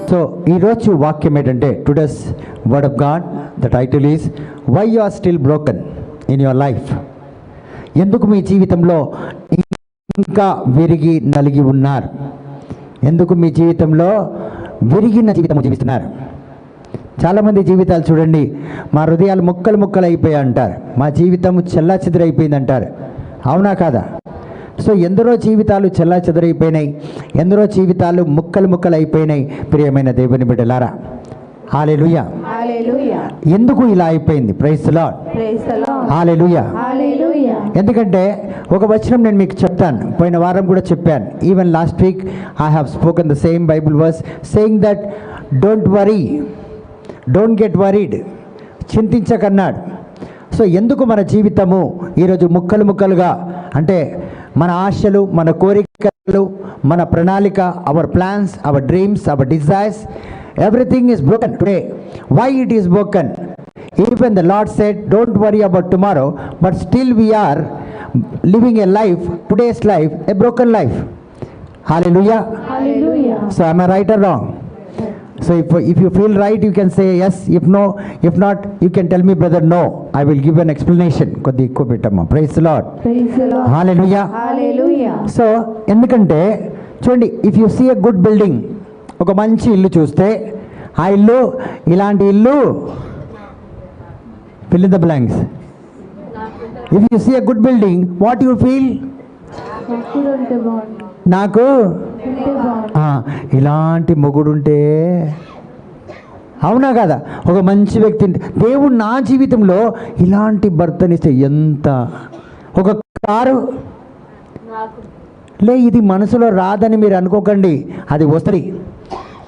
So ఈరోజు వాక్యం ఏంటంటే today's word of God, the title is why you are still broken in your life. ఎందుకు మీ జీవితంలో ఇంకా విరిగి నలిగి ఉన్నారు? ఎందుకు మీ జీవితంలో విరిగిన జీవితం జీవిస్తున్నారు? చాలామంది జీవితాలు చూడండి, మా హృదయాలు ముక్కలు ముక్కలు అయిపోయాయి అంటారు, మా జీవితం చెల్లా చెదురైపోయింది అంటారు. అవునా కాదా? సో ఎందరో జీవితాలు చెల్లా చెదురైపోయినాయి, ఎందరో జీవితాలు ముక్కలు ముక్కలు అయిపోయినాయి. ప్రియమైన దేవుని బిడ్డలారా, హల్లెలూయా. ఎందుకు ఇలా అయిపోయింది? Praise the lord. హల్లెలూయా. ఎందుకంటే ఒక వచనం నేను మీకు చెప్తాను, పోయిన వారం కూడా చెప్పాను. Even last week I have spoken the same Bible verse saying that don't worry, don't get worried, చింతించకన్నాడు. సో ఎందుకు మన జీవితము ఈరోజు ముక్కలు ముక్కలుగా, అంటే మన ఆశలు, మన కోరికలు, మన ప్రణాళిక, hour plans, hour dreams, hour desires, everything is broken today. Why it is broken? Even the Lord said don't worry about tomorrow, but still we are living a life, today's life, a broken life. Hallelujah. So am I right or wrong? So if you feel right, you can say yes. If not, you can tell me, brother, no. I will give an explanation. Koddi ekku pettamma. Praise the Lord. Hallelujah. So endukante చూడండి, if you see a good building, ఒక మంచి ఇల్లు చూస్తే, ఆ ఇల్లు ఇలాంటి ఇల్లు, fill in the blanks. If you see a good building, what you feel? నాకు ఇలాంటి మొగుడుంటే, అవునా కదా? ఒక మంచి వ్యక్తి, దేవుడు నా జీవితంలో ఇలాంటి భర్తనిస్తే ఎంత, ఒక కారు ఇది మనసులో రాదని మీరు అనుకోకండి, అది వస్తుంది.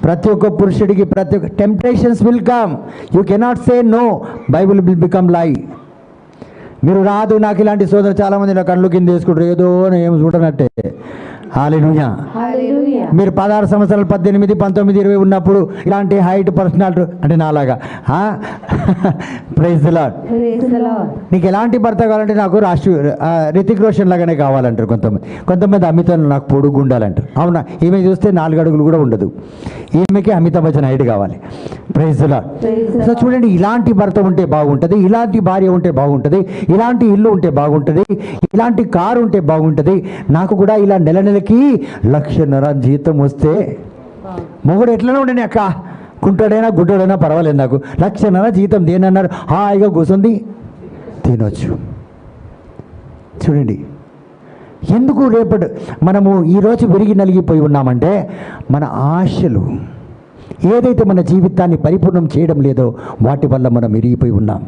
ప్రతి ఒక్క పురుషుడికి ప్రతి ఒక్క temptations will come, you cannot say no, Bible will become lie. మీరు రాదు, నాకు ఇలాంటి సోదరు చాలామంది నా కళ్ళు కింద వేసుకుంటారు, ఏదో ఏం చూడనట్టే. హల్లెలూయా. మీరు 16 సంవత్సరాలు, 18, 19, 20 ఉన్నప్పుడు ఇలాంటి హైట్ పర్సనాలిటీ అంటే నాలాగా, ప్రైజ్ ది లార్డ్. నీకు ఎలాంటి భర్త కావాలంటే నాకు రితిక్ రోషన్ లాగానే కావాలంటారు కొంతమంది అమితాబ్ నాకు పొడుగు ఉండాలంటారు. అవునా? ఈమె చూస్తే 4 అడుగులు కూడా ఉండదు, ఈమెకి అమితాబ్ బచ్చన్ హైట్ కావాలి. Praise the lord. సో చూడండి, ఇలాంటి భర్త ఉంటే బాగుంటుంది, ఇలాంటి భార్య ఉంటే బాగుంటుంది, ఇలాంటి ఇల్లు ఉంటే బాగుంటుంది, ఇలాంటి కారు ఉంటే బాగుంటుంది. నాకు కూడా ఇలా నెలకి 1,00,000 జీతం వస్తే, మొగుడు ఎట్లనే ఉండని అక్క, కుంటాడైనా గుడ్డోడైనా పర్వాలేదు, నాకు 1,00,000 జీతం దేనన్నారు, హాయిగా కూర్చుంది తినొచ్చు. చూడండి, ఎందుకు రేపటి మనము ఈరోజు విరిగి నలిగిపోయి ఉన్నామంటే, మన ఆశలు ఏదైతే మన జీవితాన్ని పరిపూర్ణం చేయడం లేదో వాటి వల్ల మనం విరిగిపోయి ఉన్నాం.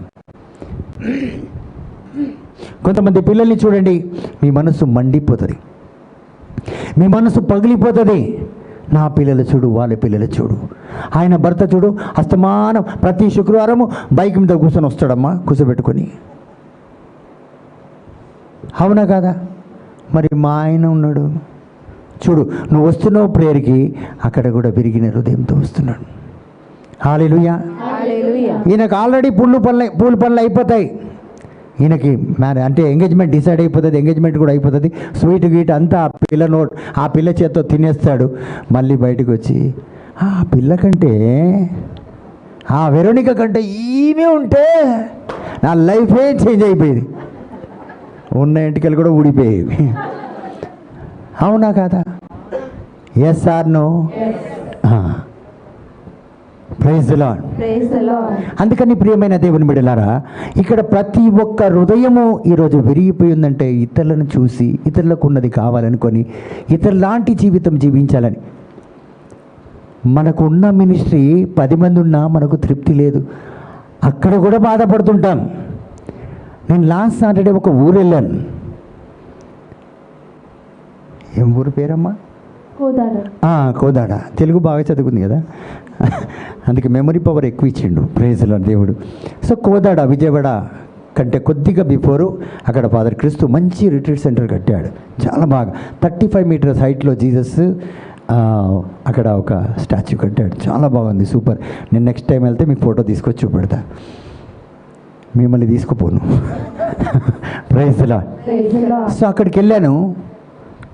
కొంతమంది పిల్లల్ని చూడండి, మీ మనసు మండిపోతుంది, మీ మనసు పగిలిపోతుంది. నా పిల్లలు చూడు, వాళ్ళ పిల్లలు చూడు, ఆయన భర్త చూడు, అస్తమానం ప్రతి శుక్రవారము బైక్ మీద కూర్చొని వస్తాడమ్మా, కూర్చోబెట్టుకొని. అవునా కాదా? మరి మా ఆయన ఉన్నాడు చూడు, నువ్వు వస్తున్నావు ప్రేయర్కి, అక్కడ కూడా విరిగిన హృదయంతో వస్తున్నాడు. హల్లెలూయా. ఈయనకు ఆల్రెడీ పూల పనులు అయిపోతాయి, ఈయనకి అంటే ఎంగేజ్మెంట్ డిసైడ్ అయిపోతుంది, ఎంగేజ్మెంట్ కూడా అయిపోతుంది, స్వీట్ గీట్ అంతా ఆ పిల్ల చేత్తో తినేస్తాడు. మళ్ళీ బయటకు వచ్చి ఆ పిల్ల కంటే, ఆ వెరోనిక కంటే ఈమె ఉంటే నా లైఫే చేంజ్ అయిపోయేది, ఉన్న ఎంటికలు కూడా ఊడిపోయేవి. అవునా కాదా? Yes or no? Praise the Lord. అందుకని ప్రియమైన దేవుని బిడ్డలారా, ఇక్కడ ప్రతి ఒక్క హృదయము ఈరోజు విరిగిపోయిందంటే, ఇతరులను చూసి, ఇతరులకు ఉన్నది కావాలనుకొని, ఇతరులాంటి జీవితం జీవించాలని. మనకు ఉన్న మినిస్ట్రీ 10 మంది ఉన్నా మనకు తృప్తి లేదు, అక్కడ కూడా బాధపడుతుంటాం. నేను లాస్ట్ సాటర్డే ఒక ఊరు వెళ్ళాను. ఏం ఊరు పేరమ్మా? కోదాడ. తెలుగు బాగా చదువుకుంది కదా, అందుకే మెమరీ పవర్ ఎక్కువ ఇచ్చిండు. ప్రైజ్ ది లార్డ్ దేవుడు. సో కోదాడ, విజయవాడ కంటే కొద్దిగా బిఫోరు అక్కడ ఫాదర్ క్రిస్తు మంచి రిట్రీట్ సెంటర్ కట్టాడు, చాలా బాగా. 35 మీటర్స్ హైట్లో జీసస్ అక్కడ ఒక స్టాచ్యూ కట్టాడు, చాలా బాగుంది, సూపర్. నేను నెక్స్ట్ టైం వెళ్తే మీకు ఫోటో తీసుకొచ్చి చూపెడతా, మిమ్మల్ని తీసుకుపోను. Praise the lord. సో అక్కడికి వెళ్ళాను.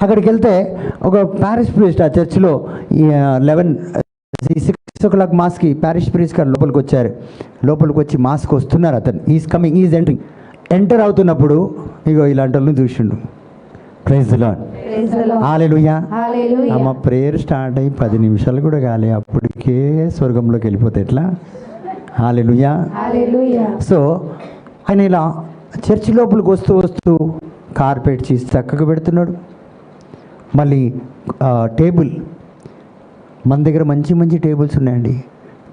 అక్కడికి వెళ్తే ఒక పారిష్ ప్రీస్ట్ ఆ చర్చిలో 11 6 o'clock మాస్కి ప్యారిష్ ప్రీస్ట్ గారు లోపలికి వచ్చి మాస్క్ వస్తున్నారు. అతను ఈజ్ ఎంటరింగ్. ఎంటర్ అవుతున్నప్పుడు ఇగో ఇలాంటి వాళ్ళని చూసిండు. ప్రైజ్ ది లార్డ్, హల్లెలూయా. అమ్మ ప్రేయర్ స్టార్ట్ అయ్యి 10 నిమిషాలు కూడా కాలే, అప్పటికే స్వర్గంలోకి వెళ్ళిపోతే ఎట్లా? హల్లెలూయా. సో ఆయన ఇలా చర్చి లోపలికి వస్తూ కార్పెట్ చీసి చక్కగా పెడుతున్నాడు. మళ్ళీ టేబుల్, మన దగ్గర మంచి టేబుల్స్ ఉన్నాయండి.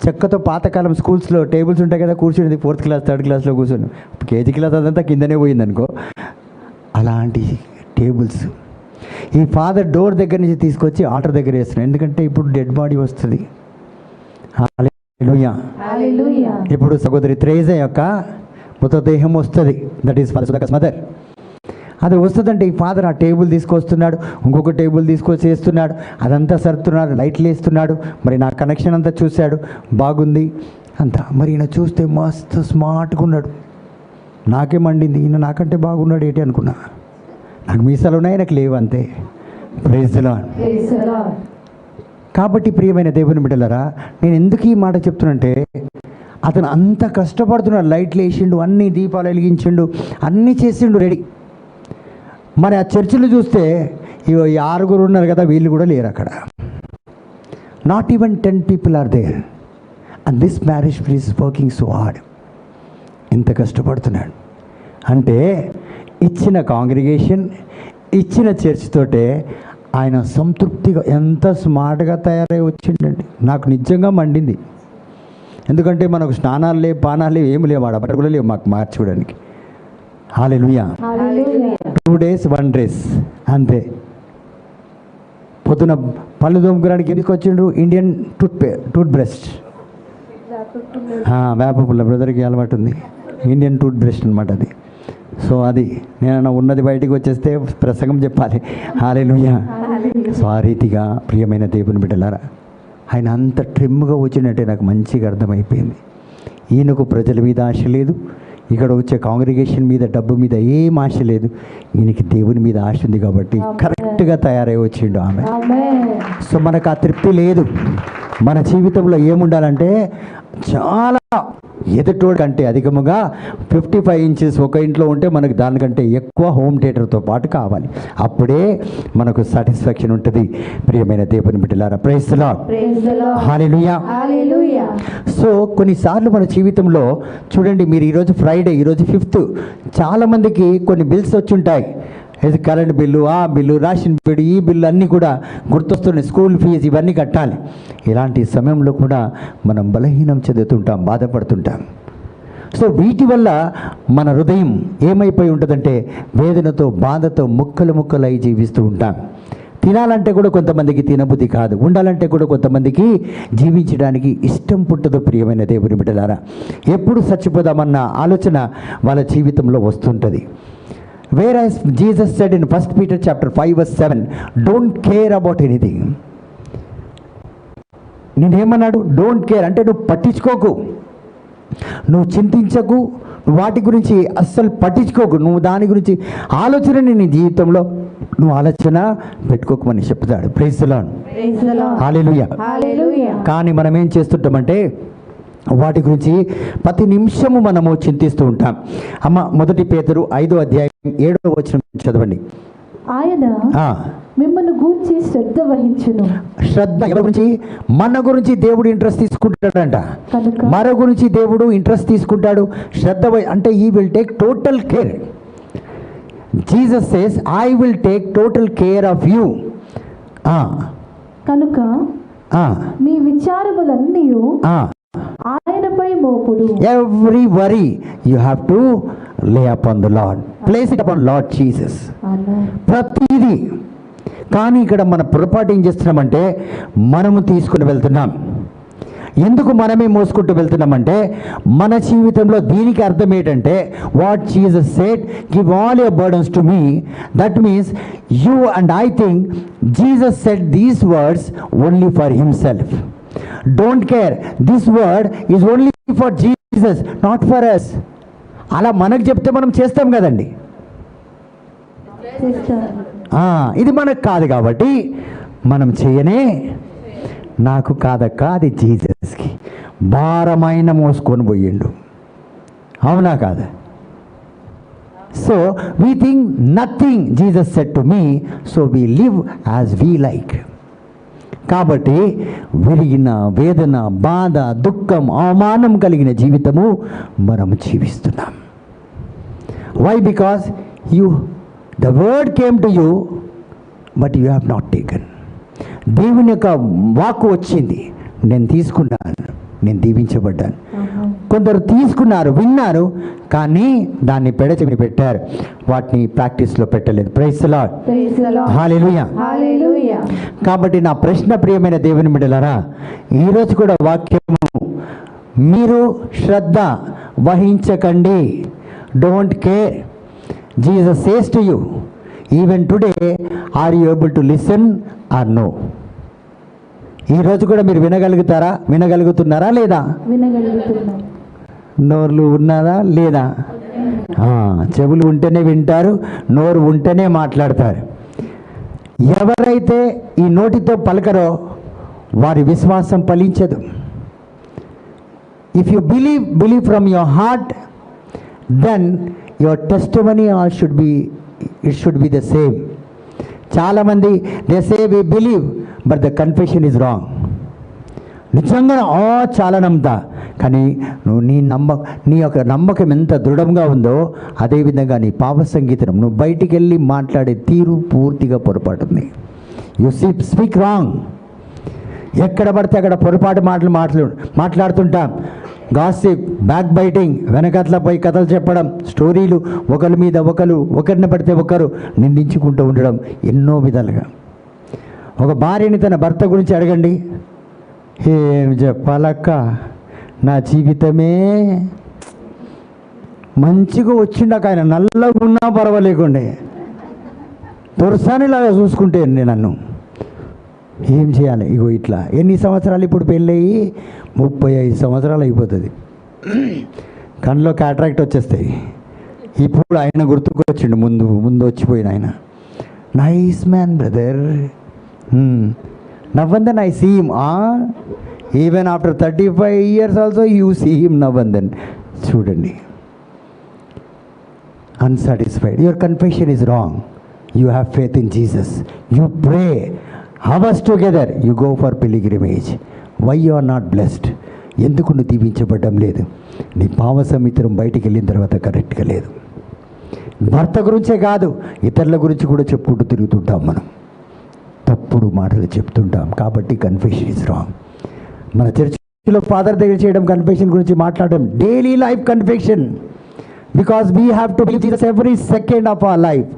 చెక్కతో పాతకాలం స్కూల్స్లో టేబుల్స్ ఉంటాయి కదా, కూర్చునేది 4th క్లాస్ 3rd క్లాస్లో కూర్చొని, కేజీ క్లాస్ అదంతా కిందనే పోయిందనుకో, అలాంటి టేబుల్స్ ఈ ఫాదర్ డోర్ దగ్గర నుంచి తీసుకొచ్చి ఆల్టర్ దగ్గర వేస్తున్నాడు. ఎందుకంటే ఇప్పుడు డెడ్ బాడీ వస్తుంది. హల్లెలూయా. ఇప్పుడు సహోదరి త్రేజా యొక్క మృతదేహం వస్తుంది. That is father Sudhakar's mother. అది వస్తుందంటే ఈ ఫాదర్ ఆ టేబుల్ తీసుకొస్తున్నాడు, ఇంకొక టేబుల్ తీసుకొచ్చి వేస్తున్నాడు, అదంతా సర్దుతున్నాడు, లైట్లు వేస్తున్నాడు. మరి నా కనెక్షన్ అంతా చూశాడు, బాగుంది అంతా. మరి ఈయన చూస్తే మస్తు స్మార్ట్గా ఉన్నాడు. నాకే మండింది, ఈయన నాకంటే బాగున్నాడు ఏంటి అనుకున్నా. నాకు మీసాలు ఉన్నాయి, నాకు లేవు అంతే. Praise the Lord. కాబట్టి ప్రియమైన దేవుని బిడ్డలారా, నేను ఎందుకు ఈ మాట చెప్తున్నంటే, అతను అంత కష్టపడుతున్నాడు, లైట్లు వేసిండు, అన్ని దీపాలు వెలిగించిండు, అన్నీ చేసిండు రెడీ. మరి ఆ చర్చిలు చూస్తే ఇగో 6 ఉన్నారు కదా, వీళ్ళు కూడా లేరు అక్కడ. Not even 10 people are there. And this marriage priest working so hard. ఎంత కష్టపడుతున్నాడు అంటే, ఇచ్చిన కాంగ్రిగేషన్, ఇచ్చిన చర్చ్ తోటే ఆయన సంతృప్తిగా ఎంత స్మార్ట్గా తయారై వచ్చిండండి. నాకు నిజంగా మండింది. ఎందుకంటే మనకు స్నానాలు లేవు, పానాలు లేవు, ఏమి లేవు, ఆడ బట్టలు కూడా లేవు మాకు మార్చుకోవడానికి. హల్లెలూయా. 2 days 1 dress అంతే. పొద్దున పళ్ళు దోముకోవడానికి ఎందుకు వచ్చిండ్రు? ఇండియన్ టూత్ బ్రష్, వేప పుల్ల బ్రదర్కి అలవాటు ఉంది, ఇండియన్ టూత్ బ్రష్ అనమాట అది. సో అది నేను ఉన్నది బయటికి వచ్చేస్తే ప్రసంగం చెప్పాలి. హల్లెలూయా. సో ఆ రీతిగా ప్రియమైన దేవుని బిడ్డలారా, ఆయన అంత ట్రిమ్గా వచ్చినట్టే నాకు మంచిగా అర్థమైపోయింది. ఈయనకు ప్రజల మీద ఆశ లేదు, ఇక్కడ వచ్చే కాంగ్రిగేషన్ మీద, డబ్బు మీద ఏం ఆశ లేదు. ఈయనకి దేవుని మీద ఆశ ఉంది కాబట్టి కరెక్ట్గా తయారై వచ్చిండు ఆమె. సో మనకు ఆ తృప్తి లేదు. మన జీవితంలో ఏముండాలంటే, చాలా ఎదుటోడి కంటే అధికముగా 55 inches ఒక ఇంట్లో ఉంటే మనకు దానికంటే ఎక్కువ హోమ్ థియేటర్తో పాటు కావాలి. అప్పుడే మనకు సాటిస్ఫాక్షన్ ఉంటుంది. ప్రియమైన దేవుని బిడ్డలారా, praise the lord, hallelujah. So కొన్నిసార్లు మన జీవితంలో చూడండి, మీరు ఈరోజు ఫ్రైడే, ఈరోజు 5th, చాలామందికి కొన్ని బిల్స్ వచ్చి ఉంటాయి. ఇది కరెంట్ బిల్లు, ఆ బిల్లు, రేషన్ బిల్లు, ఈ బిల్లు అన్నీ కూడా గుర్తొస్తున్నాయి. స్కూల్ ఫీజు ఇవన్నీ కట్టాలి. ఇలాంటి సమయంలో కూడా మనం బలహీనం చెందుతుంటాం, బాధపడుతుంటాం. సో వీటి వల్ల మన హృదయం ఏమైపోయి ఉంటుందంటే, వేదనతో, బాధతో ముక్కలై జీవిస్తూ ఉంటాం. తినాలంటే కూడా కొంతమందికి తినబుద్ధి కాదు, ఉండాలంటే కూడా కొంతమందికి జీవించడానికి ఇష్టం పుట్టదు. ప్రియమైన దేవుని బిడ్డలారా, ఎప్పుడు చచ్చిపోదామన్న ఆలోచన వాళ్ళ జీవితంలో వస్తుంటుంది. Whereas Jesus said in 1 Peter chapter 5 verse 7, don't care about anything. నేనేమన్నాడు? డోంట్ కేర్ అంటే నువ్వు పట్టించుకోకు, నువ్వు చింతించకు, వాటి గురించి అస్సలు పట్టించుకోకు, నువ్వు దాని గురించి ఆలోచన నీ జీవితంలో నువ్వు ఆలోచన పెట్టుకోకమని చెప్తాడు. ప్రైజ్ ది లార్డ్, హల్లెలూయా. కానీ మనం ఏం చేస్తుంటామంటే, వాటి గురించి ప్రతి నిమిషము మనము చింతిస్తూ ఉంటాం. అమ్మ 1 పేతురు 5వ అధ్యాయం 7వ వచనం చదవండి. ఆయన మిమ్మల్ని గూర్చి శ్రద్ధ వహించును. శ్రద్ధ ఎవరి గురించి? మన గురించి దేవుడు ఇంట్రెస్ట్ తీసుకుంటాడంట. మన గురించి దేవుడు ఇంట్రెస్ట్ తీసుకుంటాడు. శ్రద్ధ అంటే he will take total care. Jesus says, I will take total care of you. కనుక మీ విచారములన్నీ ఆయనపై మోపుడు. Every worry you have to lay upon the Lord. Place it upon Lord Jesus. ప్రతిదీ. కానీ ఇక్కడ మన పొరపాటు ఏం చేస్తున్నామంటే, మనము తీసుకుని వెళ్తున్నాం. ఎందుకు మనమే మోసుకుంటూ వెళ్తున్నామంటే, మన జీవితంలో దీనికి అర్థం ఏంటంటే, what Jesus said, give all your burdens to me. That means you and I think Jesus said these words only for himself. Don't care. This word is only for Jesus, not for us. అలా మనకు చెప్తే మనం చేస్తాం కదండి. ఇది మనకు కాదు కాబట్టి మనం చేయనే నాకు కాదక్క, అది జీసస్కి. భారమైన మోసుకొని పోయిండు. అవునా కాదా? So we think nothing Jesus said to me, so we live as we like. కాబట్టి విరిగిన వేదన, బాధ, దుఃఖం, అవమానం కలిగిన జీవితము మనం జీవిస్తున్నాం. Why? Because the word came to you but you have not taken. దేవుని యొక్క వాక్కు వచ్చింది, నేను తీసుకున్నాను, నేను దీవించబడ్డాను. కొందరు తీసుకున్నారు, విన్నారు, కానీ దాన్ని పెడచెవిని పెట్టారు, వాటిని ప్రాక్టీస్లో పెట్టలేదు. Praise the lord, hallelujah. కాబట్టి నా ప్రశ్న, ప్రియమైన దేవుని బిడ్డలారా, ఈరోజు కూడా వాక్యము మీరు శ్రద్ధ వహించకండి. Don't care. Jesus says to you even today, are you able to listen or no? ఈరోజు కూడా మీరు వినగలుగుతున్నారా లేదా? వినగలుగుతున్నాం. నోర్లు ఉన్నారా లేదా? చెవులు ఉంటేనే వింటారు, నోరు ఉంటేనే మాట్లాడతారు. ఎవరైతే ఈ నోటితో పలకరో వారి విశ్వాసం ఫలించదు. If you believe from your heart, then your testimony should be the same. చాలామంది they say we believe but the confession is wrong. నిజంగా చాలా నమ్ముతా, కానీ నువ్వు నీ యొక్క నమ్మకం ఎంత దృఢంగా ఉందో అదేవిధంగా నీ పాప సంగీతం, నువ్వు బయటికి వెళ్ళి మాట్లాడే తీరు పూర్తిగా పొరపాటుంది. You speak wrong. ఎక్కడ పడితే అక్కడ పొరపాటు మాట్లాడుతుంటాం. గాసిప్, బ్యాక్ బైటింగ్, వెనకట్ల పోయి కథలు చెప్పడం, స్టోరీలు, ఒకరి మీద ఒకరిని పడితే ఒకరు నిందించుకుంటూ ఉండడం, ఎన్నో విధాలుగా. ఒక భార్యని తన భర్త గురించి అడగండి, ఏం చెప్పాలక్క, నా జీవితమే మంచిగా వచ్చిండాక, ఆయన నల్లగా ఉన్నా పర్వాలేకుండే, దొరసానిలాగా చూసుకుంటే నన్ను ఏం చేయాలి? ఇగో ఇట్లా. ఎన్ని సంవత్సరాలు ఇప్పుడు పెళ్ళయి? 35 సంవత్సరాలు అయిపోతుంది. కళ్ళలో క్యాట్రాక్ట్ వచ్చేస్తాయి. ఇప్పుడు ఆయన గుర్తుకు వచ్చిండు, ముందు వచ్చిపోయిన ఆయన. Nice man brother. నవ్వందన్ I see him. Even after 35 years also you see him నవ్వందన్. చూడండి, unsatisfied. Your confession is wrong. You have faith in Jesus. You pray hours together, you go for pilgrimage. Why you are not blessed? ఎందుకు నువ్వు దీవించబడ్డం లేదు? నీ పావ సమిత్రం బయటికి వెళ్ళిన తర్వాత కరెక్ట్గా లేదు. భర్త గురించే కాదు, ఇతరుల గురించి కూడా చెప్పుకుంటూ తిరుగుతుంటాం మనం, తప్పుడు మాటలు చెప్తుంటాం. కాబట్టి కన్ఫెషన్ ఇస్ రాంగ్. మన చర్చిలో ఫాదర్ దగ్గర చేయడం, కన్ఫెషన్ గురించి మాట్లాడడం, daily life confession. Because we have to believe Jesus every second of our life,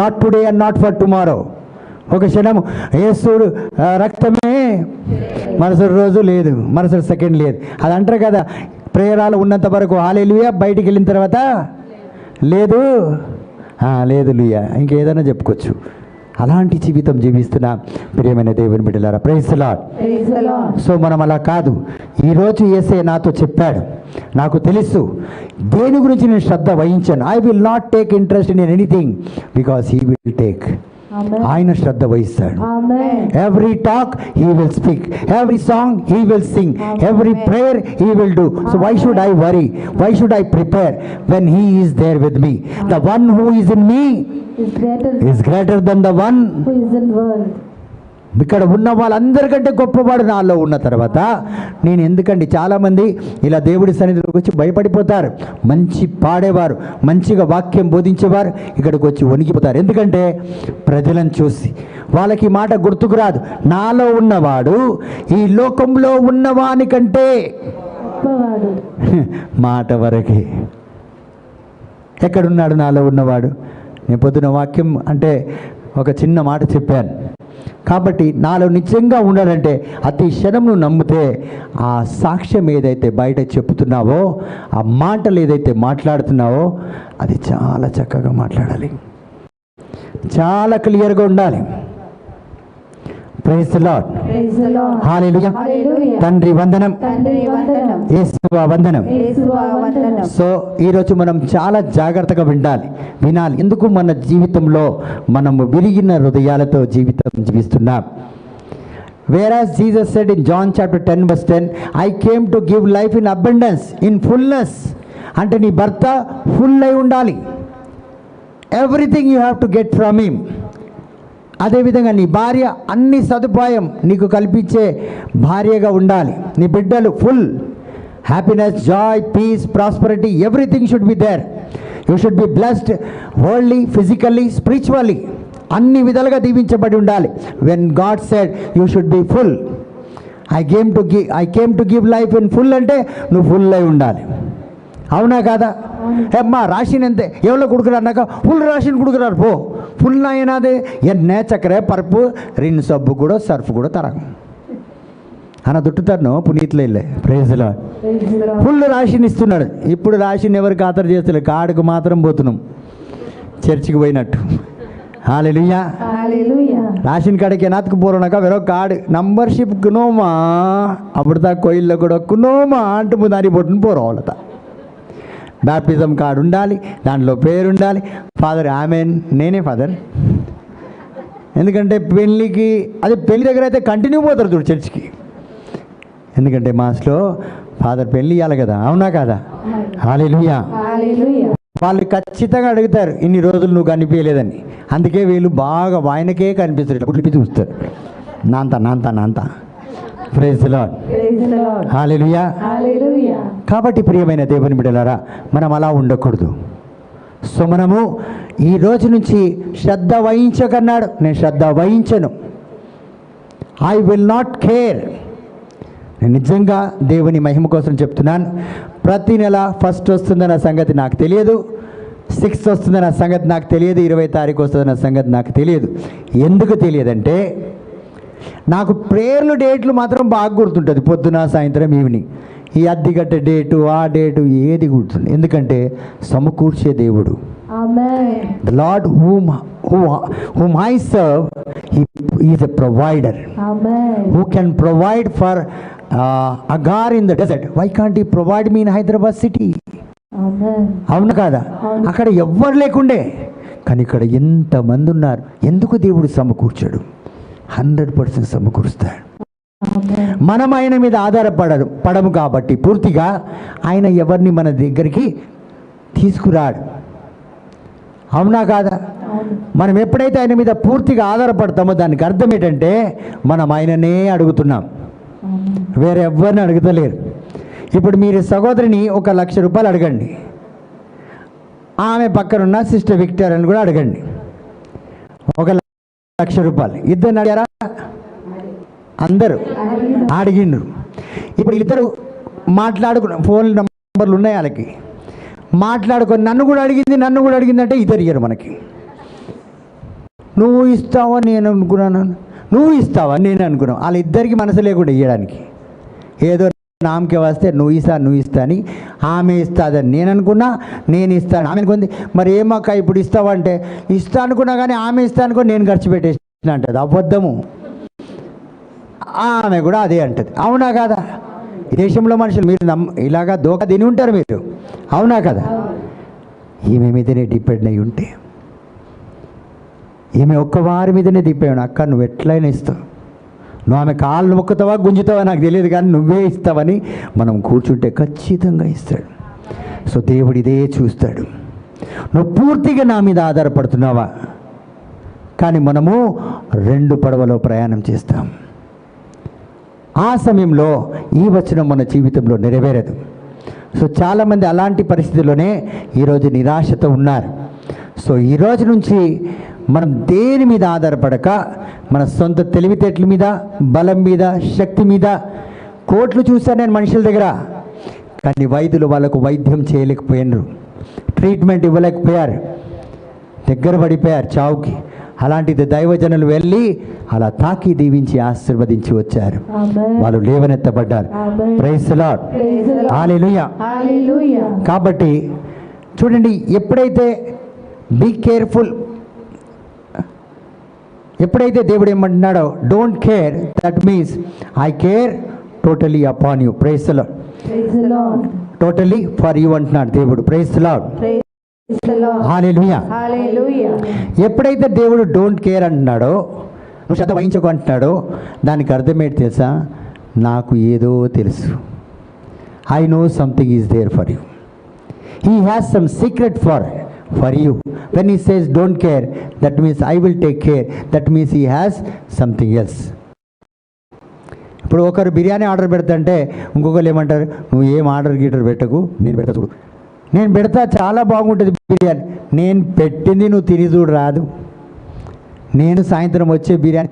not today and not for tomorrow. ఒక క్షణము యేసుడు రక్తమే, మరుసటి రోజు లేదు, మరుసటి సెకండ్ లేదు. అది అంటారు కదా, ప్రేరాలు ఉన్నంత వరకు హల్లెలూయా, బయటికి వెళ్ళిన తర్వాత లేదు లూయా, ఇంకేదైనా చెప్పుకోవచ్చు. అలాంటి జీవితం జీవిస్తున్న ప్రియమైన దేవుని బిడ్డలారా, ప్రైజ్ ది లార్డ్. సో మనం అలా కాదు. ఈరోజు యేసే నాతో చెప్పాడు, నాకు తెలుసు దేని గురించి నేను శ్రద్ధ వహించాను. I will not take interest in anything because he will take. ఆయన శ్రద్ధ వహిస్తాడు. Every talk he will speak, every song he will sing, every prayer he will do. So why should I worry? Why should I prepare when he is there with me? The one who is in me is greater than the one who is in world. ఇక్కడ ఉన్న వాళ్ళందరికంటే గొప్పవాడు నాలో ఉన్న తర్వాత నేను ఎందుకండి? చాలామంది ఇలా దేవుడి సన్నిధిలోకి వచ్చి భయపడిపోతారు. మంచి పాడేవారు, మంచిగా వాక్యం బోధించేవారు ఇక్కడికి వచ్చి వణికిపోతారు. ఎందుకంటే ప్రజలను చూసి వాళ్ళకి మాట గుర్తుకు రాదు. నాలో ఉన్నవాడు ఈ లోకంలో ఉన్నవానికంటే మాట వరకే. ఎక్కడున్నాడు నాలో ఉన్నవాడు? నేను పొద్దున వాక్యం అంటే ఒక చిన్న మాట చెప్పాను. కాబట్టి నాలో నిజంగా ఉండాలంటే అతి క్షణం నువ్వు నమ్మితే ఆ సాక్ష్యం ఏదైతే బయట చెప్తున్నావో, ఆ మాటలు ఏదైతే మాట్లాడుతున్నావో అది చాలా చక్కగా మాట్లాడాలి, చాలా క్లియర్గా ఉండాలి. Praise the lord. హల్లెలూయా. తండ్రి వందనం, యేసువా వందనం. సో ఈరోజు మనం చాలా జాగ్రత్తగా వినాలి. ఎందుకు? మన జీవితంలో మనము విరిగిన హృదయాలతో జీవితం జీవిస్తున్నాం. Whereas Jesus said in John chapter 10 verse 10, I came to give life in abundance, in fullness. అంటే నీ భర్త ఫుల్ అయి ఉండాలి. Everything you have to get from him. అదేవిధంగా నీ భార్య అన్ని సదుపాయం నీకు కల్పించే భార్యగా ఉండాలి. నీ బిడ్డలు full happiness, joy, peace, prosperity, everything should be there. You should be blessed worldly, physically, spiritually. అన్ని విధాలుగా దీవించబడి ఉండాలి. When God said you should be full, I came to give life in full అంటే నువ్వు ఫుల్ అయి ఉండాలి. అవునా కాదా? అమ్మా రాసిన అంతే ఎవరో కుడుకున్నాక ఫుల్ రాసిన కుడుకున్నారు పో ఫుల్ అయినదే ఎన్నే చక్కరే పరుపు రిన్ సబ్బు కూడా సర్ఫ్ కూడా తరం అన్న దుట్టుతాను పునీతులు వెళ్ళే ప్రైజ్లో ఫుల్ రాసిన ఇస్తున్నాడు. ఇప్పుడు రాసిన ఎవరికి ఖాతరు చేస్తలేదు, కాడుకు మాత్రం పోతున్నాం చర్చికి పోయినట్టు. హల్లెలూయా. రాషన్ కాడికి నాతకు పోరునాక వేరో కార్డు నంబర్షిప్ కునోమా అప్పుడు దా కొయిల్లో కూడా కునోమా అంటూ ముందాని పొట్టును పోరాలత. బ్యాప్టిజం కార్డు ఉండాలి, దాంట్లో పేరు ఉండాలి. ఫాదర్ ఆమెన్, నేనే ఫాదర్. ఎందుకంటే పెళ్ళికి అది పెళ్లి దగ్గర అయితే కంటిన్యూ పోతారు చూడు చర్చికి. ఎందుకంటే మాస్లో ఫాదర్ పెళ్ళి ఇవ్వాలి కదా, అవునా కదా? హల్లెలూయా. వాళ్ళు ఖచ్చితంగా అడుగుతారు ఇన్ని రోజులు నువ్వు కనిపించలేదని. అందుకే వీళ్ళు బాగా ఆయనకే కనిపిస్తారు, కుట్లిపి చూస్తారు. నాంత ప్రైజ్ ది లార్డ్. హల్లెలూయా. కాబట్టి ప్రియమైన దేవుని బిడ్డలారా, మనం అలా ఉండకూడదు. సో మనము ఈ రోజు నుంచి శ్రద్ధ వహించకన్నాడు. నేను శ్రద్ధ వహించను. I will not care. నేను నిజంగా దేవుని మహిమ కోసం చెప్తున్నాను. ప్రతి నెల ఫస్ట్ వస్తుందన్న సంగతి నాకు తెలియదు, 6th వస్తుందన్న సంగతి నాకు తెలియదు, 20వ తారీఖు వస్తుందన్న సంగతి నాకు తెలియదు. ఎందుకు తెలియదంటే నాకు ప్రేయర్లు డేట్లు మాత్రం బాగా గుర్తుంటుంది, పొద్దున సాయంత్రం ఈవినింగ్. ఈ అద్దె కట్టే డేటు ఆ డేటు ఏది గుర్తుంది, ఎందుకంటే సమకూర్చే దేవుడు. The Lord whom I serve, he is a provider. Who can provide for Agar in the desert. Why can't he provide me in Hyderabad city? అవును కాదా? అక్కడ ఎవ్వరు లేకుండే, కానీ ఇక్కడ ఎంతమంది ఉన్నారు. ఎందుకు దేవుడు సమకూర్చాడు? 100% సమకూరుస్తాడు. మనం ఆయన మీద పడము కాబట్టి పూర్తిగా ఆయన ఎవరిని మన దగ్గరికి తీసుకురాడు. అవునా కాదా? మనం ఎప్పుడైతే ఆయన మీద పూర్తిగా ఆధారపడతామో దానికి అర్థం ఏంటంటే మనం ఆయననే అడుగుతున్నాం, వేరే ఎవరిని అడుగుతలేరు. ఇప్పుడు మీరు సహోదరిని 1,00,000 రూపాయలు అడగండి, ఆమె పక్కనున్న సిస్టర్ విక్టోరియాని కూడా అడగండి 1,00,000 రూపాయలు. ఇద్దరిని అడిగారా? అందరూ అడిగిండ్రు. ఇప్పుడు ఇద్దరు మాట్లాడుకున్న ఫోన్ నంబర్లు ఉన్నాయి వాళ్ళకి, మాట్లాడుకొని నన్ను కూడా అడిగింది అంటే ఇద్దరు ఇయ్యరు మనకి. నువ్వు ఇస్తావా నేను అనుకున్నాను, నువ్వు ఇస్తావా నేను అనుకున్నాను. వాళ్ళిద్దరికి మనసు లేకుండా ఇవ్వడానికి. ఏదో నామకే వస్తే నువ్వు ఇస్తా అని ఆమె ఇస్తాదని నేను అనుకున్నా, నేను ఇస్తాను ఆమె అనుకుంది. మరి ఏమక్క ఇప్పుడు ఇస్తావా అంటే ఇస్తా అనుకున్నా, కానీ ఆమె ఇస్తా అనుకుని నేను ఖర్చు పెట్టేసిన అంటది. అబద్ధము. ఆమె కూడా అదే అంటది. అవునా కాదా? ఈ దేశంలో మనుషులు మీరు ఇలాగా దోకా తిని ఉంటారు మీరు, అవునా కదా? ఈమె మీదనే డిపెండ్ అయి ఉంటే, ఈమె ఒక్కవారి మీదనే దిప్పాను. అక్క నువ్వు ఎట్లయినా ఇస్తావు, నువ్వు ఆమె కాళ్ళు మొక్కుతావా గుంజుతావా నాకు తెలియదు, కానీ నువ్వే ఇస్తావని మనం కూర్చుంటే ఖచ్చితంగా ఇస్తాడు. సో దేవుడు ఇదే చూస్తాడు. నువ్వు పూర్తిగా నా మీద ఆధారపడుతున్నావా? కానీ మనము 2 పడవలో ప్రయాణం చేస్తాం. ఆ సమయంలో ఈ వచనం మన జీవితంలో నెరవేరదు. సో చాలామంది అలాంటి పరిస్థితుల్లోనే ఈరోజు నిరాశతో ఉన్నారు. సో ఈరోజు నుంచి మనం దేని మీద ఆధారపడక, మన సొంత తెలివితేటల మీద, బలం మీద, శక్తి మీద. కోట్లు చూశాను నేను మనుషుల దగ్గర, కానీ వైద్యులు వాళ్ళకు వైద్యం చేయలేకపోయినారు, ట్రీట్మెంట్ ఇవ్వలేకపోయారు, దగ్గర పడిపోయారు చావుకి. అలాంటిది దైవజనులు వెళ్ళి అలా తాకి దీవించి ఆశీర్వదించి వచ్చారు. వాళ్ళు లేవనెత్తబడ్డారు. Praise the lord. హల్లెలూయా. కాబట్టి చూడండి, ఎప్పుడైతే బీ కేర్ఫుల్, ఎప్పుడైతే దేవుడు ఏమంటున్నాడో don't care, that means I care totally upon you. Praise the lord. Totally for you అంటున్నాడు దేవుడు. Praise the lord. హల్లెలూయా. ఎప్పుడైతే దేవుడు డోంట్ కేర్ అంటున్నాడో నువ్వు శ్రద్ధ వహించకు అంటున్నాడో దానికి అర్థమేంటి తెలుసా? నాకు ఏదో తెలుసు. I know something is there for you. He has some secret for you. When he says don't care, that means I will take care, that means he has something else. ఇప్పుడు ఒకరు biryani order పెడతాంటే ఇంకొకరు ఏమంటారు, నువ్వు ఏం order గీటర్ పెట్టకు, నేను పెడతా చూడు. నేను పెడతా, చాలా బాగుంటుంది బిర్యానీ. నేను పెట్టింది నువ్వు తిని చూడు రాదు. నేను సాయంత్రం వచ్చే బిర్యానీ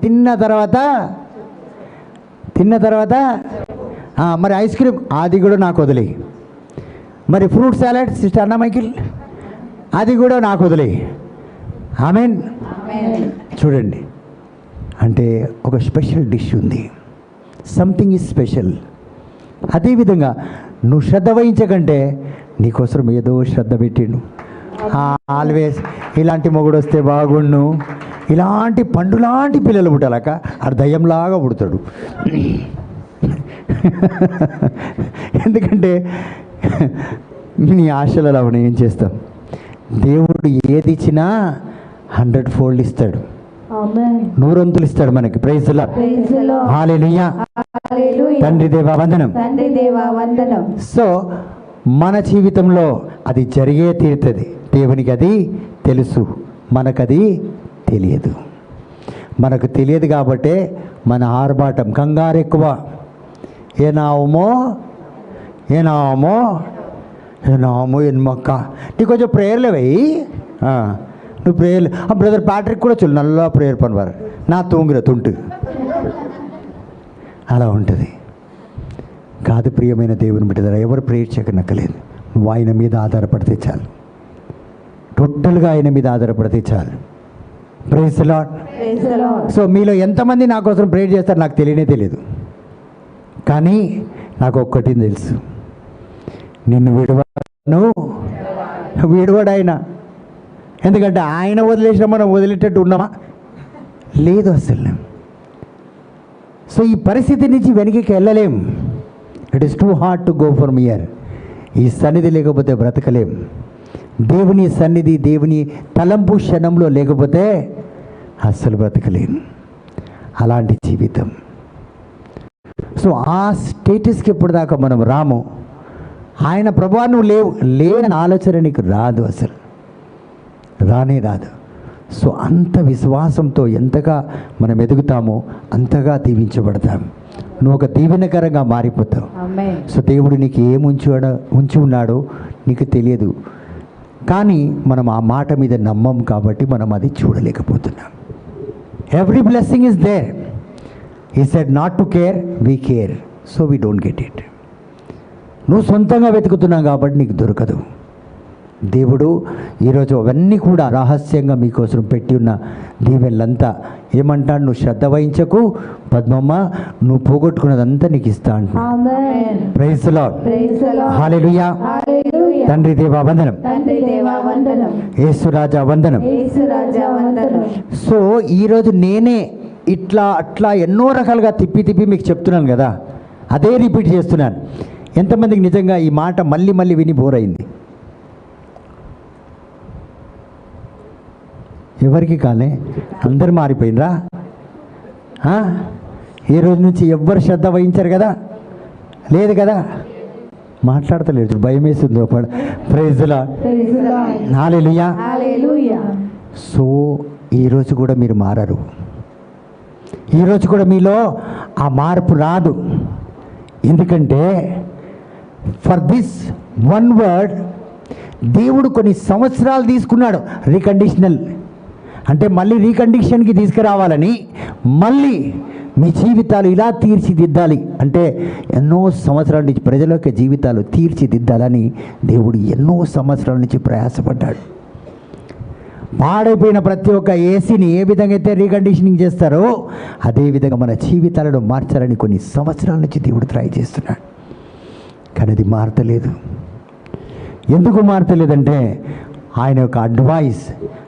తిన్న తర్వాత మరి ఐస్ క్రీమ్ అది కూడా నాకు వదిలే. మరి ఫ్రూట్ సాలెడ్ సిస్టర్ అన్న మైకిల్ అది కూడా నాకు వదిలే. ఆమెన్. చూడండి, అంటే ఒక స్పెషల్ డిష్ ఉంది. Something is special. అదేవిధంగా నువ్వు శ్రద్ధ వహించకంటే నీకోసం ఏదో శ్రద్ధ పెట్టిండు. ఆల్వేస్ ఇలాంటి మొగుడు వస్తే బాగుండు, ఇలాంటి పండులాంటి పిల్లలు పుట్టాలక ఆడు దయ్యంలాగా పుడతాడు. ఎందుకంటే నీ ఆశలలో మనం ఏం చేస్తాం? దేవుడు ఏది ఇచ్చినా 100 fold ఇస్తాడు, ఆమేన్. 100 ఇస్తాడు మనకి. Praise the lord. Praise the lord. Hallelujah. Hallelujah. తండ్రి దేవా వందనం. తండ్రి దేవా వందనం. సో మన జీవితంలో అది జరిగే తీరుతుంది. దేవునికి అది తెలుసు, మనకది తెలియదు. మనకు తెలియదు కాబట్టే మన ఆర్భాటం, కంగారు ఎక్కువ. ఏనామో ఎన్మొక్క. నీకు కొంచెం ప్రేయర్లే వెయ్యి. నువ్వు ప్రేయర్లు బ్రదర్ ప్యాట్రిక్ కూడా చూడు, నల్లా ప్రేయర్ పనివారు నా తూంగిర తుంటు అలా ఉంటుంది. కాదు ప్రియమైన దేవుని బిడ్డలారా, ఎవరు ప్రేయర్ చేయనక్కలేదు. నువ్వు ఆయన మీద ఆధారపడితే చాలు, టోటల్గా ఆయన మీద ఆధారపడితే చాలు. Praise the lord. Praise the lord. So మీలో ఎంతమంది నా కోసం ప్రేయర్ చేస్తారు నాకు తెలియనే తెలియదు. కానీ నాకు ఒక్కటి తెలుసు, నిన్ను విడవడు ఆయన. ఎందుకంటే ఆయన వదిలేసిన మనం వదిలేటట్టు ఉన్నామా? లేదు అసలు. సో ఈ పరిస్థితి నుంచి వెనక్కి వెళ్ళలేం. It is too hard to go from here. ఈ సన్నిధి లేకపోతే బ్రతకలేం. దేవుని సన్నిధి, దేవుని తలంపు క్షణంలో లేకపోతే అస్సలు బ్రతకలేం. అలాంటి జీవితం. సో ఆ స్టేటస్కి ఎప్పటిదాకా మనం రాము. ఆయన ప్రభువా నువ్వు లేని ఆలోచన నీకు రాదు, అసలు రానే రాదు. సో అంత విశ్వాసంతో ఎంతగా మనం ఎదుగుతామో అంతగా దీవించబడతాం. నువ్వు ఒక దీవెనకరంగా మారిపోతావు. ఆమేన్. సో దేవుడు నీకు ఏం ఉంచి ఉన్నాడో నీకు తెలియదు, కానీ మనం ఆ మాట మీద నమ్మం కాబట్టి మనం అది చూడలేకపోతున్నాం. Every blessing is there. He said not to care, we care, so we don't get it. నువ్వు సొంతంగా వెతుకుతున్నావు కాబట్టి నీకు దొరకదు. దేవుడు ఈరోజు అవన్నీ కూడా రహస్యంగా మీకోసం పెట్టి ఉన్న దీవెనలంతా ఏమంటాడు? నువ్వు శ్రద్ధ వహించకు పద్మమ్మ, నువ్వు పోగొట్టుకున్నదంతా నీకు ఇస్తా అంటున్నాడు. Amen. Praise the lord. Praise the lord. Hallelujah. Hallelujah. తండ్రి దేవా వందనం. తండ్రి దేవా వందనం. యేసు రాజా వందనం. యేసు రాజా వందనం. సో ఈరోజు నేనే ఇట్లా అట్లా ఎన్నో రకాలుగా తిప్పి మీకు చెప్తున్నాను కదా, అదే రిపీట్ చేస్తున్నాను. ఎంతమందికి నిజంగా ఈ మాట మళ్ళీ మళ్ళీ విని బోర్ అయింది? ఎవరికి కాలే? అందరు మారిపోయినరా? ఈ రోజు నుంచి ఎవ్వరు శ్రద్ధ వహించారు కదా? లేదు కదా? మాట్లాడతలేదు, భయం వేస్తుంది. Praise the lord. Praise the lord. Hallelujah. Hallelujah. So ఈరోజు కూడా మీరు మారరు. ఈరోజు కూడా మీలో ఆ మార్పు రాదు. ఎందుకంటే ఫర్ దిస్ వన్ వర్డ్ దేవుడు కొన్ని సంవత్సరాలు తీసుకున్నాడు. రీకండిషనల్ అంటే మళ్ళీ రీకండిషన్కి తీసుకురావాలని, మళ్ళీ మీ జీవితాలు ఇలా తీర్చిదిద్దాలి అంటే ఎన్నో సంవత్సరాల నుంచి ప్రజల యొక్క జీవితాలు తీర్చిదిద్దాలని దేవుడు ఎన్నో సంవత్సరాల నుంచి ప్రయాసపడ్డాడు. పాడైపోయిన ప్రతి ఒక్క ఏసీని ఏ విధంగా అయితే రీకండిషనింగ్ చేస్తారో అదేవిధంగా మన జీవితాలను మార్చాలని కొన్ని సంవత్సరాల నుంచి దేవుడు ట్రై చేస్తున్నాడు. కానీ అది మారతలేదు. ఎందుకు మారతలేదంటే ఆయన యొక్క అడ్వైస్,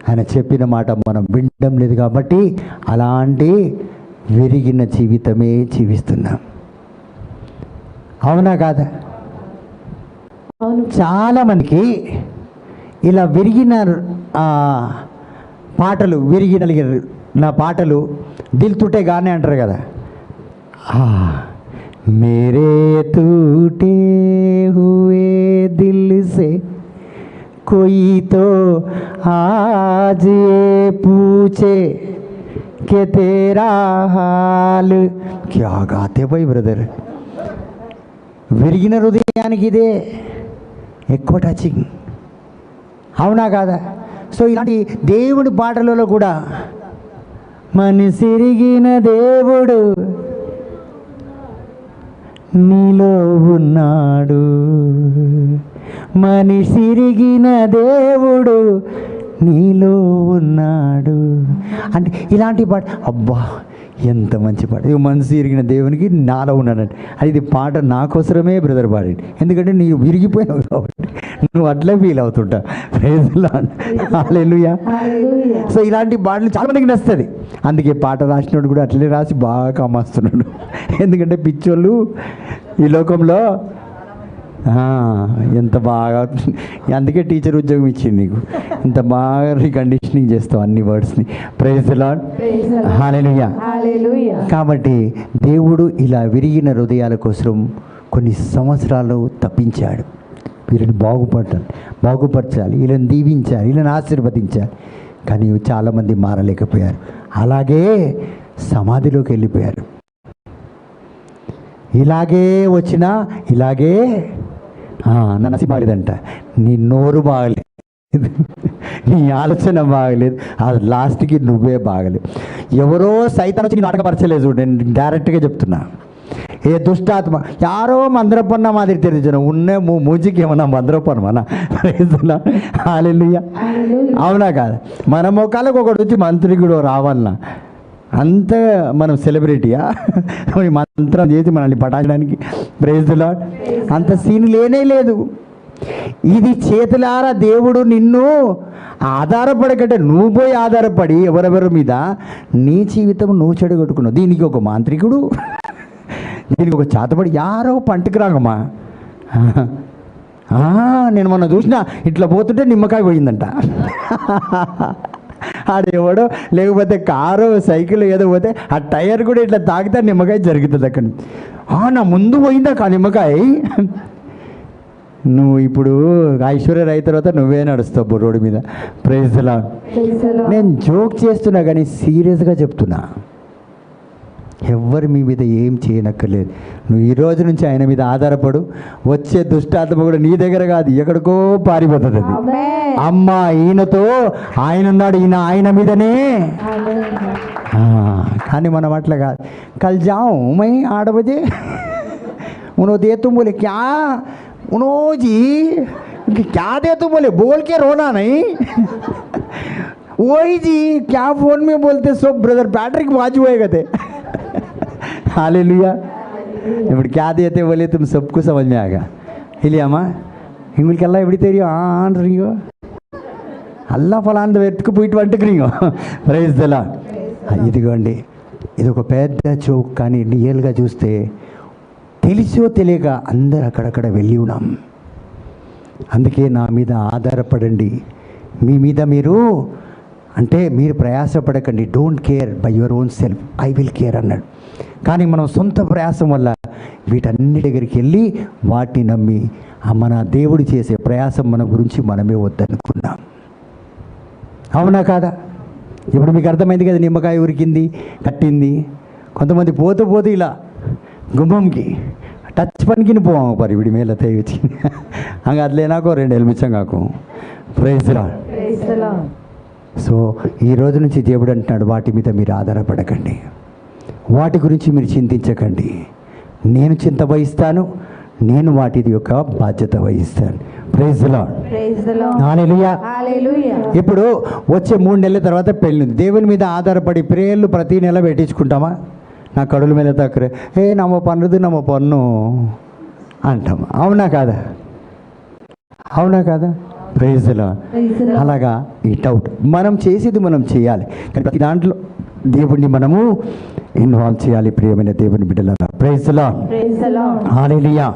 ఆయన చెప్పిన మాట మనం వినడం లేదు కాబట్టి అలాంటి విరిగిన జీవితమే జీవిస్తున్నాం. అవునా కాదా? అవును. చాలామందికి ఇలా విరిగిన పాటలు, విరిగిన నా పాటలు దిల్ తుటే గానే అంటారు కదా. మేరే టూటే హువే దిల్ సే कोई तो आज ये पूछे कि तेरा हाल. क्या गाते भाई బ్రదర్. విరిగిన హృదయానికి ఇదే ఎక్కువ టచింగ్, అవునా కాదా? సో ఇలాంటి దేవుడి పాటలలో కూడా మనసిరిగిన దేవుడు నీలో ఉన్నాడు, మనిసిరిగిన దేవుడు నీలో ఉన్నాడు అంటే ఇలాంటి పాట. అబ్బా ఎంత మంచి పాట. ఇవి మనసు ఇరిగిన దేవునికి నాలో ఉన్నాడంటే అది ఇది పాట నాకోసరమే బ్రదర్ పాడండి. ఎందుకంటే నీవు విరిగిపోయినావు కాబట్టి నువ్వు అట్లే ఫీల్ అవుతుంటా. Praise the lord. Hallelujah. So ఇలాంటి పాటలు చాలా మందికి నచ్చుతుంది. అందుకే పాట రాసినోడు కూడా అట్లే రాసి బాగా కమ్మస్తున్నాడు. ఎందుకంటే పిచ్చోళ్ళు ఈ లోకంలో ఎంత బాగా, అందుకే టీచర్ ఉద్యోగం ఇచ్చింది నీకు. ఇంత బాగా రీకండిషనింగ్ చేస్తావు అన్ని వర్డ్స్ని. Praise the lord. హల్లెలూయా. కాబట్టి దేవుడు ఇలా విరిగిన హృదయాల కోసం కొన్ని సంవత్సరాలు తప్పించాడు. వీరిని బాగుపరచాలి, వీళ్ళని దీవించాలి, వీళ్ళని ఆశీర్వదించాలి. కానీ చాలామంది మారలేకపోయారు. అలాగే సమాధిలోకి వెళ్ళిపోయారు. ఇలాగే వచ్చినా ఇలాగే నా నసి బాగలేదంట, నీ నోరు బాగలేదు, నీ ఆలోచన బాగలేదు, అది లాస్ట్కి నువ్వే బాగలేదు. ఎవరో సైతాన్ వచ్చి నాటకపరచలేదు చూడు. నేను డైరెక్ట్గా చెప్తున్నా, ఏ దుష్టాత్మ యారో మంద్రపన్న మాదిరి తెలియజన ఉన్నే మూజికి ఏమన్నా మంద్రపన్నమన్నా. హల్లెలూయా. అవునా కాదు? మన మొక్కలకు ఒకటి వచ్చి మంత్రికుడు రావాలన్నా అంత మనం సెలబ్రిటీయా? మంత్రం చేసి మనల్ని పటాచడానికి. Praise the lord. అంత సీన్ లేనే లేదు. ఇది చేతులారా దేవుడు నిన్ను ఆధారపడకంటే నువ్వు పోయి ఆధారపడి ఎవరెవరి మీద నీ జీవితం నువ్వు చెడగొట్టుకున్నావు. దీనికి ఒక మాంత్రికుడు, దీనికి ఒక చేతబడి యారో పంటకు రాగమ్మా. నేను మొన్న చూసిన ఇట్లా పోతుంటే నిమ్మకాయ పోయిందంట. ఆడెవడో లేకపోతే కారు సైకిల్ ఏదో పోతే ఆ టైర్ కూడా ఇట్లా తాగితే నిమ్మకాయ జరుగుతుంది అక్కడ. నా ముందు పోయిందా కా నిమ్మకాయ. నువ్వు ఇప్పుడు ఐశ్వర్య అయిన తర్వాత నువ్వే నడుస్తావు రోడ్డు మీద. Praise the Lord. నేను జోక్ చేస్తున్నా కానీ సీరియస్గా చెప్తున్నా. ఎవ్వరు మీ మీద ఏం చేయనక్కర్లేదు. నువ్వు ఈ రోజు నుంచి ఆయన మీద ఆధారపడు. వచ్చే దుష్టాత్మ కూడా నీ దగ్గర కాదు, ఎక్కడికో పారిపోతుంది అది. అమ్మా ఈయనతో ఆయన ఉన్నాడు, ఈయన ఆయన మీదనే. కానీ మనం అట్లా కాదు. కల్ జాओ मैं 8 बजे उन्होंने दे तुम बोले क्या उन्होंने जी क्या दे तुम बोले बोल के रोना नहीं. वही जी क्या फोन में बोलते सब ब्रदर पैट्रिक बाजू होएगा थे. हालेलुया. ఇప్పుడు क्या देते बोले तुम सबको समझ में आएगा. இல்லையாம்மா இவங்களுக்கெல்லாம் எப்படி தெரியும் ஆன்றீங்க అల్లా ఫలాంత వెతుకు పోయిட்டு వంటుకురీంగో. Praise the lord. ఇదిగోండి, ఇది ఒక పెద్ద చౌక్. కానీ రియల్గా చూస్తే తెలిసో తెలియక అందరు అక్కడక్కడ వెళ్ళి ఉన్నాం. అందుకే నా మీద ఆధారపడండి. మీ మీద మీరు అంటే మీరు ప్రయాసపడకండి. Don't care by your own self, I will care అన్నాడు. కానీ మనం సొంత ప్రయాసం వల్ల వీటన్ని దగ్గరికి వెళ్ళి వాటిని నమ్మి మన దేవుడు చేసే ప్రయాసం మన గురించి మనమే వద్దనుకున్నాం. అవునా కాదా? ఇప్పుడు మీకు అర్థమైంది కదా, నిమ్మకాయ ఉరికింది కట్టింది. కొంతమంది పోతూ పోతూ ఇలా గుమ్మంకి టచ్ పనికిని పోవాము పరి విడి మేల తెచ్చి హంగ అదిలేనాకో 2 ఎల్మిచ్చంగాకు. Praise the lord. సో ఈ రోజు నుంచి దేవుడు అంటున్నాడు, వాటి మీద మీరు ఆధారపడకండి, వాటి గురించి మీరు చింతించకండి. నేను చింత వహిస్తాను, నేను వాటి యొక్క బాధ్యత వహిస్తాను. Praise the lord. హల్లెలూయా. ఇప్పుడు వచ్చే 3 నెలల తర్వాత పెళ్ళి ఉంది. దేవుని మీద ఆధారపడి ప్రేయర్లు ప్రతి నెల పెట్టించుకుంటామా? నా కడుల మీద తక్కువ నమ్మ పన్ను అంటాం. అవునా కాదా? అవునా కాదా? Praise the Lord. అలాగా ఈ డౌట్ మనం చేసేది మనం చేయాలి, కానీ ప్రతి దాంట్లో దేవుడిని మనము ఇన్వాల్వ్ చేయాలి. ప్రియమైన దేవుని బిడ్డలారా, praise the lord. Hallelujah.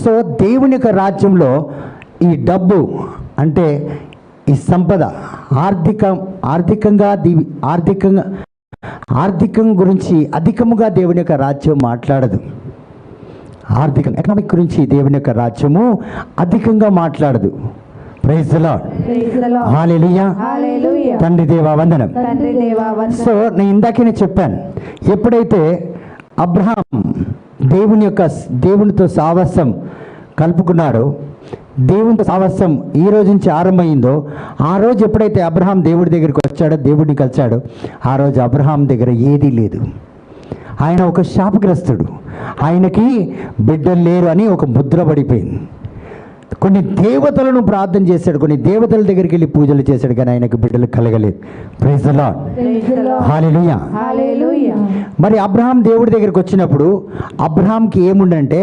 So దేవుని యొక్క రాజ్యంలో ఈ డబ్బు అంటే ఈ సంపద ఆర్థికం గురించి అధికముగా దేవుని యొక్క రాజ్యం మాట్లాడదు. ఎకనామిక్ గురించి దేవుని యొక్క రాజ్యము అధికంగా మాట్లాడదు. Praise the lord. Hallelujah. Hallelujah. తండ్రి దేవా వందనం. తండ్రి దేవా వందనం. సో నేను ఇందాకనే చెప్పాను, ఎప్పుడైతే అబ్రహాం దేవునితో సావాసం కలుపుకున్నాడో, దేవునితో సావాసం ఈ రోజు నుంచి ఆరంభమైందో, ఆ రోజు ఎప్పుడైతే అబ్రహాం దేవుడి దగ్గరికి వచ్చాడో, దేవుడిని కలిశాడో, ఆ రోజు అబ్రహాం దగ్గర ఏదీ లేదు. ఆయన ఒక శాపగ్రస్తుడు, ఆయనకి బిడ్డలు లేరు అని ఒక ముద్ర పడిపోయింది. కొన్ని దేవతలను ప్రార్థన చేశాడు, కొన్ని దేవతల దగ్గరికి వెళ్ళి పూజలు చేశాడు, కానీ ఆయనకు బిడ్డలు కలగలేదు. Praise the lord. Hallelujah. Hallelujah. మరి అబ్రహాం దేవుడి దగ్గరికి వచ్చినప్పుడు అబ్రహాంకి ఏముండంటే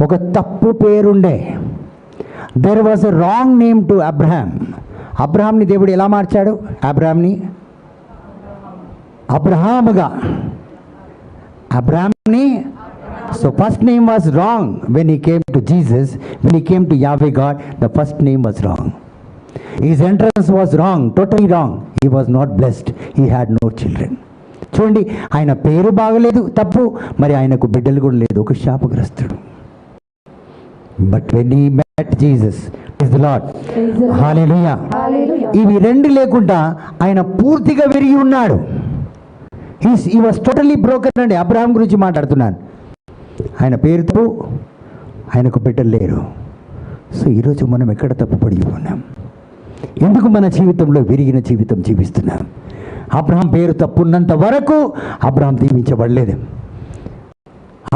ఒక తప్పు పేరుండే. There was a wrong name to Abraham. అబ్రహాంని దేవుడు ఎలా మార్చాడు? అబ్రహాంని so first name was wrong. When he came to Jesus, when he came to Yahweh God, the first name was wrong. His entrance was wrong, totally wrong. He was not blessed. He had no children. చూడండి, ఆయన పేరు బాగలేదు, తప్పు. మరి ఆయనకు బిడ్డలు కూడా లేదు, ఒక శాపగ్రస్తుడు. But when he met Jesus, praise the Lord. Hallelujah. Hallelujah. ఇవి రెండు లేకుండా ఆయన పూర్తిగా విరిగి ఉన్నాడు. he was totally broken అండి. అబ్రహాం గురించి మాట్లాడుతున్నాను. ఆయన పేరుతో ఆయనకు బిడ్డలు లేరు. సో ఈరోజు మనం ఎక్కడ తప్పుపడి ఉన్నాం? ఎందుకు మన జీవితంలో విరిగిన జీవితం జీవిస్తున్నాం? అబ్రహాం పేరు తప్పున్నంత వరకు అబ్రహాం దీవించబడలేదు.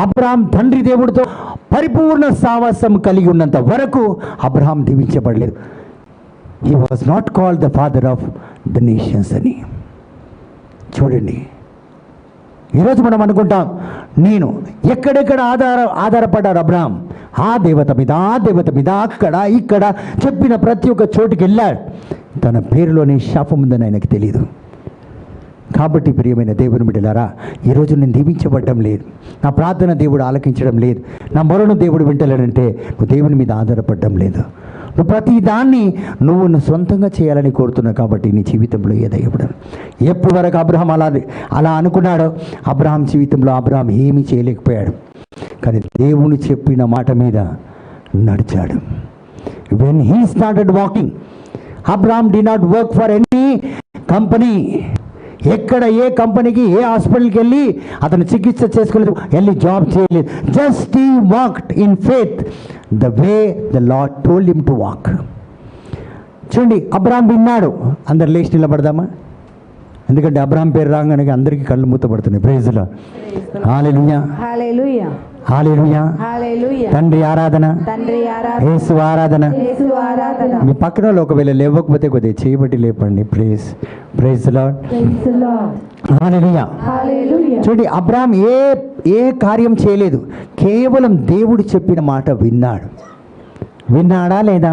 అబ్రహాం తండ్రి దేవుడితో పరిపూర్ణ సావాసం కలిగి ఉన్నంత వరకు అబ్రహాం దీవించబడలేదు. He was not called the father of the nations అని. చూడండి, ఈరోజు మనం అనుకుంటాం, నేను ఎక్కడెక్కడ ఆధారపడ్డారు అబ్రహాం? ఆ దేవత మీద అక్కడ ఇక్కడ చెప్పిన ప్రతి ఒక్క చోటుకి వెళ్ళాడు. తన పేరులోని శాపం ఉందని ఆయనకు తెలియదు. కాబట్టి ప్రియమైన దేవుని బిడ్డలారా, ఈరోజు నేను దీవించబడడం లేదు, నా ప్రార్థన దేవుడు ఆలకించడం లేదు, నా మొరను దేవుడు వింటలేడంటే నువ్వు దేవుని మీద ఆధారపడడం లేదు. నువ్వు ప్రతి దాన్ని నువ్వు సొంతంగా చేయాలని కోరుతున్నావు. కాబట్టి నీ జీవితంలో ఏదయ్యడం ఎప్పుడు వరకు అబ్రహాం అలా అనుకున్నాడో, అబ్రహాం జీవితంలో అబ్రహాం ఏమీ చేయలేకపోయాడు. కానీ దేవుని చెప్పిన మాట మీద నడిచాడు. When he started walking, Abraham did not work for any company. ఎక్కడ ఏ కంపెనీకి ఏ హాస్పిటల్కి వెళ్ళి అతను చికిత్స చేసుకోలేదు, వెళ్ళి జాబ్ చేయలేదు. Just he walked in faith the way the Lord told him to walk. చూడండి, అబ్రహాం విన్నాడు. అందరు లేచి నిలబడదామా? ఎందుకంటే అబ్రహాం పేరు రాగానే అందరికీ కళ్ళు మూతపడుతున్నాయి. Praise the lord. Hallelujah. Hallelujah. Hallelujah. Hallelujah. తండ్రి ఆరాధన, తండ్రి ఆరాధన, యేసు ఆరాధన. యేసు ఆరాధన. మీ పక్కన వాళ్ళు ఒకవేళ లేవకపోతే కొద్దిగా చేయబట్టి లేపండి. Praise the lord. Praise the lord. Hallelujah. Hallelujah. చూడండి, అబ్రహాం ఏ కార్యం చేయలేదు, కేవలం దేవుడు చెప్పిన మాట విన్నాడు. విన్నాడా లేదా?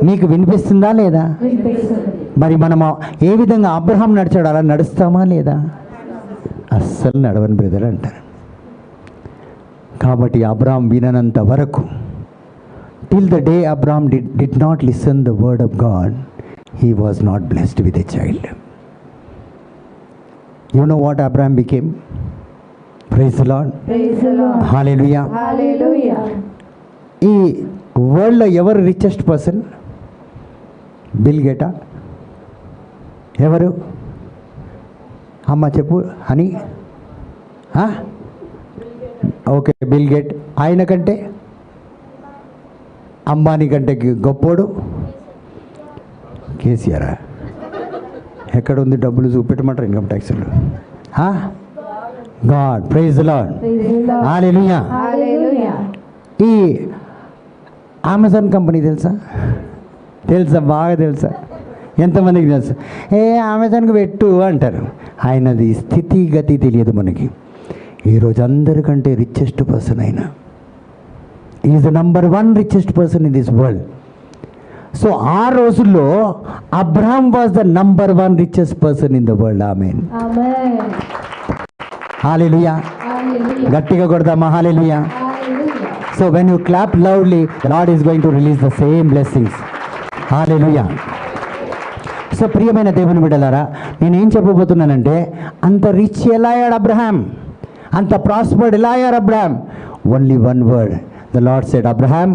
మీకు వినిపిస్తుందా లేదా? మరి మనం ఏ విధంగా అబ్రహాం నడిచాడు అలా నడుస్తామా లేదా? అస్సలు నడవని బ్రదర్ అంటారు. కాబట్టి అబ్రహాం విననంత వరకు, till the day Abraham did not listen the word of God, he was not blessed with a child. You know what Abraham became? Praise the lord. Hallelujah. Hallelujah. ఈ వరల్డ్లో ఎవరు రిచెస్ట్ పర్సన్? బిల్ గేటా? ఎవరు అమ్మ చెప్పు అని? Okay, Bill Gates. ఆయన కంటే అంబానీ కంటే గొప్పోడు కేసీఆర్. ఎక్కడ ఉంది డబ్బులు చూపెట్టమంటారు ఇన్కమ్ ట్యాక్స్లో? God. Praise the lord. Hallelujah. Hallelujah. ఈ అమెజాన్ కంపెనీ తెలుసా? బాగా తెలుసా? ఎంతమందికి తెలుసు? అమెజాన్కి పెట్టు అంటారు. ఆయనది స్థితిగతి తెలియదు మనకి. ఈరోజు అందరికంటే రిచెస్ట్ పర్సన్ ఆయన. Is the number 1 richest person in this world. So ఆ రోజుల్లో Abraham was the number 1 richest person in the world. Amen. Hallelujah. గట్టిగా కొడదామా? Hallelujah. So when you clap loudly, the Lord is going to release the same blessings. Hallelujah. So ప్రియమైన దేవుని బిడ్డలారా, నేనేం చెప్పబోతున్నానంటే, అంత rich ఎలా అయ్యాడు అబ్రహాం, అంత ప్రాస్పర్డ్ ఎలా అయ్యారు Abraham? Only one word the Lord said, Abraham,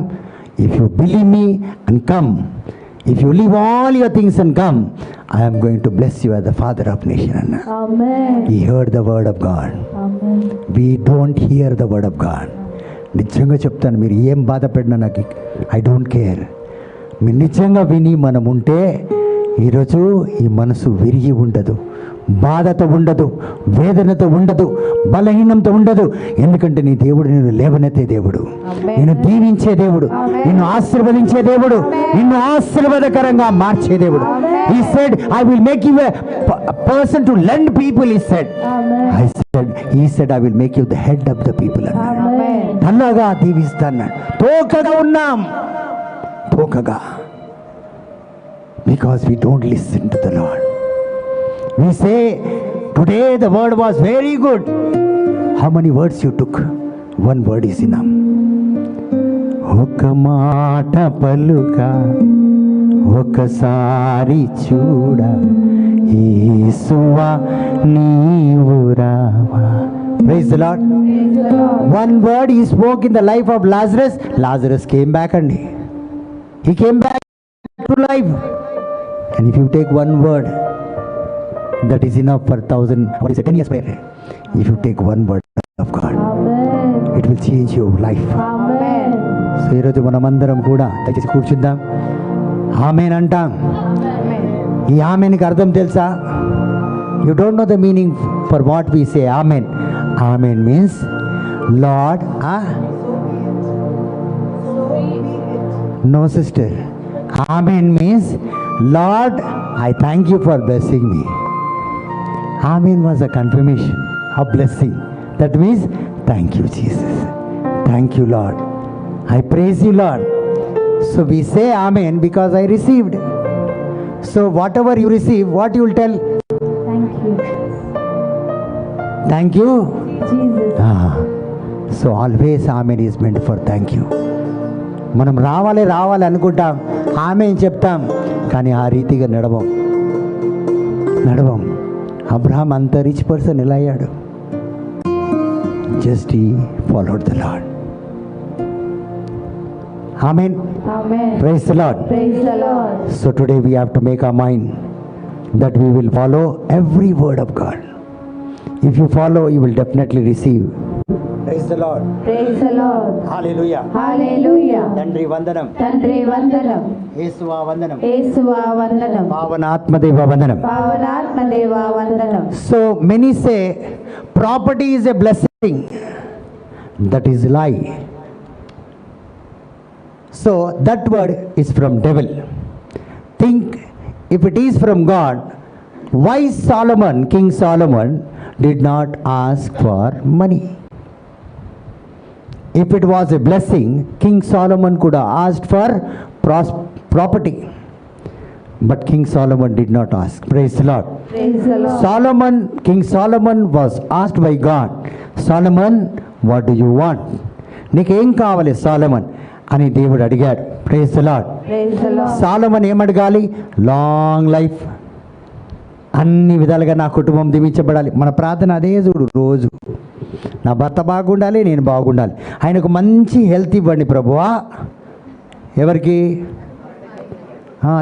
if you believe me and come, if you leave all your things and come, I am going to bless you as the father of nation అన్న. Amen. He heard the word of God. Amen. We don't hear the word of God. నిజంగా చెప్తాను, మీరు ఏం బాధపడినా నాకు I don't care. మీరు నిజంగా విని మనం ఉంటే ఈరోజు ఈ మనసు విరిగి ఉండదు, బాధతో ఉండదు, వేదనతో ఉండదు, బలహీనంతో ఉండదు. ఎందుకంటే నీ దేవుడు నిన్ను లేవనెత్తే దేవుడు, నిన్ను దీవించే దేవుడు, నిన్ను ఆశీర్వదించే దేవుడు, నిన్ను ఆశీర్వాదకరంగా మార్చే దేవుడు. He said, I will make you a person to lend people, he said. He said, I will make you the head of the people. Amen. తల్లగా దీవిస్తాను. తోకగా ఉన్నాం, తోకగా. Because we don't listen to the Lord. We say, today the word was very good. How many words you took? One word is enough. ఒక మాట పలుక, ఒకసారి చూడ, యేసువా నీవు రావా. Praise the Lord. One word he spoke in the life of Lazarus. Lazarus came back and he came back to life. And if you take one word, that is enough for 10 years prayer. If you take one word of God, Amen. it will change your life. Amen. So ఈరోజు మనమందరం కూడా దయచేసి కూర్చుందాం, amen అంటాం. ఈ ఆమెన్కి అర్థం తెలుసా? You don't know the meaning for what we say amen. Amen means Lord. No sister, amen means Lord, I thank you for blessing me. Amen was a confirmation of blessing. That means, thank you, Jesus. Thank you, Lord. I praise you, Lord. So we say Amen because I received. So whatever you receive, what you will tell? Thank you, Thank you. Jesus. So always Amen is meant for thank you. మనం రావాలి అనుకుంటాం, amen చెప్తాం, కానీ ఆ రీతిగా నడవం. Abraham అంత rich person ఎలా అయ్యాడు? Just he followed the lord. Amen. Amen. Praise the Lord. Praise the Lord. So today we have to make our mind that we will follow every word of God. If you follow, you will definitely receive. Praise the Lord. Praise the Lord. Hallelujah. Hallelujah. తండ్రి వందనం, తండ్రి వందనం, యేసువా వందనం, యేసువా వందనం, పావనాత్మదేవ వందనం. పావనాత్మదేవా వందనం. So many say property is a blessing. That is lie. So that word is from devil. Think, if it is from God, why King Solomon did not ask for money? If it was a blessing, King Solomon could have asked for property. But King Solomon did not ask. Praise the Lord. Praise the Lord. King Solomon was asked by God, Solomon, what do you want? నీకేం కావాలి Solomon అని దేవుడు అడిగాడు. Praise the Lord. Praise the Lord. Solomon ఏం అడగాలి? Long life, అన్ని విధాలుగా నా కుటుంబం దీవించబడాలి. మన ప్రార్థన అదే చూడు రోజు, నా భర్త బాగుండాలి, నేను బాగుండాలి, ఆయనకు మంచి హెల్త్ ఇవ్వండి ప్రభువా. ఎవరికి?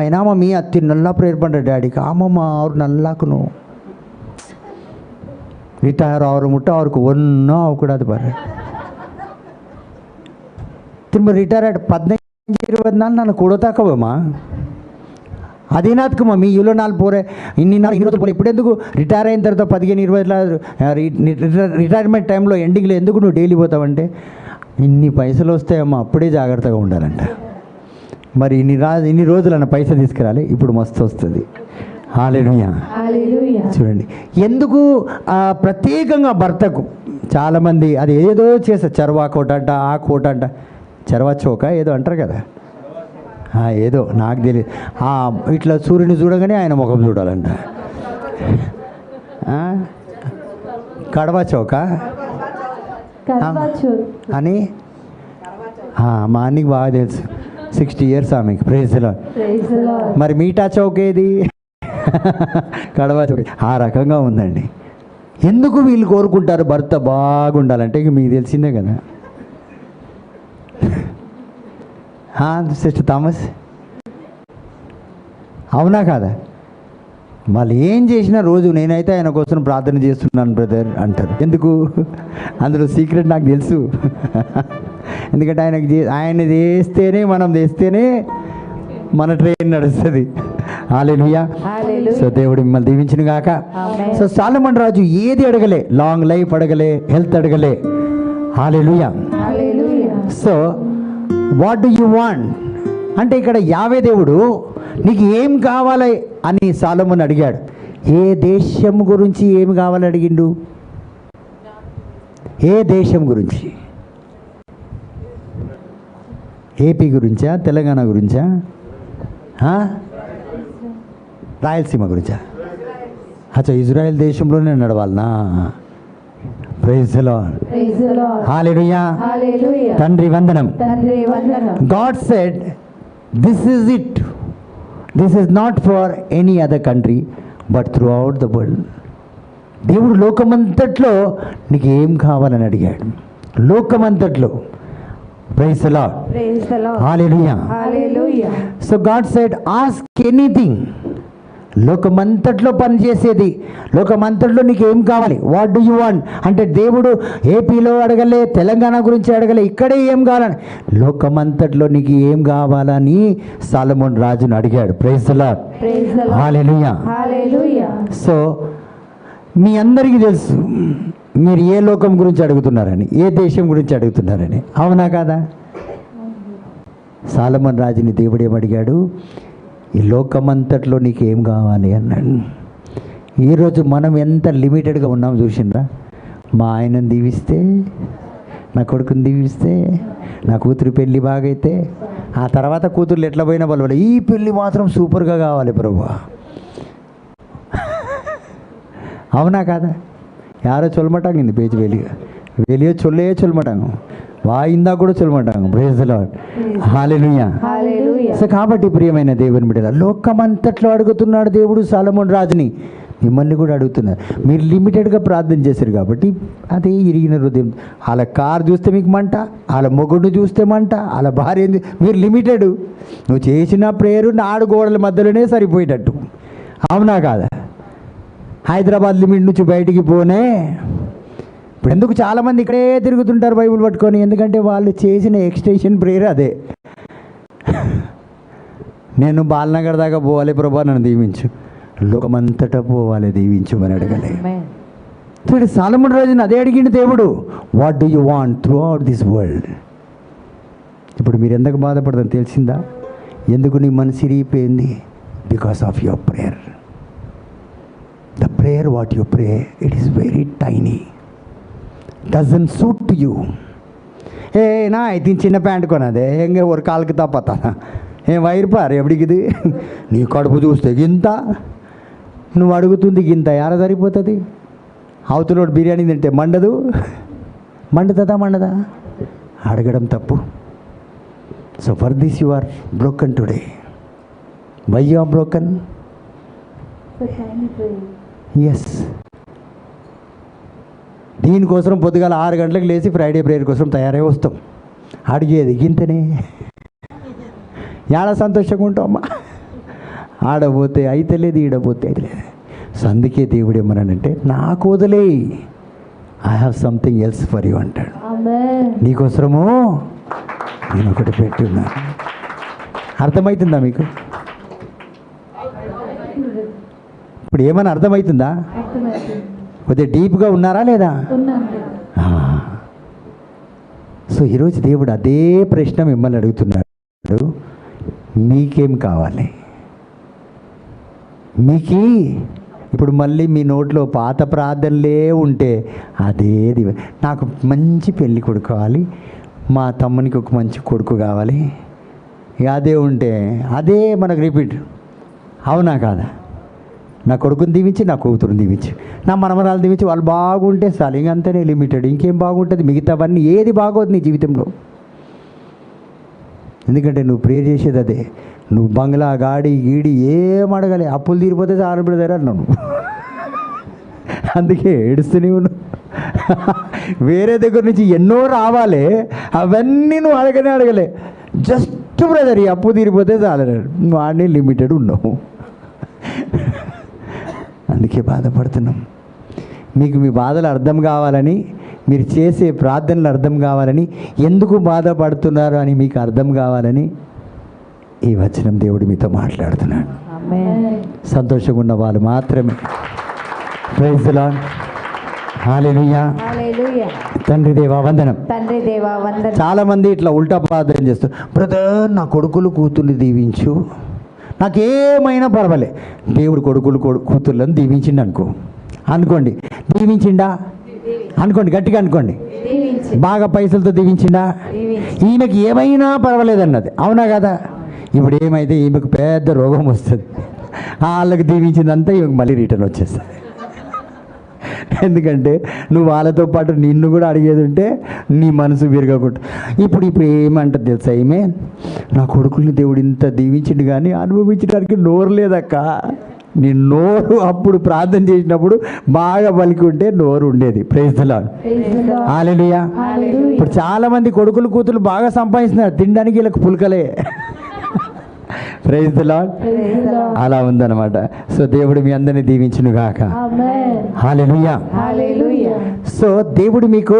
ఏనామా మీ అత్తి నల్లా ప్రేర్ పండ్ర డాడీకి ఆమమ్మ ಅವ್ರು ನಲ್ಲಾಕನು ರಿಟೈರ್ ಅವ್ರು ಮುಟ್ಟ ಅವ್ರಿಗೆ ಒನ್ನೂ ಅವಕೂಡದು ಬರ್ರಿ ತಿಮ್ಮ ರಿಟೈರ್ ಆಗಿ 15-20 ನಾನು ಕೊಡೋತಾಕವಮ್ಮ అదేనాథకమ్మ మీ ఇల్లు నాలుగు పోరే ఇన్ని రోజులు పోలే. ఇప్పుడు ఎందుకు రిటైర్ అయిన తర్వాత 15-20 రిటైర్మెంట్ టైంలో ఎండింగ్లో ఎందుకు నువ్వు డైలీ పోతావంటే, ఇన్ని పైసలు వస్తాయమ్మా, అప్పుడే జాగ్రత్తగా ఉండాలంట. మరి ఇన్ని రోజులు అన్న పైసలు తీసుకురాలి, ఇప్పుడు మస్తు వస్తుంది. హల్లెలూయా. చూడండి ఎందుకు ప్రత్యేకంగా భర్తకు చాలామంది అది ఏదో చేస్తారు, చర్వా కోట అంట, ఆ కోట అంట, చర్వా చౌక ఏదో అంటారు కదా, ఏదో నాకు తెలియదు. ఇట్లా సూర్యుని చూడగానే ఆయన ముఖం చూడాలంట. కడవా చౌక అని మా అన్నకి బాగా తెలుసు. 60 years ఆమెకి. Praise the Lord. Praise the Lord. మరి మీటా చౌక్ ఏది? కడవ చౌక్. ఆ రకంగా ఉందండి. ఎందుకు వీళ్ళు కోరుకుంటారు భర్త బాగుండాలంటే ఇక మీకు తెలిసిందే కదా. సిస్టర్ థామస్, అవునా కాదా? వాళ్ళు ఏం చేసినా రోజు నేనైతే ఆయన కోసం ప్రార్థన చేస్తున్నాను బ్రదర్ అంటారు. ఎందుకు? అందులో సీక్రెట్ నాకు తెలుసు. ఎందుకంటే ఆయన చేస్తేనే మనం చేస్తేనే మన ట్రైన్ నడుస్తుంది. హల్లెలూయా. Hallelujah. సో దేవుడు మిమ్మల్ని దీవించిన గాక. Amen. సో సొలొమోను రాజు ఏది అడగలే, లాంగ్ లైఫ్ అడగలే, హెల్త్ అడగలే. హల్లెలూయా. Hallelujah. So what do you want అంటే ఇక్కడ యావే దేవుడు నీకు ఏం కావాలి అని సొలొమోను అడిగాడు. ఏ దేశం గురించి ఏమి కావాలని అడిగిండు? ఏ దేశం గురించి? ఏపీ గురించా, తెలంగాణ గురించా, రాయలసీమ గురించా? అచ్చా, ఇజ్రాయెల్ దేశంలోనే నడవాలనా? Praise the Lord. Praise the Lord. Hallelujah. Hallelujah. తండ్రి వందనం. తండ్రి వందనం. God said, this is it. This is not for any other country, but throughout the world. దేవుడు లోకమంతట్లో నీకు ఏం కావాలని అడిగాడు. లోకమంతట్లో. Praise the Lord. Praise the Lord. Hallelujah. Hallelujah. So God said ask anything. లోకమంతట్లో పనిచేసేది, లోకమంతట్లో నీకు ఏం కావాలి, వాట్ డూ యూ వాంట్ అంటే దేవుడు ఏపీలో అడగలే, తెలంగాణ గురించి అడగలే, ఇక్కడే ఏం కావాలని, లోకమంతట్లో నీకు ఏం కావాలని సొలొమోను రాజును అడిగాడు. Praise the Lord. Praise the Lord. Hallelujah. Hallelujah. So మీ అందరికీ తెలుసు మీరు ఏ లోకం గురించి అడుగుతున్నారని, ఏ దేశం గురించి అడుగుతున్నారని. అవునా కాదా? సొలొమోను రాజుని దేవుడు ఏమడిగాడు? ఈ లోకమంతట్లో నీకు ఏం కావాలి అన్నాడు. ఈరోజు మనం ఎంత లిమిటెడ్గా ఉన్నాం చూసిండ్రా? మా ఆయనను దీవిస్తే, నా కొడుకుని దీవిస్తే, నా కూతురు పెళ్ళి బాగైతే, ఆ తర్వాత కూతుర్లు ఎట్లా పోయినా వాళ్ళు ఈ పెళ్ళి మాత్రం సూపర్గా కావాలి ప్రభువా. అవునా కాదా? యారో చొల్లమటాంగ ఇంది పేజీ வெளியே చొల్లమటాంగ వాయిందా కూడా చొల్లమటాంగ. Praise the lord. Hallelujah. Hallelujah. So కాబట్టి ప్రియమైన దేవుని బిడ్డల లోకమంతట్లో అడుగుతున్నాడు దేవుడు సొలొమోను రాజుని, మిమ్మల్ని కూడా అడుగుతున్నారు. మీరు లిమిటెడ్గా ప్రార్థన చేశారు కాబట్టి అదే ఇరిగిన హృదయం. వాళ్ళ కారు చూస్తే మీకు మంట, వాళ్ళ మొగుడిని చూస్తే మంట, వాళ్ళ భార్య మీరు లిమిటెడ్. నువ్వు చేసిన ప్రేయరు 4 గోడల మధ్యలోనే సరిపోయేటట్టు. అవునా కాదా? హైదరాబాద్ లిమిట్ నుంచి బయటికి పోనే. ఇప్పుడు ఎందుకు చాలామంది ఇక్కడే తిరుగుతుంటారు బైబిల్ పట్టుకొని? ఎందుకంటే వాళ్ళు చేసిన ఎక్స్టెన్షన్ ప్రేయర్ అదే. నేను బాలనగర్ దాకా పోవాలి ప్రభా, నన్ను దీవించు. లోకమంతటా పోవాలి, దీవించు అని అడగలే. Amen. చూడు సొలొమోను రాజుని అదే అడిగిండు దేవుడు. What do you want throughout this world. ఇప్పుడు మీరు ఎందుకు బాధపడతారు తెలిసిందా? ఎందుకు నీ మనసు ఇరిగిపోయింది? Because of your prayer. The prayer what you pray, it is very tiny, doesn't suit to you. నా అయితే చిన్న ప్యాంట్ కొనదే ఎంగే ఒక కాలుకి తప్పతా ఏం వైర్పారు ఎప్పటికిది. నీ కడుపు చూస్తే గింత, నువ్వు అడుగుతుంది గింత, యార సరిపోతుంది? అవతలోడు బిర్యానీ తింటే మండదు, మండదా? అడగడం తప్పు. So for this you are broken today. Why you are broken? Yes. దీనికోసం పొద్దుగాల 6 గంటలకు లేచి ఫ్రైడే ప్రేయర్ కోసం తయారై వస్తాం. అడిగేది గింతనే. ఏడ సంతోషంగా ఉంటామమ్మా. ఆడపోతే అయితే లేదు, ఈడపోతే అయితే లేదు. సో అందుకే దేవుడు ఏమన్నాడంటే నాకు వదిలే, I have something else for you అంటాడు. Amen. నీకోసము నేను ఒకటి పెట్టున్నాను. అర్థమవుతుందా మీకు? ఇప్పుడు ఏమైనా అర్థమవుతుందా? కొద్దిగా డీప్గా ఉన్నారా లేదా? సో ఈరోజు దేవుడు అదే ప్రశ్న మిమ్మల్ని అడుగుతున్నాడు. మీకేం కావాలి? మీకు ఇప్పుడు మళ్ళీ మీ నోట్లో పాత ప్రార్థనలే ఉంటే అదే నాకు మంచి పెళ్ళి కొడుకు కావాలి, మా తమ్మునికి ఒక మంచి కొడుకు కావాలి, ఇక అదే ఉంటే అదే మనకు రిపీట్. అవునా కాదా? నా కొడుకుని దీవించి, నా కూతురుని దీవించి, నా మనమరాలు దీవించి, వాళ్ళు బాగుంటే చాలు, ఇంకంతనే లిమిటెడ్. ఇంకేం బాగుంటుంది? మిగతావన్నీ ఏది బాగోదు నీ జీవితంలో. ఎందుకంటే నువ్వు ప్రేయర్ చేసేది అదే. నువ్వు బంగ్లా గాడి గీడి ఏం అడగాలి, అప్పులు తీరిపోతే చాలు బ్రదర్ అన్నావు నువ్వు. అందుకే ఏడుస్తూనే ఉన్నావు. వేరే దగ్గర నుంచి ఎన్నో రావాలి, అవన్నీ నువ్వు అడగలే. జస్ట్ బ్రదర్ ఈ అప్పు తీరిపోతే చాలన్నాడు. నువ్వు ఆడనే లిమిటెడ్ ఉన్నావు. అందుకే బాధపడుతున్నాం. మీకు మీ బాధలు అర్థం కావాలని, మీరు చేసే ప్రార్థనలు అర్థం కావాలని, ఎందుకు బాధపడుతున్నారు అని మీకు అర్థం కావాలని ఈ వచనం దేవుడు మీతో మాట్లాడుతున్నాడు. ఆమేన్. సంతోషంగా ఉన్న వాళ్ళు మాత్రమే. Praise the lord. Hallelujah. Hallelujah. తండ్రి దేవా వందనం. తండ్రి దేవా వందనం. చాలామంది ఇట్లా ఉల్టా ప్రార్థన చేస్తారు. బ్రదర్ నా కొడుకులు కూతుర్ని దీవించు, నాకేమైనా పర్వాలే, దేవుడు కొడుకులు కూతుర్లను దీవించిండు అనుకోండి. దీవించిండా అనుకోండి, గట్టిగా అనుకోండి. దీవించి. బాగా పైసలతో దీవించిండా? దీవించి. ఈమెకి ఏమైనా పర్వాలేదన్నది, అవునా కదా? ఇప్పుడు ఏమైతే ఈమెకు పెద్ద రోగం వస్తుంది, వాళ్ళకి దీవించిందంతా ఈమెకు మళ్ళీ రిటర్న్ వచ్చేస్తుంది. ఎందుకంటే నువ్వు వాళ్ళతో పాటు నిన్ను కూడా అడిగేది ఉంటే నీ మనసు విరగకుండా. ఇప్పుడు ఏమంటుంది తెలుసా, ఈమె నా కొడుకుల్ని దేవుడు ఇంత దీవించిండు కానీ అనుభవించడానికి నోరు లేదక్క. నీ నోరు అప్పుడు ప్రార్థన చేసినప్పుడు బాగా పలికి ఉంటే నోరు ఉండేది. Praise the lord. హల్లెలూయా. ఇప్పుడు చాలామంది కొడుకులు కూతురు బాగా సంపాదిస్తున్నారు, తినడానికి వీళ్ళకి పులకలే. Praise the lord. అలా ఉందన్నమాట. సో దేవుడు మీ అందరినీ దీవించును గాక. ఆమేన్. హల్లెలూయా. హల్లెలూయా. సో దేవుడు మీకు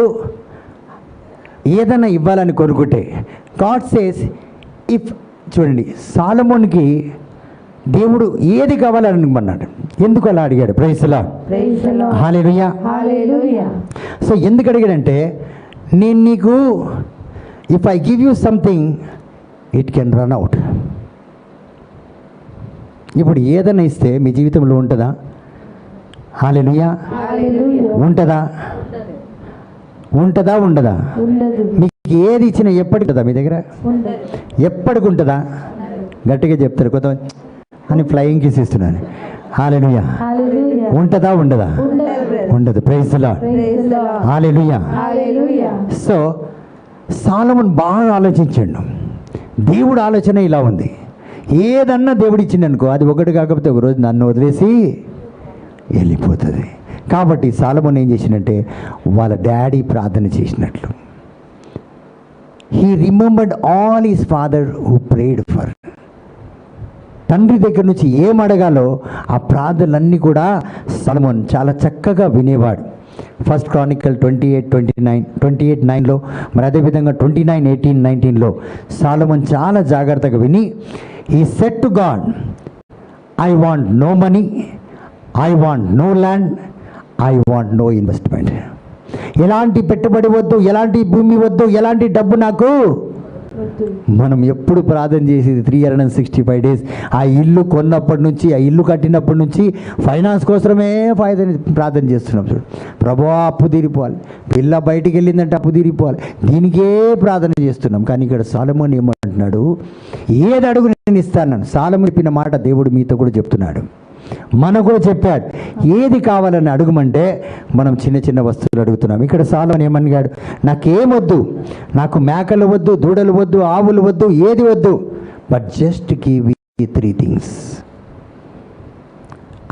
ఏదైనా ఇవ్వాలని కోరుకుంటే గాడ్ సేస్ ఇఫ్, చూడండి సాలొమోన్కి దేవుడు ఏది కావాలని అన్నాడు. ఎందుకు అలా అడిగాడు? Praise the lord. Praise the lord. Hallelujah. Hallelujah. So ఎందుకు అడిగాడంటే, నేను నీకు if I give you something it can run out. ఇప్పుడు ఏదైనా ఇస్తే మీ జీవితంలో ఉంటుందా? హల్లెలూయా. హల్లెలూయా. ఉంటుందా? ఉండదా? ఉండదు. మీకు ఏది ఇచ్చినా ఎప్పటికి ఉంటుందా? మీ దగ్గర ఉండదు. ఎప్పటికి ఉంటుందా? గట్టిగా చెప్తారు కొంతమంది అని ఫ్లయింగ్ కిస్ ఇస్తున్నాను. హల్లెలూయా. హల్లెలూయా. ఉంటుందా? ఉండదు. ఉండదు. Praise the lord. Praise the lord. Hallelujah. Hallelujah. So Solomon బాగా ఆలోచించాడు. దేవుడు ఆలోచన ఇలా ఉంది, ఏదన్నా దేవుడు ఇచ్చింది అనుకో, అది ఒకటి కాకపోతే ఒక రోజు నన్ను వదిలేసి వెళ్ళిపోతుంది. కాబట్టి సాలొమోన్ ఏం చేసిందంటే, వాళ్ళ డాడీ ప్రార్థన చేసినట్లు, he remembered all his father who prayed for. తండ్రి దగ్గర నుంచి ఏం అడగాలో ఆ ప్రార్థనలన్నీ కూడా సాలొమోన్ చాలా చక్కగా వినేవాడు. ఫస్ట్ క్రానికల్ 28:9లో, మరి అదేవిధంగా 29:18-19లో సాలొమోన్ చాలా జాగ్రత్తగా విని, he said to God, I want no money, I want no land, I want no investment. ఎలాంటి పెట్టుబడి వద్దు, ఎలాంటి భూమి వద్దు, ఎలాంటి డబ్బు నాకు. మనం ఎప్పుడు ప్రార్థన చేసేది 365 days. ఆ ఇల్లు కొన్నప్పటి నుంచి, ఆ ఇల్లు కట్టినప్పటి నుంచి ఫైనాన్స్ కోసమే ప్రార్థన చేస్తున్నాం. చూడు, ప్రభువా అప్పు తీరిపోవాలి, పిల్ల బయటికి వెళ్ళిందంటే అప్పు తీరిపోవాలి, దీనికే ప్రార్థన చేస్తున్నాం. కానీ ఇక్కడ సాలొమోన్ ఏమంటున్నాడు, ఏది అడుగు నేను ఇస్తాను. సాలొమోన్ చెప్పిన మాట దేవుడు మీతో కూడా చెప్తున్నాడు, మనకు కూడా చెప్పాడు. ఏది కావాలని అడుగుమంటే మనం చిన్న చిన్న వస్తువులు అడుగుతున్నాం. ఇక్కడ సాలొమోన్ ఏమన్నాడు, నాకేమొద్దు, నాకు మేకలు వద్దు, దూడలు వద్దు, ఆవులు వద్దు, ఏది వద్దు, but just give me 3 things.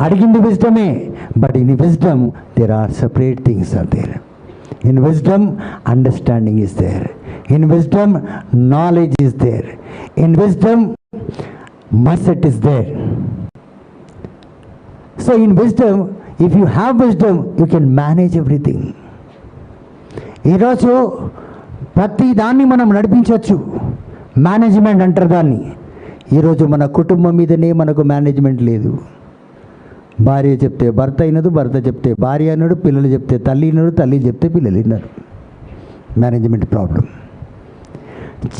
అడిగింది విజ్డమే, but in wisdom there are separate things are there. In wisdom understanding is there, in wisdom knowledge is there, in wisdom mindset is there. So in wisdom, if you have wisdom, you can manage everything. ఈరోజు ప్రతి దాన్ని మనం నడిపించవచ్చు, management అంటారు దాన్ని. ఈరోజు మన కుటుంబం మీదనే మనకు మేనేజ్మెంట్ లేదు. భార్య చెప్తే భర్త అయినదు, భర్త చెప్తే భార్య అన్నాడు, పిల్లలు చెప్తే తల్లి అయినాడు, తల్లి చెప్తే పిల్లలు అయినారు. Management problem.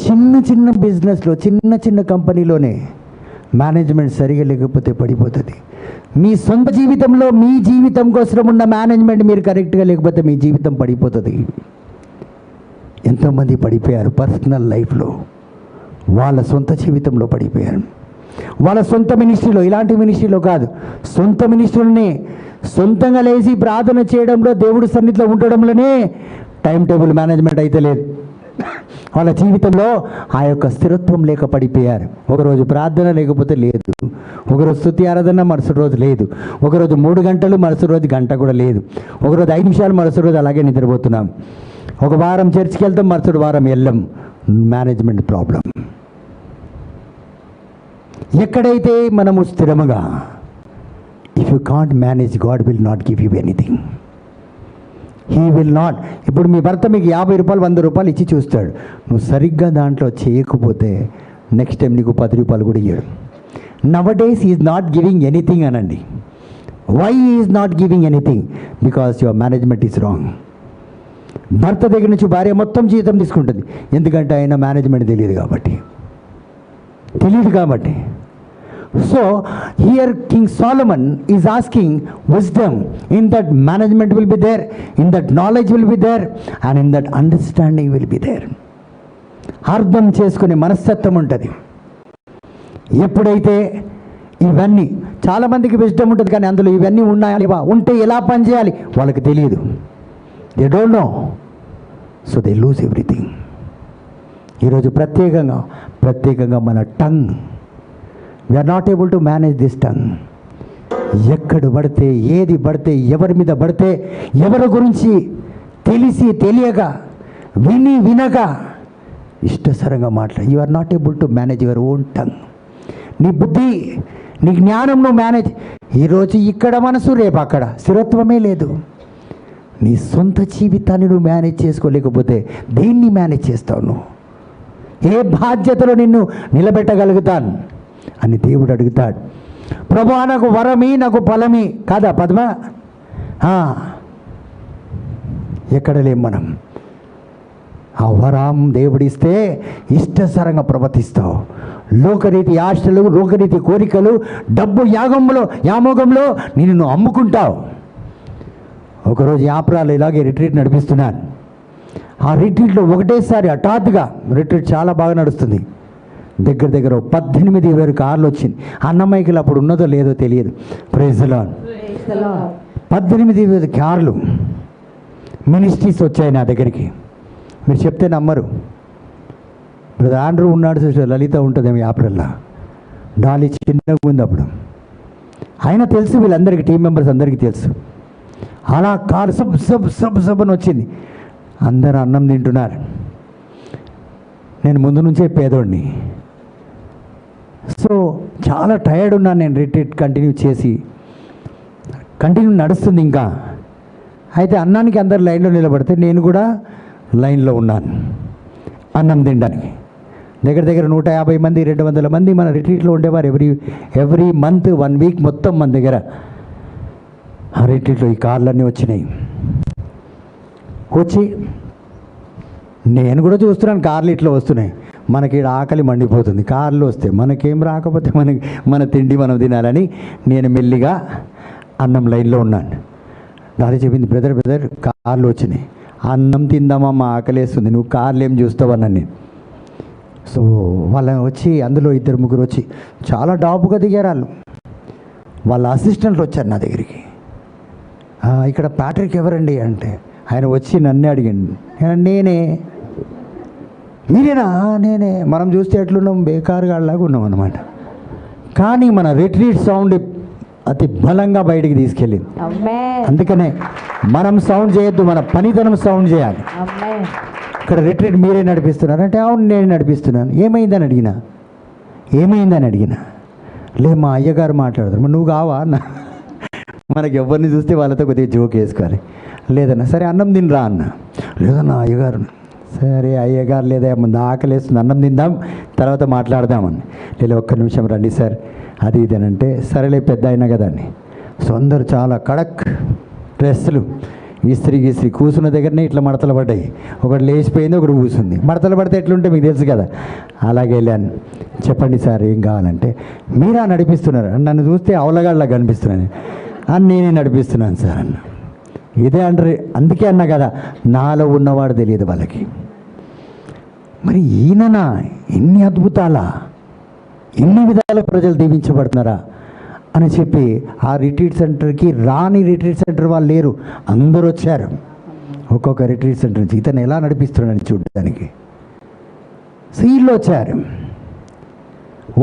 చిన్న చిన్న బిజినెస్లో, చిన్న చిన్న కంపెనీలోనే మేనేజ్మెంట్ సరిగా లేకపోతే పడిపోతుంది. మీ సొంత జీవితంలో, మీ జీవితం కోసం ఉన్న మేనేజ్మెంట్ మీరు కరెక్ట్గా లేకపోతే మీ జీవితం పడిపోతుంది. ఎంతోమంది పడిపోయారు పర్సనల్ లైఫ్లో, వాళ్ళ సొంత జీవితంలో పడిపోయారు. వాళ్ళ సొంత మినిస్ట్రీలో, ఇలాంటి మినిస్ట్రీలో కాదు, సొంత మినిస్ట్రీలోనే సొంతంగా లేచి ప్రార్థన చేయడంలో, దేవుడి సన్నిధిలో ఉండడంలోనే టైం టేబుల్ మేనేజ్మెంట్ అయితే లేదు. వాళ్ళ జీవితంలో ఆ యొక్క స్థిరత్వం లేక పడిపోయారు. ఒకరోజు ప్రార్థన లేకపోతే లేదు, ఒకరోజు స్తుతి ఆరాధన మరుసటి రోజు లేదు, ఒకరోజు 3 గంటలు మరుసటి రోజు గంట కూడా లేదు, ఒకరోజు 5 నిమిషాలు మరుసటి రోజు అలాగే నిద్రపోతున్నాం. ఒక వారం చర్చికి వెళ్తాం, మరుసటి వారం వెళ్ళం. Management problem. ఎక్కడైతే మనము స్థిరముగా, if you can't manage, God will not give you anything. He will not. ఇప్పుడు మీ భర్త మీకు 50 రూపాయలు 100 రూపాయలు ఇచ్చి చూస్తాడు. నువ్వు సరిగ్గా దాంట్లో చేయకపోతే నెక్స్ట్ టైం నీకు 10 రూపాయలు కూడా ఇయ్యడు. Nowadays is not giving anything అనండి. Why is not giving anything? Because your management is wrong. భర్త దగ్గర నుంచి భార్య మొత్తం జీతం తీసుకుంటుంది. ఎందుకంటే ఆయన మేనేజ్మెంట్ తెలియదు కాబట్టి. So here king Solomon is asking wisdom. In that management will be there, in that knowledge will be there, and in that understanding will be there. అర్థం చేసుకునే మనస్తత్వం ఉంటుంది. ఎప్పుడైతే ఇవన్నీ, చాలామందికి విజ్డమ్ ఉంటుంది కానీ అందులో ఇవన్నీ ఉన్నాయా లేవా, ఉంటే ఎలా పనిచేయాలి వాళ్ళకి తెలియదు. They don't know, so they lose everything. ఈరోజు ప్రత్యేకంగా మన tongue, we are not able to manage this tongue. ఎక్కడ పడితే, ఏది పడితే, ఎవరి మీద పడితే, ఎవరి గురించి తెలిసి తెలియక, వినక ఇష్టసరంగా మాట్లాడు. You are not able to manage your own tongue. నీ బుద్ధి, నీ జ్ఞానం నువ్వు మేనేజ్. ఈరోజు ఇక్కడ మనసు, రేపు అక్కడ. స్థిరత్వమే లేదు. నీ సొంత జీవితాన్ని నువ్వు మేనేజ్ చేసుకోలేకపోతే దేన్ని మేనేజ్ చేస్తావు నువ్వు? ఏ బాధ్యతలో నిన్ను నిలబెట్టగలుగుతాను అని దేవుడు అడుగుతాడు. ప్రభువా నాకు వరమి, నాకు ఫలమి కాదా పద్మ? ఎక్కడ లేం మనం. ఆ వరం దేవుడిస్తే ఇష్టసరంగా ప్రవర్తిస్తావు. లోకరీతి ఆశలు, లోకరీతి కోరికలు, డబ్బు యామోగంలో నిన్ను అమ్ముకుంటావు. ఒకరోజు యాప్రాలు ఇలాగే రిట్రీట్ నడిపిస్తున్నాను. ఆ రిట్రీట్లో ఒకటేసారి హఠాత్తుగా రిట్రీట్ చాలా బాగా నడుస్తుంది. దగ్గర 18,000 కార్లు వచ్చింది. అన్నమయ్యకి అప్పుడు ఉన్నదో లేదో తెలియదు. Praise the lord. 18,000 కార్లు మినిస్ట్రీస్ వచ్చాయి నా దగ్గరికి. మీరు చెప్తే నమ్మరు. బ్రదర్ ఆండ్రూ ఉన్నాడు, సిస్టర్ లలిత ఉంటుందేమో యాప్రల్లా. డాలీ చిన్నగా ఉంది అప్పుడు. అయినా తెలుసు వీళ్ళందరికీ, టీం మెంబర్స్ అందరికీ తెలుసు. అలా కారు సబ్ అని వచ్చింది. అందరూ అన్నం తింటున్నారు. నేను ముందు నుంచే పేదోడిని. సో చాలా టైర్డ్ ఉన్నాను. నేను రిట్రీట్ కంటిన్యూ నడుస్తుంది ఇంకా. అయితే అన్నానికి అందరు లైన్లో నిలబడితే నేను కూడా లైన్లో ఉన్నాను అన్నం తినడానికి. దగ్గర 150 మంది 200 మంది మన రిట్రీట్లో ఉండేవారు. ఎవ్రీ మంత్ 1 వీక్ మొత్తం మన దగ్గర ఆ రిట్రీట్లో ఈ కార్లన్నీ వచ్చినాయి. వచ్చి నేను కూడా చూస్తున్నాను కార్లు ఇట్లా వస్తున్నాయి. మనకి ఆకలి మండిపోతుంది. కార్లు వస్తే మనకేం రాకపోతే మన తిండి మనం తినాలని నేను మెల్లిగా అన్నం లైన్లో ఉన్నాను. దాని చెప్పింది, బ్రదర్ కార్లు వచ్చినాయి, అన్నం తిందామమ్మా ఆకలేస్తుంది, నువ్వు కార్లు ఏం చూస్తావన్నాను నేను. సో వాళ్ళని వచ్చి అందులో 2-3 వచ్చి చాలా డాబుగా దిగారు వాళ్ళు. వాళ్ళ అసిస్టెంట్లు వచ్చారు నా దగ్గరికి. ఇక్కడ ప్యాట్రిక్ ఎవరండి అంటే ఆయన వచ్చి నన్నే అడిగండి. నేనే. మీరేనా? నేనే. మనం చూస్తే ఎట్లున్నాం, బేకారుగాళ్ళలాగా ఉన్నాం అన్నమాట. కానీ మన రిట్రీట్ సౌండ్ అతి బలంగా బయటికి తీసుకెళ్ళింది. అందుకనే మనం సౌండ్ చేయొద్దు, మన పనితనం సౌండ్ చేయాలి. ఇక్కడ రిట్రీట్ మీరే నడిపిస్తున్నారంటే అవును నేను నడిపిస్తున్నాను. ఏమైందని అడిగినా లే మా అయ్యగారు మాట్లాడతారు. మరి నువ్వు కావా అన్న? మనకి ఎవరిని చూస్తే వాళ్ళతో కొద్దిగా జోక్ వేసుకోవాలి. లేదన్నా సరే అన్నం తినరా అన్న. లేదన్నా అయ్యగారు. సరే అయ్యగారు లేదా ముందు ఆకలేస్తుంది, అన్నం తిందాం తర్వాత మాట్లాడదామని. లేదా 1 నిమిషం రండి సార్ అది ఇదేనంటే సరేలే పెద్ద అయినా కదా అని. సో అందరు చాలా కడక్ డ్రెస్సులు ఇస్త్రీ కూర్చున్న దగ్గరనే ఇట్లా మడతలు పడ్డాయి. ఒకటి లేచిపోయింది, ఒకటి కూర్చుంది. మడతలు పడితే ఎట్లుంటే మీకు తెలుసు కదా. అలాగే వెళ్ళాను. చెప్పండి సార్ ఏం కావాలంటే, మీరా నడిపిస్తున్నారు? నన్ను చూస్తే అవలగాళ్ళగా కనిపిస్తున్నాను అని నేనే నడిపిస్తున్నాను సార్ అన్న. ఇదే అంటారు. అందుకే అన్నా కదా నాలో ఉన్నవాడు తెలియదు వాళ్ళకి. మరి ఈయననా ఎన్ని అద్భుతాలా, ఎన్ని విధాల ప్రజలు దీవించబడుతున్నారా అని చెప్పి ఆ రిట్రీట్ సెంటర్కి రాని రిట్రీట్ సెంటర్ వాళ్ళు లేరు, అందరూ వచ్చారు. ఒక్కొక్క రిట్రీట్ సెంటర్ నుంచి ఇతను ఎలా నడిపిస్తున్నాడని చూడడానికి. వీళ్ళు వచ్చారు.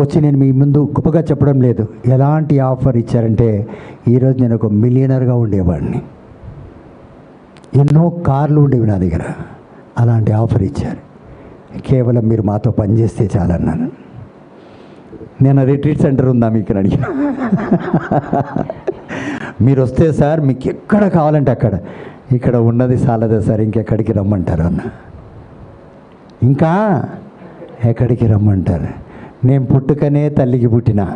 వచ్చి నేను మీ ముందు గొప్పగా చెప్పడం లేదు, ఎలాంటి ఆఫర్ ఇచ్చారంటే ఈరోజు నేను ఒక మిలియనర్గా ఉండేవాడిని, ఎన్నో కార్లు ఉండేవి నా దగ్గర. అలాంటి ఆఫర్ ఇచ్చారు. కేవలం మీరు మాతో పనిచేస్తే చాలన్నాను. నేను రిట్రీట్ సెంటర్ ఉందా మీకు అని అడిగిన. మీరు వస్తే సార్ మీకు ఎక్కడ కావాలంటే అక్కడ, ఇక్కడ ఉన్నది చాలదా సార్, ఇంకెక్కడికి రమ్మంటారు అన్న. ఇంకా ఎక్కడికి రమ్మంటారు? నేను పుట్టుకనే తల్లికి పుట్టినా.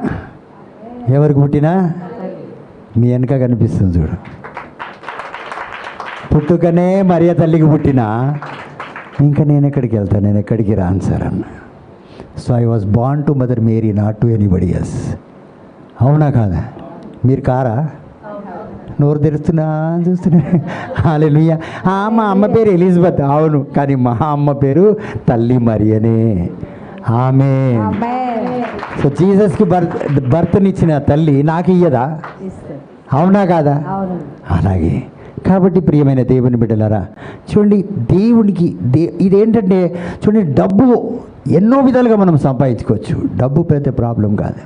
ఎవరికి పుట్టినా? మీ వెనక కనిపిస్తుంది చూడు. పుట్టుకనే మరియ తల్లికి పుట్టినా, ఇంకా నేను ఎక్కడికి వెళ్తాను, నేను ఎక్కడికి రాను సార్ అన్న. So I was born to mother Mary, not to anybody else. అవునా కాదా? మీరు కారా? నోరు తెరుస్తున్నా చూస్తున్నా. హల్లెలూయా. మా అమ్మ పేరు ఎలిజబెత్. అవును, కానీ మా అమ్మ పేరు తల్లి మరియనే. ఆమేన్. సో జీసస్కి బర్త్నిచ్చిన తల్లి నాకు ఇయ్యదా? అవునా కాదా? అలాగే కాబట్టి ప్రియమైన దేవుని బిడ్డలారా, చూడండి దేవునికి ఇదేంటంటే చూడండి, డబ్బు ఎన్నో విధాలుగా మనం సంపాదించుకోవచ్చు. డబ్బు పెద్ద ప్రాబ్లం కాదు,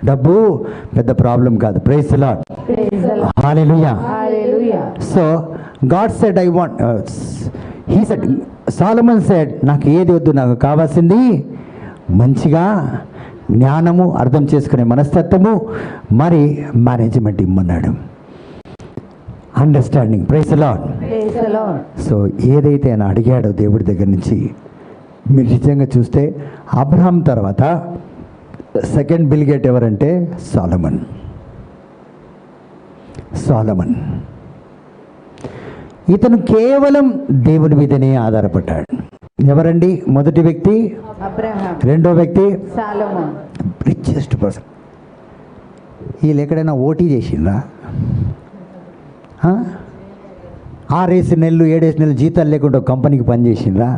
డబ్బు పెద్ద ప్రాబ్లం కాదు. Praise the lord. Hallelujah. So God said I want, he said, Solomon said, నాకు ఏది వద్దు, నాకు కావాల్సింది మంచిగా జ్ఞానము, అర్థం చేసుకునే మనస్తత్వము, మరి మేనేజ్మెంట్ ఇమ్మన్నాడు. అండర్స్టాండింగ్. Praise the lord. సో ఏదైతే ఆయన అడిగాడో దేవుడి దగ్గర నుంచి, మీరు నిజంగా చూస్తే అబ్రహాం తర్వాత సెకండ్ బిల్ గేట్ ఎవరంటే సాలమన్. ఇతను కేవలం దేవుని మీదనే ఆధారపడ్డాడు. ఎవరండి మొదటి వ్యక్తి? అబ్రహాం. రెండో వ్యక్తి సాలొమోన్. Richest person. వీళ్ళు ఎక్కడైనా ఓటీ చేసిండ్రా? 6 నెలలు 7 నెలలు జీతాలు లేకుండా కంపెనీకి పనిచేసిండ్రా?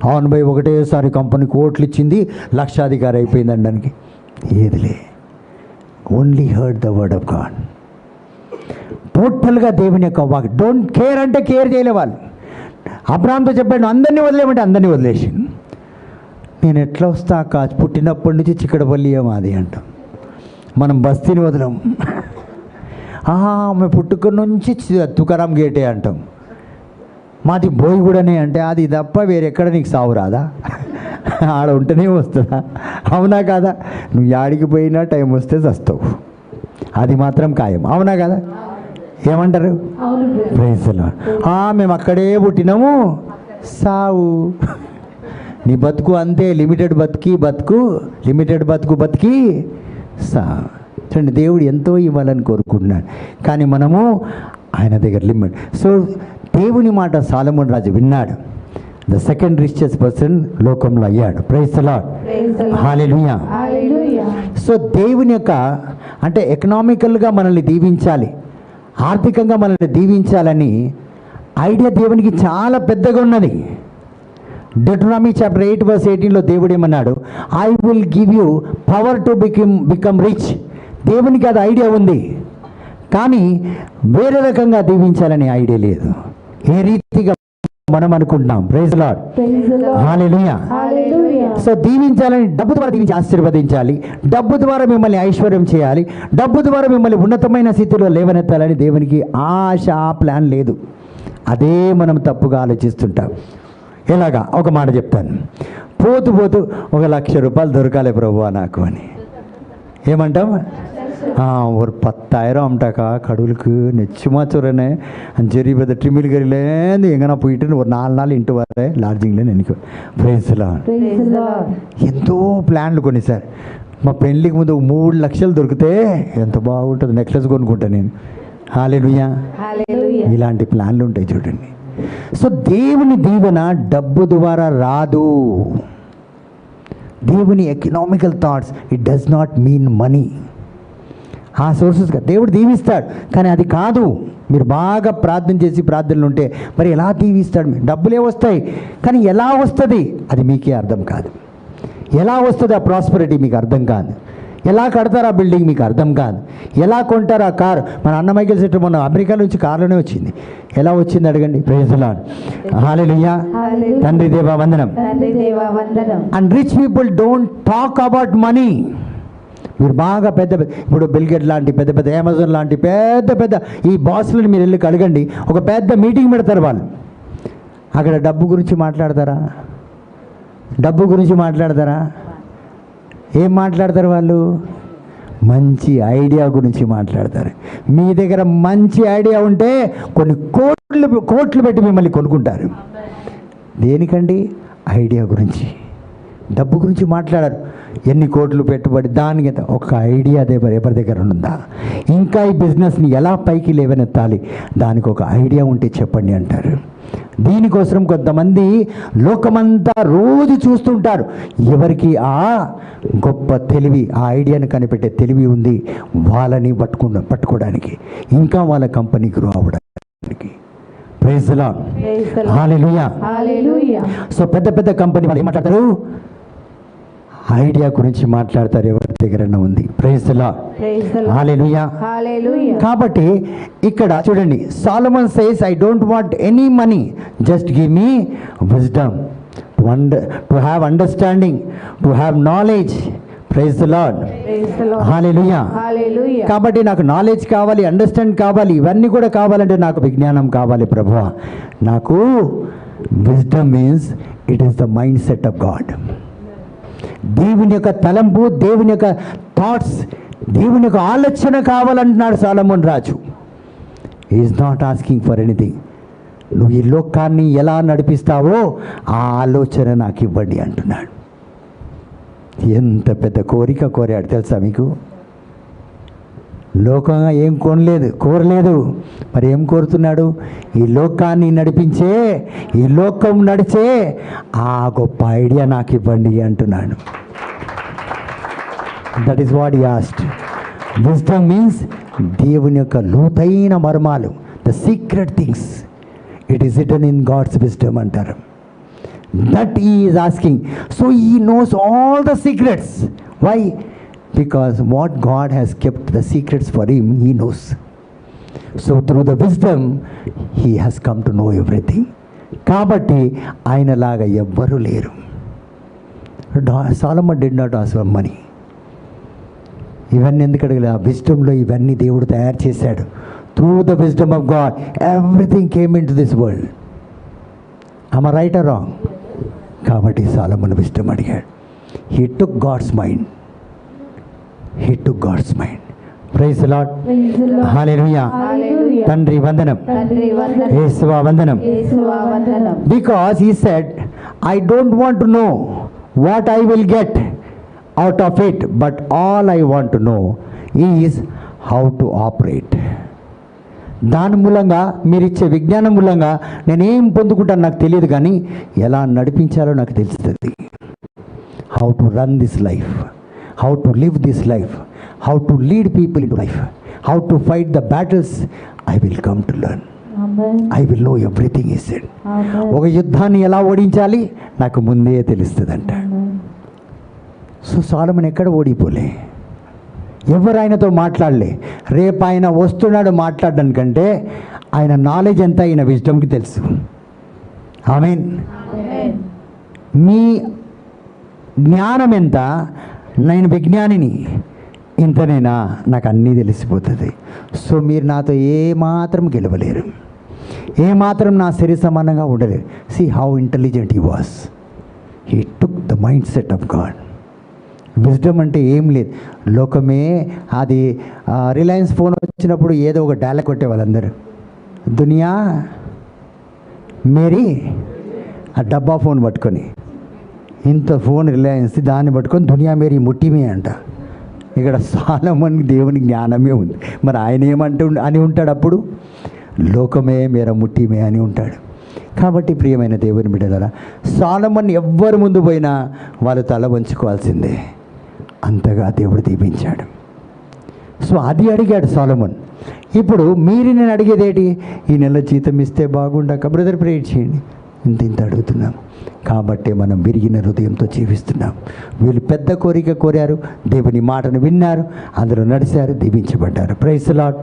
అవును భయ్, ఒకటేసారి కంపెనీకి ఓట్లు ఇచ్చింది, లక్షాధికారి అయిపోయింది అనడానికి ఏదిలే. Only heard the word of God. టోటల్గా దేవుని యొక్క వాక్. డోంట్ కేర్ అంటే కేర్ చేయలే వాళ్ళు. అబ్రహాంతో చెప్పాడు అందరినీ వదిలేయమంటే అందరినీ వదిలేసి, నేను ఎట్లా వస్తా కాదు, పుట్టినప్పటి నుంచి చిక్కడపల్లి మాది అంటాం, మనం బస్తీని వదలం. మేము పుట్టుక నుంచి తుకారాం గేటే అంటాం, మాది బోయిగూడనే అంటే అది తప్ప వేరెక్కడ నీకు సావు రాదా? ఆడ ఉంటేనే వస్తుందా? అవునా కాదా? నువ్వు యాడికి పోయినా టైం వస్తే చస్తావు, అది మాత్రం ఖాయం. అవునా కదా? ఏమంటారు? Praise the Lord. మేము అక్కడే పుట్టినాము, సావు నీ బతుకు అంతే. లిమిటెడ్ బతుకి సావు. చూడండి, దేవుడు ఎంతో ఇవ్వాలని కోరుకుంటున్నాడు, కానీ మనము ఆయన దగ్గర లిమిట్. సో దేవుని మాట సాలొమోను రాజు విన్నాడు. ద సెకండ్ రిచెస్ట్ పర్సన్ లోకంలో అయ్యాడు. Praise the lord. Hallelujah. So దేవుని యొక్క అంటే ఎకనామికల్గా మనల్ని దీవించాలి, ఆర్థికంగా మనల్ని దీవించాలని ఐడియా దేవునికి చాలా పెద్దగా ఉన్నది. Deuteronomy chapter 8 verse 18లో దేవుడు ఏమన్నాడు? I will give you power to become rich. దేవునికి అది ఐడియా ఉంది, కానీ వేరే రకంగా దీవించాలనే ఐడియా లేదు. ఏ రీతిగా మనం అనుకుంటున్నాం. Praise the lord. Hallelujah. So దీవించాలని, డబ్బు ద్వారా దీవించి ఆశీర్వదించాలి, డబ్బు ద్వారా మిమ్మల్ని ఐశ్వర్యం చేయాలి, డబ్బు ద్వారా మిమ్మల్ని ఉన్నతమైన స్థితిలో లేవనెత్తాలని దేవునికి ఆశ, ప్లాన్ లేదు. అదే మనం తప్పుగా ఆలోచిస్తుంటాం. ఎలాగా? ఒక మాట చెప్తాను. పోతూ 1,00,000 రూపాయలు దొరకాలి ప్రభువా నాకు అని ఏమంటాం? ஒரு 10,000 அம்டாக்கா கடவுளுக்கு நிச்சயமாக சொல்கிறேனே, சரி இப்போ ட்ரிமில் கறிலேருந்து எங்கன்னா போயிட்டு ஒரு 4 நாள் ఇంటి వరే లాడ్జింగ్లో నిனைக்கும். Praise the Lord. ఎంతో ప్లాన్లు కొన్ని సార్. మా పెళ్ళికి ముందు 3 లక్షలు దొరికితే ఎంత బాగుంటుంది, నెక్లెస్ కొనుక్కుంటా నేను. హల్లెలూయా. ఇలాంటి ప్లాన్లు ఉంటాయి చూడండి. సో దేవుని దీవెన డబ్బు ద్వారా రాదు. దేవుని economical thoughts, it does not mean money. ఆ సోర్సెస్గా దేవుడు దీవిస్తాడు, కానీ అది కాదు. మీరు బాగా ప్రార్థన చేసి ప్రార్థనలు ఉంటే మరి ఎలా దీవిస్తాడు? డబ్బులే వస్తాయి, కానీ ఎలా వస్తుంది అది మీకే అర్థం కాదు. ఎలా వస్తుంది ఆ ప్రాస్పరిటీ మీకు అర్థం కాదు. ఎలా కడతారు ఆ బిల్డింగ్ మీకు అర్థం కాదు. ఎలా కొంటారు ఆ కారు? మన అన్న మైకేల్ సెట్ మొన్న అమెరికా నుంచి కారులోనే వచ్చింది. ఎలా వచ్చింది అడగండి. Praise the lord, hallelujah. తండ్రి దేవా వందనం. తండ్రి దేవా వందనం. And rich people don't talk about money. మీరు బాగా పెద్ద ఇప్పుడు బిల్గేట్ లాంటి పెద్ద పెద్ద అమెజాన్ లాంటి పెద్ద పెద్ద ఈ బాస్లను మీరు వెళ్ళి అడగండి, ఒక పెద్ద మీటింగ్ పెడతారు వాళ్ళు. అక్కడ డబ్బు గురించి మాట్లాడతారా? డబ్బు గురించి మాట్లాడతారా? ఏం మాట్లాడతారు వాళ్ళు? మంచి ఐడియా గురించి మాట్లాడతారు. మీ దగ్గర మంచి ఐడియా ఉంటే కొన్ని కోట్లు పెట్టి మిమ్మల్ని కొనుక్కుంటారు. దేనికండి? ఐడియా గురించి. డబ్బు గురించి మాట్లాడారు. ఎన్ని కోట్లు పెట్టుబడి, దానికి ఒక ఐడియా ఎవరి దగ్గర ఉందా? ఇంకా ఈ బిజినెస్ని ఎలా పైకి లేవనెత్తాలి, దానికి ఒక ఐడియా ఉంటే చెప్పండి అంటారు. దీనికోసం కొంతమంది లోకమంతా రోజు చూస్తుంటారు, ఎవరికి ఆ గొప్ప తెలివి, ఆ ఐడియాని కనిపెట్టే తెలివి ఉంది, వాళ్ళని పట్టుకోవడానికి, ఇంకా వాళ్ళ కంపెనీ గ్రో అవ్వడానికి. Praise the lord, hallelujah. Hallelujah. So పెద్ద పెద్ద కంపెనీ వాళ్ళు ఏం మాట్లాడతారు? ఐడియా గురించి మాట్లాడతారు, ఎవరి దగ్గరన్నా ఉంది. Praise the lord, hallelujah. Hallelujah. కాబట్టి ఇక్కడ చూడండి, Solomon says, I don't want any money, just give me wisdom, to have understanding, to have knowledge. Praise the lord, hallelujah. Hallelujah. కాబట్టి నాకు నాలెడ్జ్ కావాలి, అండర్స్టాండ్ కావాలి, ఇవన్నీ కూడా కావాలంటే నాకు విజ్ఞానం కావాలి ప్రభువా. నాకు wisdom means it is the mind set of God. దేవుని యొక్క తలంపు, దేవుని యొక్క థాట్స్, దేవుని యొక్క ఆలోచన కావాలంటున్నాడు Solomon Raju. Is not asking for anything. నువ్వు ఈ లోకాన్ని ఎలా నడిపిస్తావో ఆ ఆలోచన నాకు ఇవ్వండి అంటున్నాడు. ఎంత పెద్ద కోరిక కోరాడు తెలుసా మీకు? లోకంగా ఏం కోరలేదు, మరి ఏం కోరుతున్నాడు? ఈ లోకాన్ని నడిపించే, ఈ లోకం నడిచే ఆ గొప్ప ఐడియా నాకు ఇవ్వండి అంటున్నాడు. That is what he asked. Wisdom means దేవుని యొక్క లోతైన మర్మాలు, the secret things, it is written in God's wisdom అంటారు. That he is asking. So he knows all the secrets. Why? Because what God has kept the secrets for him, he knows. So through the wisdom, he has come to know everything. కాబట్టి ఆయనలాగా ఎవ్వరూ లేరు. Solomon did not ask for money. ఇవన్నీ ఎందుకు అడగలేదు? ఆ విజ్డమ్లో ఇవన్నీ దేవుడు తయారు చేశాడు. Through the wisdom of God, everything came into this world. Am I right or wrong? కాబట్టి Solomon విజ్డమ్ అడిగాడు. He took God's mind. He took God's mind. Praise the Lord. Hallelujah. తండ్రి వందనం, యేసువా వందనం. Because he said, I don't want to know what I will get out of it, but all I want to know is how to operate. దాని మూలంగా, మీరు ఇచ్చే విజ్ఞానం మూలంగా నేనేం పొందుకుంటాను నాకు తెలియదు, కానీ ఎలా నడిపించాలో నాకు తెలుస్తుంది. How to run this life, how to live this life, how to lead people into life, how to fight the battles, I will come to learn. Amen. I will know everything he said. Amen. ఒక యుద్ధాన్ని ఎలా ఓడించాలి నాకు ముందే తెలుస్తుందంట. So Solomon ఎక్కడ ఓడిపోలే, ఎవరు ఆయనతో మాట్లాడలే. రేపు ఆయన వస్తున్నాడు మాట్లాడడానికంటే ఆయన నాలెడ్జ్ ఎంత, ఆయన విజ్డమ్కి తెలుసు. ఆమేన్. మీ జ్ఞానం ఎంత, నేను విజ్ఞానిని, ఇంతనేనా, నాకు అన్నీ తెలిసిపోతుంది. సో మీరు నాతో ఏమాత్రం గెలవలేరు, ఏమాత్రం నా శరీర సమానంగా ఉండలేరు. See how intelligent he was. He took the mind set of God. Wisdom అంటే ఏం లేదు, లోకమే. అది రిలయన్స్ ఫోన్ వచ్చినప్పుడు ఏదో ఒక డైలాగ్ కొట్టే వాళ్ళందరూ, దునియా మేరీ, ఆ డబ్బా ఫోన్ పట్టుకొని, ఇంత ఫోన్ రిలయన్స్, దాన్ని పట్టుకొని దునియా మేరీ ముట్టిమే అంట. ఇక్కడ సాలమన్ దేవుని జ్ఞానమే ఉంది. మరి ఆయన అని ఉంటాడు అప్పుడు, లోకమే మేర ముట్టిమే అని ఉంటాడు. కాబట్టి ప్రియమైన దేవుని బిడ్డలారా, సాలమన్ ఎవ్వరు ముందు పోయినా వాళ్ళు తల వంచుకోవాల్సిందే, అంతగా దేవుడు దీపించాడు. సో అది అడిగాడు సాలమన్. ఇప్పుడు మీరు నేను అడిగేది ఏంటి? ఈ నెల జీతం ఇస్తే బాగుండక బ్రదర్ ప్రేయర్ చేయండి, ఇంత అడుగుతున్నాం. కాబట్టి మనం విరిగిన హృదయంతో జీవిస్తున్నాం. వీళ్ళు పెద్ద కోరిక కోరారు, దేవుని మాటను విన్నారు, అందులో నడిచారు, దీవించబడ్డారు. Praise the lord.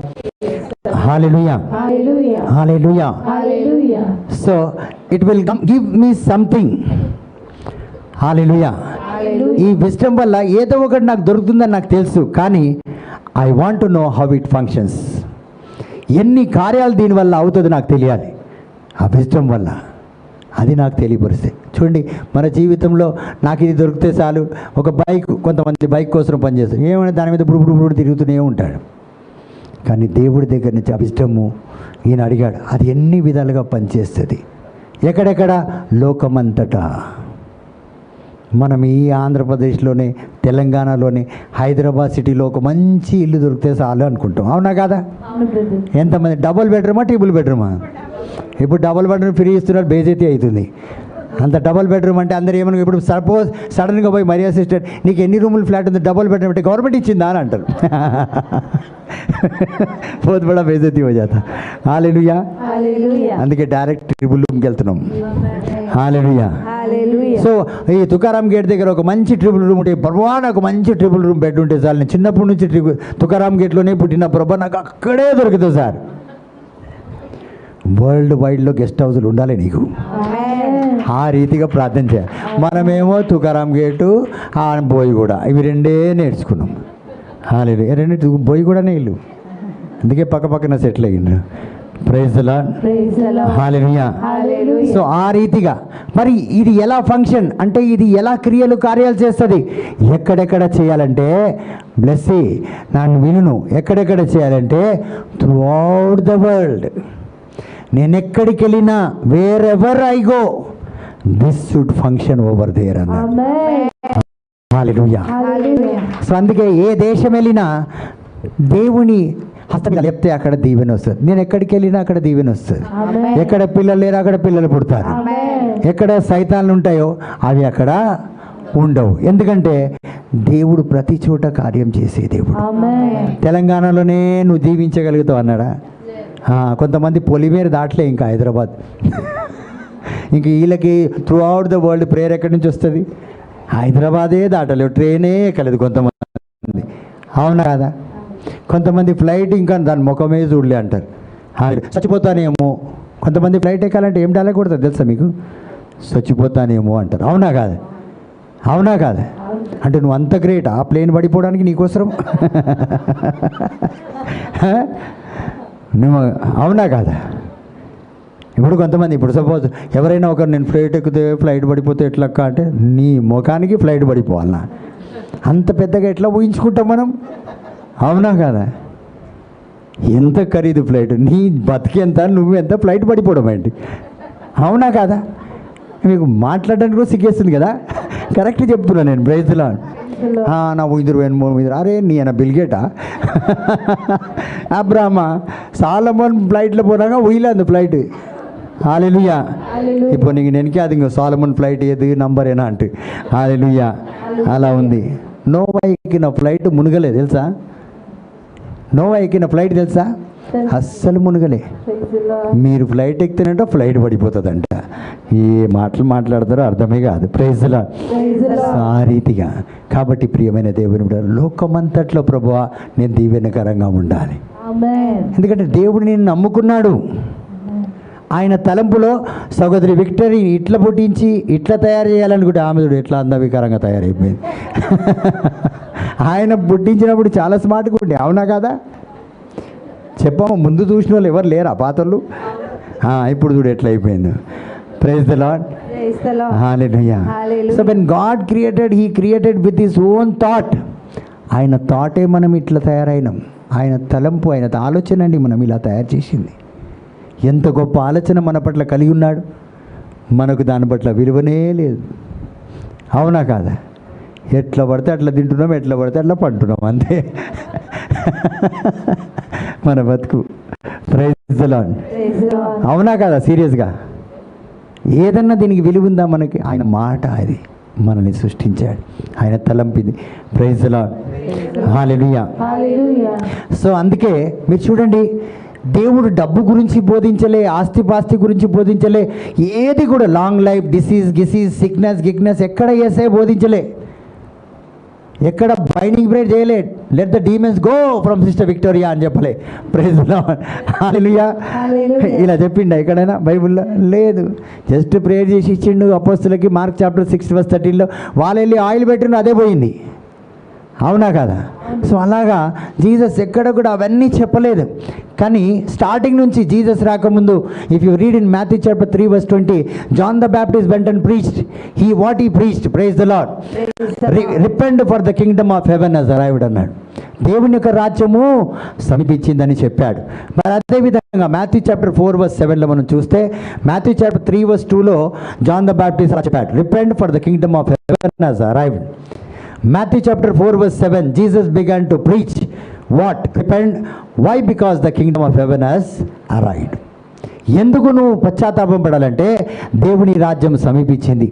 Hallelujah, hallelujah, hallelujah. Hallelujah. So it will give me something. Hallelujah. Hallelujah. ఈ విజ్డమ్ వల్ల ఏదో ఒకటి నాకు దొరుకుతుందని నాకు తెలుసు, కానీ I want to know how it functions. ఎన్ని కార్యాలు దీనివల్ల అవుతుందో నాకు తెలియాలి. ఆ విజ్డమ్ వల్ల అది నాకు తెలియపరిస్తే. చూడండి, మన జీవితంలో నాకు ఇది దొరికితే చాలు. ఒక బైక్, కొంతమంది బైక్ కోసం పనిచేస్తారు, ఏమైనా దాని మీద బుడు తిరుగుతూనే ఉంటాడు. కానీ దేవుడి దగ్గర నుంచి ఆ విజ్డము ఈయన అడిగాడు, అది ఎన్ని విధాలుగా పనిచేస్తుంది. ఎక్కడెక్కడ? లోకమంతటా. మనం ఈ ఆంధ్రప్రదేశ్లోనే, తెలంగాణలోనే, హైదరాబాద్ సిటీలో ఒక మంచి ఇల్లు దొరికితే చాలు అనుకుంటాం. అవునా కాదా? అవును బ్రదర్. ఎంతమంది? డబుల్ బెడ్రూమా, ట్రిపుల్ బెడ్రూమా? ఇప్పుడు డబుల్ బెడ్రూమ్ ఫ్రీ ఇస్తున్నారు, బేజైతే అవుతుంది. అంత డబుల్ బెడ్రూమ్ అంటే అందరు ఏమన్నా, ఇప్పుడు సపోజ్ సడన్గా పోయి మరియా సిస్టర్ నీకు ఎన్ని రూములు ఫ్లాట్ ఉంది, డబుల్ బెడ్రూమ్ అంటే గవర్నమెంట్ ఇచ్చిందా అని అంటారు. बहुत बड़ा बेइज्जती हो जाता. हालेलुया. హల్లెలూయా, అందుకే డైరెక్ట్ ట్రిపుల్ రూమ్కి వెళ్తున్నాం. హాలేలుయా. హల్లెలూయా. సో ఈ తుకారాం గేట్ దగ్గర ఒక మంచి ట్రిపుల్ రూమ్ ఉంటే, ప్రభా నాకు మంచి ట్రిపుల్ రూమ్ బెడ్ ఉంటే సార్, నేను చిన్నప్పటి నుంచి తుకారాం గేట్లోనే పుట్టిన ప్రభా, నాకు అక్కడే దొరుకుతుంది సార్. వరల్డ్ వైడ్లో గెస్ట్ హౌస్లు ఉండాలి నీకు. ఆమేన్. ఆ రీతిగా ప్రార్థన చేయాలి. మనమేమో తుకారాం గేటు, ఆ బోయిగూడ, ఇవి రెండే నేర్చుకున్నాం. హాలేలుయా. రెండు బోయిగూడనే ఇల్లు, అందుకే పక్క పక్కన సెటిల్ అయ్యిండ్రు. Praise the lord. Praise the lord. Hallelujah. Hallelujah. So ఆ రీతిగా మరి ఇది ఎలా ఫంక్షన్ అంటే, ఇది ఎలా కార్యాలు చేస్తుంది, ఎక్కడెక్కడ చేయాలంటే, బ్లెస్సీ నన్ను వినును, ఎక్కడెక్కడ చేయాలంటే త్రూ అవుట్ ద వరల్డ్. నేను ఎక్కడికి వెళ్ళినా, wherever I go, this should function over there అన్నాడు. ఆమేన్. హల్లెలూయా. హల్లెలూయా. సో అందుకే ఏ దేశం వెళ్ళినా దేవుని హస్తం లేపితే అక్కడ దీవెన వస్తుంది. నేను ఎక్కడికి వెళ్ళినా అక్కడ దీవెన వస్తుంది. ఆమేన్. ఎక్కడ పిల్లలు లేరు అక్కడ పిల్లలు పుడతారు. ఆమేన్. ఎక్కడ సైతాన్లు ఉంటాయో అవి అక్కడ ఉండవు. ఎందుకంటే దేవుడు ప్రతి చోట కార్యం చేసే దేవుడు. ఆమేన్. తెలంగాణలోనే నువ్వు దీవించగలుగుతావు అన్నాడా? కొంతమంది పొలిమేర దాటలే ఇంకా హైదరాబాద్. ఇంక వీళ్ళకి through out the world prayer ఎక్కడి నుంచి వస్తుంది? హైదరాబాదే దాటలేవు, ట్రైనే ఎక్కలేదు కొంతమంది. అవునా కదా? కొంతమంది ఫ్లైట్ ఇంకా దాని ముఖమే చూడలే అంటారు. చచ్చిపోతానేమో. కొంతమంది ఫ్లైట్ ఎక్కాలంటే ఏం డాలే కొడతారు తెలుసా మీకు? చచ్చిపోతానేమో అంటారు. అవునా కాదా? అవునా కాదా? అంటే నువ్వు అంత గ్రేట్ ఆ ప్లేన్ పడిపోవడానికి నీకోసరం? నువ్వు అవునా కాదా? ఇప్పుడు కొంతమంది, ఇప్పుడు సపోజ్ ఎవరైనా ఒకరు నేను ఫ్లైట్ ఎక్కితే ఫ్లైట్ పడిపోతే ఎట్లక్క అంటే, నీ ముఖానికి ఫ్లైట్ పడిపోవాలన్నా? అంత పెద్దగా ఎట్లా ఊహించుకుంటాం మనం? అవునా కాదా? ఎంత ఖరీదు ఫ్లైట్, నీ బతికెంత, నువ్వెంత, ఫ్లైట్ పడిపోవడం ఏంటి? అవునా కాదా? మీకు మాట్లాడడానికి కూడా సిగ్గేస్తుంది కదా. కరెక్ట్ చెప్తున్నా నేను. Praise the Lord. నా ఇద్దరు ఇద్దరు, అరే నీ అన్న బిల్గేటా, అబ్రాహ్మా, సాలమోన్ ఫ్లైట్లో పోనాక ఉయ్యలేదు ఫ్లైట్. హల్లెలూయా. இப்போ நீங்கள் நினைக்காதீங்க சாலமன் ஃப்ளைட் எது నంబర్ ఏనా అంటే. హల్లెలూయా. అలా ఉంది. నోవా ఎక్కిన ఫ్లైట్ మునగలే తెలుసా? నోవా ఎక్కిన ఫ్లైట్ తెలుసా? అస్సలు మునగలే. Praise the Lord. మీరు ఫ్లైట్ ఎక్కితేనంట ఫ్లైట్ పడిపోతుందంట. ఏ మాటలు మాట్లాడతారో అర్థమే కాదు. Praise the lord. Praise the Lord. ఆ రీతిగా. కాబట్టి ప్రియమైన దేవుని బిడ్డలారా, లోకమంతట్లో ప్రభువా నేను దీవెనకరంగా ఉండాలి. ఆమేన్. ఎందుకంటే దేవుడు నేను నమ్ముకున్నాడు. ఆయన తలంపులో సహోదరి విక్టరీ ఇట్లా పుట్టించి ఇట్లా తయారు చేయాలనుకుంటే ఆమె చూడు ఎట్లా అందవికారంగా తయారైపోయింది. ఆయన పుట్టించినప్పుడు చాలా స్మార్ట్గా ఉండే. అవునా కదా? చెప్పాము, ముందు చూసిన వాళ్ళు ఎవరు లేరా పాతలు? ఇప్పుడు చూడు ఎట్లా అయిపోయింది. Praise the lord. Praise the lord. Hallelujah. Hallelujah. So when God created, he created with his own thought. ఆయన థాటే మనం ఇట్లా తయారైనాం. ఆయన తలంపు, ఆయన ఆలోచన అండి మనం ఇలా తయారు చేసింది. ఎంత గొప్ప ఆలోచన మన పట్ల కలిగి ఉన్నాడు. మనకు దాని పట్ల విలువనే లేదు. అవునా కాదా? ఎట్లా పడితే అట్లా తింటున్నాం, ఎట్లా పడితే అట్లా పంటున్నాం, అంతే మన బతుకు. Praise the lord. Praise the Lord. అవునా కాదా? సీరియస్గా ఏదన్నా దీనికి విలువ ఉందా మనకి? ఆయన మాట అది మనల్ని సృష్టించాడు, ఆయన తలంపింది. Praise the lord. Hallelujah. Hallelujah. So అందుకే మీరు చూడండి, దేవుడు డబ్బు గురించి బోధించలే, ఆస్తిపాస్తి గురించి బోధించలే, ఏది కూడా లాంగ్ లైఫ్, డిసీజ్ గిసీజ్, సిక్నెస్ ఎక్కడ యేసయ్య బోధించలే, ఎక్కడ బైండింగ్ బ్రేక్ చేయలే. Let the demons go from sister Victoria అని చెప్పలే. ప్రైజ్ ది లార్డ్, హల్లెలూయా. ఇలా చెప్పిండా ఎక్కడైనా బైబిల్లో? లేదు. జస్ట్ ప్రేయర్ చేసి ఇచ్చిండు అపోస్తులకి. మార్క్ చాప్టర్ 6:13 వాళ్ళు వెళ్ళి ఆయిల్ పెట్టిండు, అదే పోయింది. అవునా కదా? సో అలాగా జీసస్ ఎక్కడ కూడా అవన్నీ చెప్పలేదు. కానీ స్టార్టింగ్ నుంచి జీసస్ రాకముందు, if you read in Matthew chapter 3:20, John the Baptist went and preached. What he preached, praise the Lord, repent for the kingdom of heaven has arrived అన్నాడు. దేవుని యొక్క రాజ్యము సమీపించిందని చెప్పాడు. మరి అదేవిధంగా మాథ్యూ చాప్టర్ 4:7 మనం చూస్తే, Matthew chapter 3:2 John the Baptist చెప్పాడు, repent for the kingdom of heaven has arrived. Matthew chapter 4:7, Jesus began to preach what? Repent. Why? Because the kingdom of heaven has arrived. ఎందుకు నువ్వు పశ్చాత్తాపం పడాలంటే దేవుని రాజ్యం సమీపించింది.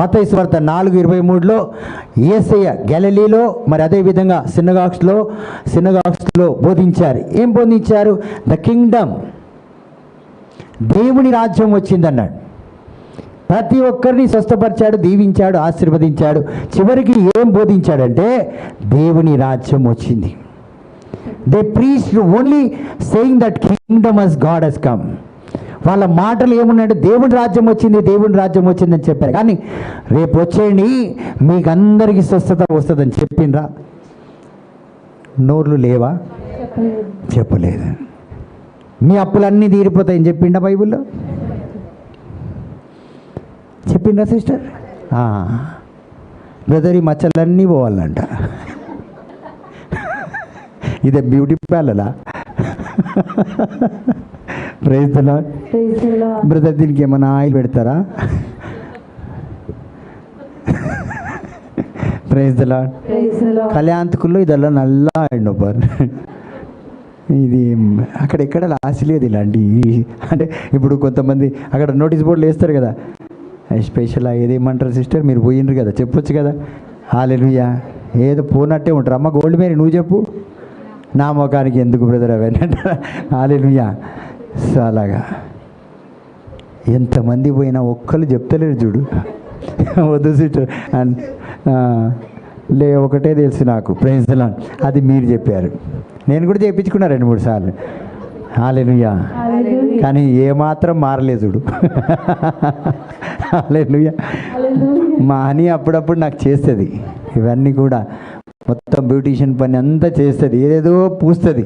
మత్తయి సువార్త 4:23 యేసయ్య గలిలీలో మరి అదేవిధంగా సినగాగ్స్లో బోధించారు. ఏం బోధించారు? ద కింగ్డమ్, దేవుని రాజ్యం వచ్చిందన్నాడు. ప్రతి ఒక్కరిని స్వస్థపరిచాడు, దీవించాడు, ఆశీర్వదించాడు. చివరికి ఏం బోధించాడంటే దేవుని రాజ్యం వచ్చింది. They preached only saying that Kingdom of God has come. వాళ్ళ మాటలు ఏమున్నాయంటే దేవుని రాజ్యం వచ్చింది, దేవుని రాజ్యం వచ్చిందని చెప్పారు. కానీ రేపు వచ్చేయండి మీకు అందరికీ స్వస్థత వస్తుందని చెప్పిండ్రా? నోర్లు లేవా? చెప్పలేదు. మీ అప్పులన్నీ తీరిపోతాయని చెప్పిండా బైబిల్లో? చెప్పిందా సిస్టర్? బ్రదర్, ఈ మచ్చలన్నీ పోవాలంట. ఇదే బ్యూటీ పార్లరా? Praise the Lord. బ్రదర్, దీనికి ఏమైనా ఆయిల్ పెడతారా? Praise the Lord. కళ్యాణకుల్లో ఇదల్లా నల్ల అండ్ ఒబ్బర్. ఇది అక్కడెక్కడ లాసి లేదు ఇలాంటి. అంటే ఇప్పుడు కొంతమంది అక్కడ నోటీస్ బోర్డులు వేస్తారు కదా, స్పెషల్ ఏదేమంటారు సిస్టర్, మీరు పోయినరు కదా, చెప్పొచ్చు కదా. హల్లెలూయా. ఏదో పోనట్టే ఉంటారు. అమ్మ గోల్డ్ మేరీ నువ్వు చెప్పు, నా ముఖానికి ఎందుకు బ్రదర్ అవన్నీ అంటారా? హల్లెలూయా. సో అలాగా ఎంతమంది పోయినా ఒక్కరు చెప్తలేరు చూడు. వద్దు సిస్టర్ అండ్ ఒకటే తెలుసు నాకు, ప్రైజ్ ది లార్డ్, అది మీరు చెప్పారు. నేను కూడా చేయించుకున్నా 2-3 సార్లు. హల్లెలూయా. కానీ ఏమాత్రం మారలేదు చూడు. హల్లెలూయా. మా అని అప్పుడప్పుడు నాకు చేస్తుంది ఇవన్నీ కూడా, మొత్తం బ్యూటీషియన్ పని అంతా చేస్తుంది, ఏదేదో పూస్తుంది.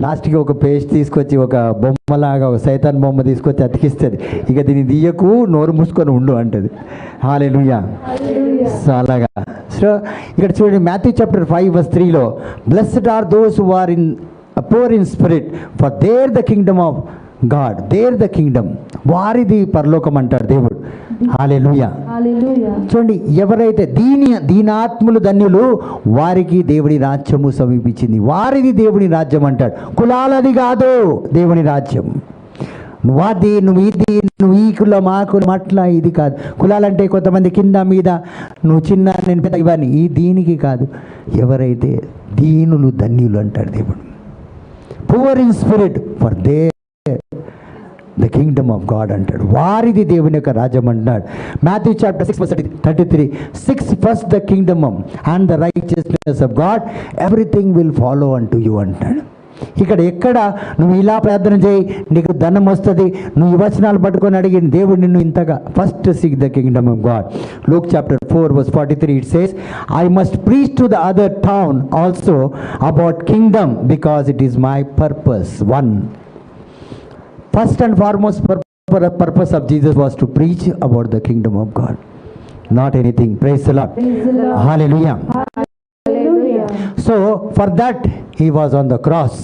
లాస్ట్కి ఒక పేస్ట్ తీసుకొచ్చి ఒక బొమ్మలాగా ఒక సైతాన్ బొమ్మ తీసుకొచ్చి అతికిస్తుంది. ఇక దీన్ని తీయకు, నోరు మూసుకొని ఉండు అంటది. హల్లెలూయా. సో అలాగా. సో ఇక్కడ చూడండి, Matthew chapter 5:3 blessed are those who are in poor in spirit for their the kingdom of God. Their the kingdom, వారిది పరలోకం అంటాడు దేవుడు. హల్లెలూయా. చూడండి, ఎవరైతే దీనాత్ములు ధన్యులు, వారికి దేవుని రాజ్యము సమీపించింది. వారిది దేవుని రాజ్యం అంటాడు. కులాలది కాదు దేవుని రాజ్యం. నువ్వు అది, నువ్వు ఇది, నువ్వు ఈ కులం ఆ కులం అట్లా, ఇది కాదు. కులాలంటే కొంతమంది కింద మీద, నువ్వు చిన్న నేను పెద్ద, ఇవన్నీ ఈ దీనికి కాదు. ఎవరైతే దీనులు ధన్యులు అంటాడు దేవుడు. Poor in spirit for they the kingdom of God అంటాడు. వారిది దేవుని యొక్క రాజ్యం అంటాడు. Matthew chapter 6:33 6 first the Kingdom and the righteousness of God, everything will follow అంటూ యూ అంటాడు. ఇక్కడ ఎక్కడ నువ్వు ఇలా ప్రార్థన చేయి నీకు ధనం వస్తుంది, నువ్వు ఈ వచనాలు పట్టుకొని అడిగి దేవుడు నిన్ను ఇంతగా, first seek the kingdom of God. Luke chapter 4:43 it says, I must preach to the other town also about Kingdom because it is my purpose. First and foremost purpose of Jesus was to preach about the kingdom of God, not anything. Praise the Lord. Hallelujah. So for that he was on the cross.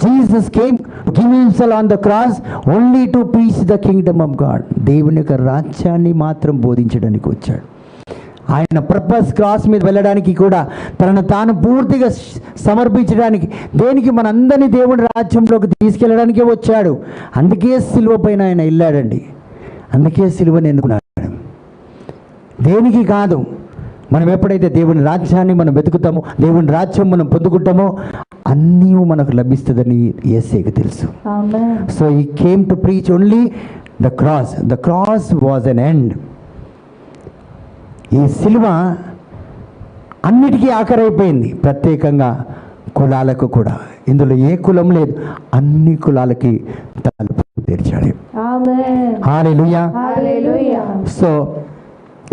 Jesus came to give himself on the cross only to preach the kingdom of God. దేవుని యొక్క రాజ్యాన్ని మాత్రం బోధించడానికి వచ్చాడు. ఆయన purpose cross మీద వెళ్ళడానికి కూడా తనను తాను పూర్తిగా సమర్పించడానికి, దేనికి మనందరినీ దేవుని రాజ్యంలోకి తీసుకెళ్ళడానికే వచ్చాడు. అందుకే సిలువ పైన ఆయన వెళ్ళాడండి. అందుకే సిలువని ఎన్నుకున్నాడు, దేనికి కాదు. మనం ఎప్పుడైతే దేవుని రాజ్యాన్ని మనం వెతుకుతామో, దేవుని రాజ్యం మనం పొందుకుంటామో, అన్నీ మనకు లభిస్తుందని యేసేకు తెలుసు. Amen. సో ఈ came to preach only the cross. The cross was an end. ఈ సిలువ అన్నిటికీ ఆఖరైపోయింది, ప్రత్యేకంగా కులాలకు కూడా. ఇందులో ఏ కులం లేదు, అన్ని కులాలకి తలుపు తెరిచాడు. Amen. హల్లెలూయా. Hallelujah. సో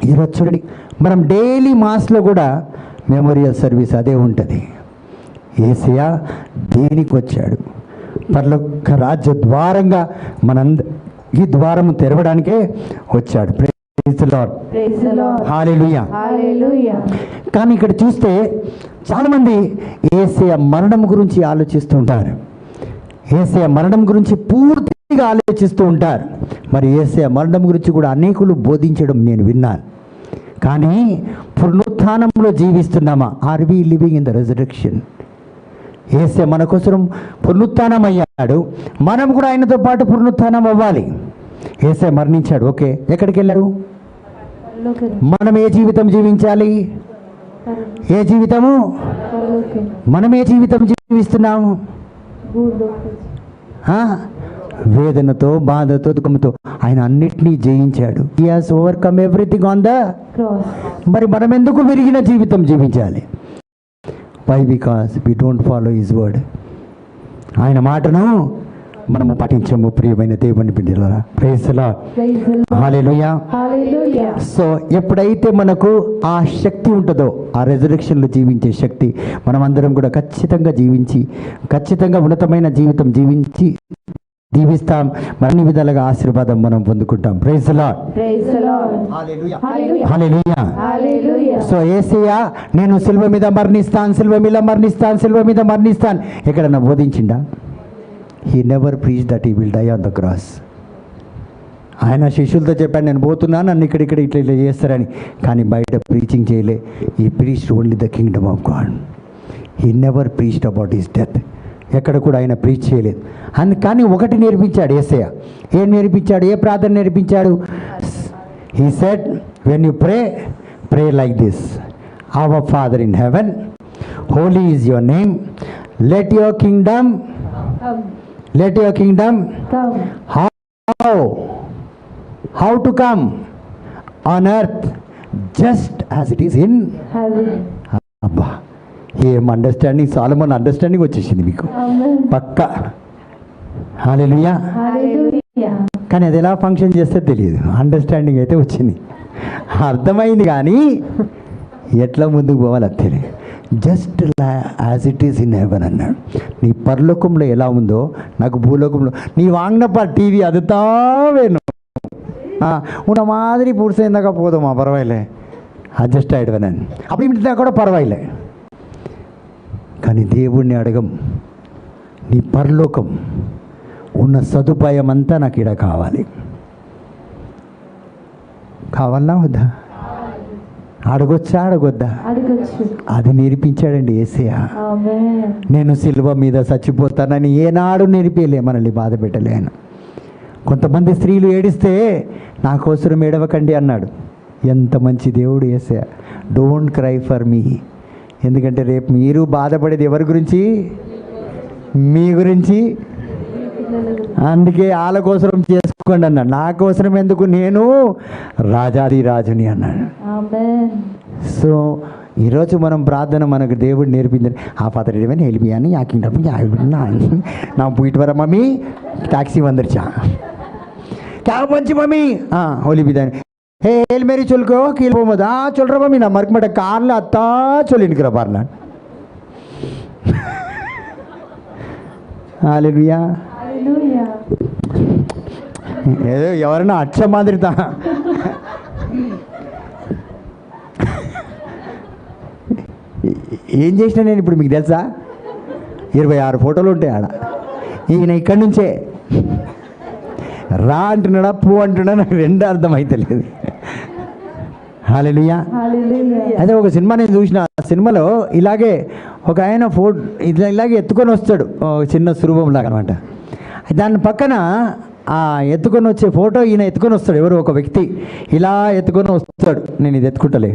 ఈరోజు చూడండి, మనం డైలీ మాస్లో కూడా మెమోరియల్ సర్వీస్ అదే ఉంటుంది. యేసయ్య దేనికి వచ్చాడు? పరలోక రాజ్య ద్వారంగా ఈ ద్వారము తెరవడానికే వచ్చాడు. Praise the Lord. Praise the Lord. Hallelujah. Hallelujah. కానీ ఇక్కడ చూస్తే చాలామంది యేసయ్య మరణం గురించి ఆలోచిస్తూ ఉంటారు. యేసయ్య మరణం గురించి పూర్తిగా ఆలోచిస్తూ ఉంటారు. మరి యేసయ్య మరణం గురించి కూడా అనేకులు బోధించడం నేను విన్నాను. కానీ పునరుత్థానంలో జీవిస్తున్నామా? Are we living in the resurrection? Yesayya మన కోసం పునరుత్థానం అయ్యాడు, మనం కూడా ఆయనతో పాటు పునరుత్థానం అవ్వాలి. యేసయ్య మరణించాడు, ఓకే, ఎక్కడికి వెళ్ళారు? పరలోకం. మనం ఏ జీవితం జీవించాలి? ఏ జీవితము? పరలోకం. మనం ఏ జీవితం జీవిస్తున్నాము? భూలోకం. వేదనతో, బాధతో, దుఃఖంతో ఆయన అన్నిటినీ జయించాడు. He has overcome everything on the Cross. మరి మనం ఎందుకు విరిగిన జీవితం జీవించాలి? Why? Because we don't follow his word. ఆయన మాటను మనము పాటించము. ప్రియమైన దేవుని బిడ్డలారా, praise the Lord. Praise the Lord. Hallelujah. Hallelujah. So ఎప్పుడైతే మనకు ఆ శక్తి ఉంటుందో, ఆ రెజరెక్షన్లో జీవించే శక్తి, మనం అందరం కూడా ఖచ్చితంగా ఉన్నతమైన జీవితం జీవిస్తాం. మరిన్ని విధాలుగా ఆశీర్వాదం మనం పొందుకుంటాం. Praise the Lord. Praise the Lord. Hallelujah. Hallelujah. Hallelujah. So యేసయ్య నేను సిలువ మీద మరణిస్తాను ఎక్కడన్నా బోధించిండా? He never preach that he will die on the cross. ఆయన శిష్యులతో చెప్పాడు, నేను పోతున్నాను, నన్ను ఇక్కడ ఇట్లా చేస్తారని. కానీ బయట ప్రీచింగ్ చేయలే. ఈ preached only the kingdom of God. He never preached about his death. ఎక్కడ కూడా ఆయన ప్రీచ్ చేయలేదు. కానీ ఒకటి నేర్పించాడు యేసయ్య. ఏం నేర్పించాడు? ఏ ప్రార్థన నేర్పించాడు? He said, when you pray like this, our father in heaven, holy is your name, let your kingdom Come. how to come on earth just as it is in Heaven. అబ్బా, ఏం అండర్స్టాండింగ్! సాలమన్ అండర్స్టాండింగ్ వచ్చేసింది మీకు Amen. పక్కా. హల్లెలూయా. Hallelujah. కానీ అది ఎలా function చేస్తే తెలియదు. Understanding అయితే వచ్చింది, అర్థమైంది, కానీ ఎట్లా ముందుకు పోవాలి అది తెలియదు. Just as it is in heaven అన్నాడు. నీ పరలోకంలో ఎలా ఉందో నాకు భూలోకంలో నీ వాంగ్నప్ప టీవీ అదుతావేను ఉన్న మాదిరి పూర్తయిందాక పోదామా, పర్వాలే, అడ్జస్ట్ అయ్యడవనని అప్పుడు ఇంటిదా కూడా పర్వాలే. కానీ దేవుణ్ణి అడగం, నీ పరలోకం ఉన్న సదుపాయం అంతా నాకు ఇక్కడ కావాలన్నా వద్దా? అడగొద్దా? అడగొచ్చు. అది నేర్పించాడండి యేసయ్య. Amen. నేను సిలువ మీద చచ్చిపోతానని ఏనాడు నేర్పిలే, మనల్ని బాధ పెట్టలే ఆయన. కొంతమంది స్త్రీలు ఏడిస్తే నా కోసం ఏడవకండి అన్నాడు. ఎంత మంచి దేవుడు Yesayya. Don't cry for me. ఎందుకంటే రేపు మీరు బాధపడేది ఎవరి గురించి? మీ గురించి. అందుకే వాళ్ళ కోసం చేసుకోండి అన్నాడు. నా కోసం ఎందుకు, నేను రాజాది రాజుని అన్నాడు. Amen. సో ఈరోజు మనం ప్రార్థన మనకు దేవుడు నేర్పించారు. ఆ ఫాదర్ ఏమైనా హెల్పియాని యాకింటప్పుడు నా పోయిట్ వర మమ్మీ టాక్సీ వందరిచా క్యా పంచి మమ్మీ హోలీ బిదాని హే హేల్ మేరీ చొల్కో కీల్ పోమోదు చొల్ற మమ్మీ నా మరక మట కార్లో అత్తా చొల్లినికిరా పార్నా. హల్లెలూయా. Hallelujah. ఏదో ఎవరైనా అచ్చ మాదిరితా ఏం చేసినా నేను ఇప్పుడు మీకు తెలుసా? 26 ఫోటోలు ఉంటాయి ఆడ. ఈయన ఇక్కడి నుంచే రా అంటున్నాడా, పో అంటున్నా, నాకు రెండు అర్థమైతలేదు. హల్లెలూయా. Hallelujah. అదే ఒక సినిమా నేను చూసిన. ఆ సినిమాలో ఇలాగే ఒక ఆయన ఇలాగే ఎత్తుకొని వస్తాడు, చిన్న సురూపం లాగా అనమాట. దాని పక్కన ఎత్తుకొని వచ్చే ఫోటో ఈయన ఎత్తుకొని వస్తాడు, ఎవరు ఒక వ్యక్తి ఇలా ఎత్తుకొని వస్తాడు. నేను ఇది ఎత్తుకుంటలే,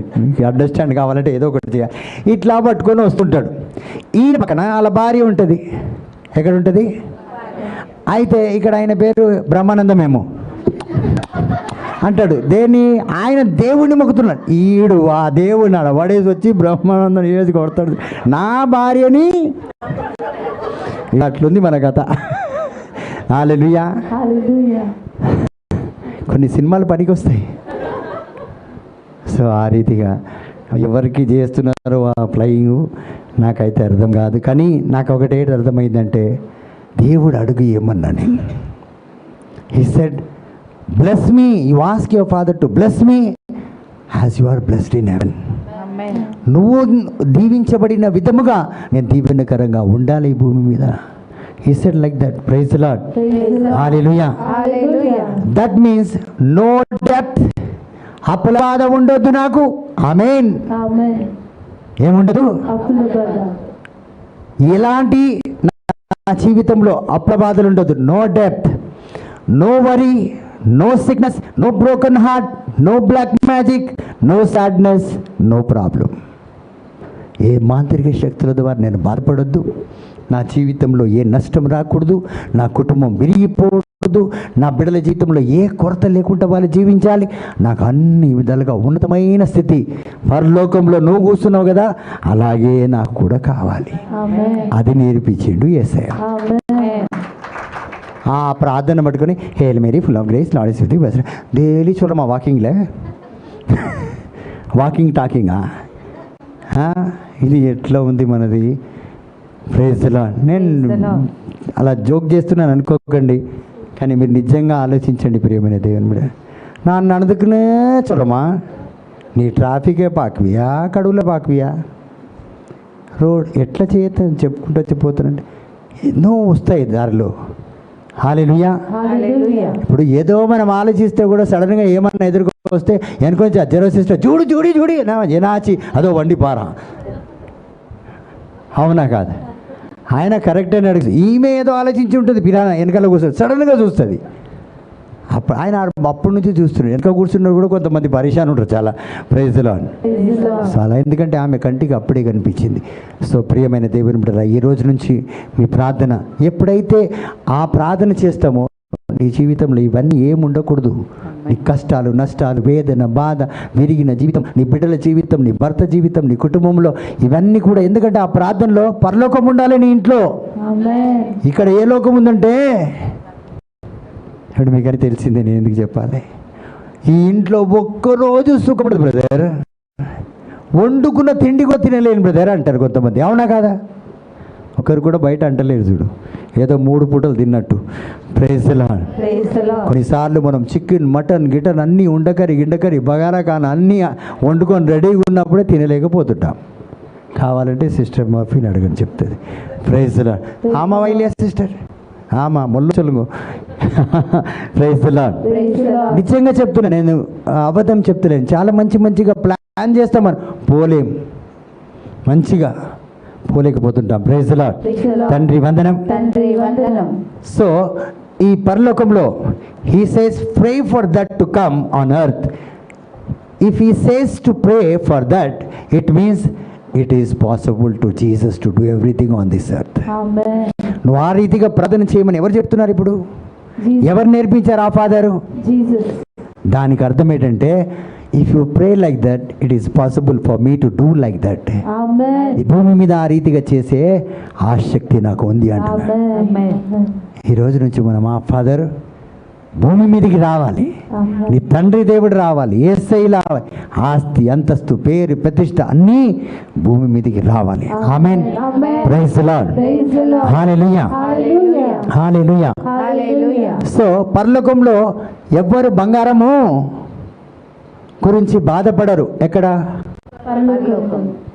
అండర్స్టాండ్ కావాలంటే ఏదో ఒకటి చేయాలి. ఇట్లా పట్టుకొని వస్తుంటాడు. ఈయన పక్కన వాళ్ళ భార్య ఉంటుంది. ఎక్కడ ఉంటుంది? అయితే ఇక్కడ ఆయన పేరు బ్రహ్మానందమేమో అంటాడు. ఆయన దేవుడిని మొక్కుతున్నాడు. ఈడు ఆ దేవుడిని ఆడ పడేసి వచ్చి బ్రహ్మానందం వేసి కొడతాడు, నా భార్యని. అట్లుంది మన కథ. హల్లెలూయా. కొన్ని సినిమాలు పనికి వస్తాయి. సో ఆ రీతిగా ఎవరికి చేస్తున్నారు ఆ ఫ్లయింగ్ నాకైతే అర్థం కాదు. కానీ నాకు ఒకటే అర్థమైందంటే, దేవుడు అడుగు ఏమన్నా నేను. He said bless me, you ask your father to bless me as you are blessed in heaven. నువ్వు దీవించబడిన విధముగా నేను దీవెనకరంగా ఉండాలి ఈ భూమి మీద. He said like that. Praise the Lord. Hallelujah. That means no depth. అపవాద ఉండొద్దు నాకు. ఆమేన్. ఏముండదు? ఎలాంటి నా జీవితంలో అపవాదాలు ఉండొద్దు. No depth, no worry, no sickness, no broken heart, no black magic, no sadness, no problem. ఏ మాంత్రిక శక్తుల ద్వారా నేను బాధపడొద్దు. నా జీవితంలో ఏ నష్టం రాకూడదు. నా కుటుంబం విరిగిపోకూడదు. నా బిడ్డల జీవితంలో ఏ కొరత లేకుండా వాళ్ళు జీవించాలి. నాకు అన్ని విధాలుగా ఉన్నతమైన స్థితి పరలోకంలో నువ్వు కూర్చున్నావు కదా, అలాగే నాకు కూడా కావాలి. అది నేర్పించిండు యేసయ్య. ఆ ప్రార్థన పట్టుకొని hail Mary full of grace Lord is with you. Daily చూడమా వాకింగ్లే, వాకింగ్ టాకింగా. ఇది ఎట్లా ఉంది మనది? Praise the Lord. నేను అలా జోక్ అనుకోకండి, కానీ మీరు నిజంగా ఆలోచించండి ప్రియమైన దేవుని బిడ్డ. నన్ను అందుకునే చూడమా, నీ ట్రాఫికే పాకువియా, కడువులో పాకువియా, రోడ్ ఎట్లా చేయొద్దని చెప్పుకుంటూ వచ్చిపోతానండి. ఎన్నో వస్తాయి దారిలో. హల్లెలూయా. ఇప్పుడు ఏదో మనం ఆలోచిస్తే కూడా సడన్గా ఏమన్నా ఎదుర్కొ వస్తే వెనుకొంచి జరో సిస్టర్ చూడు చూడి చూడి ఎనాచి అదో వండి పారా. అవునా కాదు? ఆయన కరెక్ట్ అని అడుగుతుంది. ఈమె ఏదో ఆలోచించి ఉంటుంది, పిల్లల వెనకాల కూర్చొని సడన్గా చూస్తుంది. అప్పుడు ఆయన అప్పటి నుంచి చూస్తున్నాడు. వెనక కూర్చున్నారు కూడా కొంతమంది పరిశాన్ ఉంటారు చాలా. Praise the Lord. చాలా, ఎందుకంటే ఆమె కంటికి అప్పుడే కనిపించింది. సో ప్రియమైన దేవుని బిడ్డలారా, ఈ రోజు నుంచి మీ ప్రార్థన ఎప్పుడైతే ఆ ప్రార్థన చేస్తామో నీ జీవితంలో ఇవన్నీ ఏముండకూడదు. నీ కష్టాలు, నష్టాలు, వేదన, బాధ, విరిగిన జీవితం, నీ బిడ్డల జీవితం, నీ భర్త జీవితం, నీ కుటుంబంలో ఇవన్నీ కూడా, ఎందుకంటే ఆ ప్రార్థనలో పరలోకం ఉండాలి నీ ఇంట్లో. ఇక్కడ ఏ లోకం ఉందంటే, ఇప్పుడు మీకని తెలిసిందే, నేను ఎందుకు చెప్పాలి. ఈ ఇంట్లో ఒక్కరోజు సుఖపడదు బ్రదర్, వండుకున్న తిండి కూడా తినలేను బ్రదర్ అంటారు కొంతమంది. అవునా కాదా? ఒకరు కూడా బయట అంటలేరు చూడు, ఏదో 3 పూటలు తిన్నట్టు. Praise the Lord. కొన్నిసార్లు మనం చికెన్, మటన్, గిటన్ అన్నీ గిండకరి బగారా కాన అన్నీ వండుకొని రెడీగా ఉన్నప్పుడే తినలేకపోతుంటాం. కావాలంటే సిస్టర్ మర్ఫీని అడగని చెప్తుంది. Praise the Lord. ఆమా వైలియా సిస్టర్, ఆమా మొల్లు చెలుగు. Praise the Lord. నిజంగా చెప్తున్నా, నేను అబద్ధం చెప్తలేను. చాలా మంచిగా ప్లాన్ చేస్తామని పోలేం, మంచిగా పోలేకపోతుంటాం. Praise the lord. తండ్రి వందనం. సో ఈ పరలోకంలో he says pray for that to come on earth. If he says to pray for that, it means it is possible to Jesus to do everything on this earth. నువ్వు ఆ రీతిగా ప్రార్థన చేయమని ఎవరు చెప్తున్నారు ఇప్పుడు? ఎవరు నేర్పించారు? ఆ ఫాదరు. దానికి అర్థం ఏంటంటే, if you pray like that, it is possible for me to do like that. ఈ భూమి మీద ఆ రీతిగా చేసే ఆసక్తి నాకు ఉంది అంటున్నాడు. ఈ రోజు నుంచి మనం ఆ ఫాదర్ భూమి మీదకి రావాలి, నీ తండ్రి దేవుడు రావాలి, యేసయ్య రావాలి, ఆస్తి, అంతస్తు, పేరు, ప్రతిష్ట అన్నీ భూమి మీదకి రావాలి. Amen. Praise the lord. Hallelujah. Hallelujah. So పరలోకంలో ఎవ్వరు బంగారము గురించి బాధపడరు. ఎక్కడ?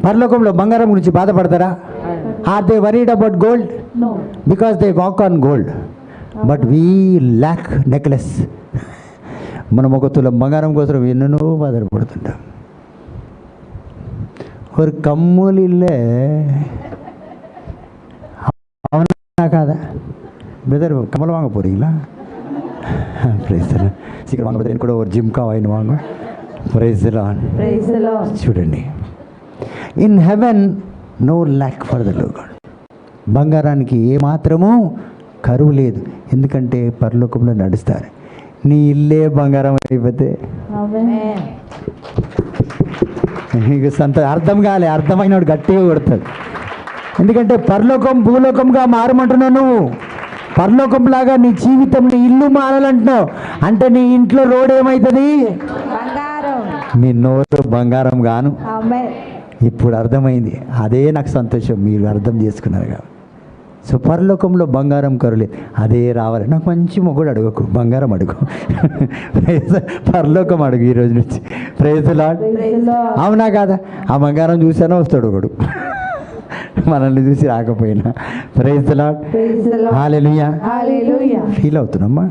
పరలోకంలో బంగారం గురించి బాధపడతారా? Are they worried about gold? Because they walk on gold. But we lack necklace. మనం ఒక తులం బంగారం కోసం ఎన్నెన్నో బాధపడుతుంటాం. ஒரு కమ్ములు ఇల్లే. అవునా కాదా బ్రదర్? కమ్మలు వాంగ పోறீங்களா? Praise the Lord. ఇక్కడ వాంగ బ్రదర్ కూడా ఒక జిమ్ కావాలి వాంగ. Praise the Lord. Praise the Lord. చూడండి, in heaven no lack for the Lord. బంగారానికి ఏమాత్రము కరువు లేదు, ఎందుకంటే పరలోకంలో నడుస్తారు. నీ ఇల్లే బంగారం అయిపోతే Amen. నీకు అర్థం కాలే, అర్థమైనవాడు గట్టిగా కొడతాడు. ఎందుకంటే పరలోకం భూలోకంగా మారమంటున్నావు నువ్వు. పరలోకంలాగా నీ జీవితం, నీ ఇల్లు మారాలంటున్నావు. అంటే నీ ఇంట్లో రోడ్ ఏమవుతుంది? బంగారం. మీ నోరు బంగారం గాను. Amen. ఇప్పుడు అర్థమైంది. అదే నాకు సంతోషం, మీరు అర్థం చేసుకున్నారు కాబట్టి. సో పరలోకంలో బంగారం కరులేదు, అదే రావాలి. నాకు మంచి మొగుడు అడగకు, బంగారం అడుగు. పరలోకం అడుగు ఈ రోజు నుంచి. Praise the Lord. Praise the Lord. అవునా కాదా? ఆ బంగారం చూసానో వస్తాడు ఒకడు, మనల్ని చూసి రాకపోయినా. Praise the Lord. Praise the Lord. Hallelujah. Hallelujah. Feel అవుతున్నామ్మా,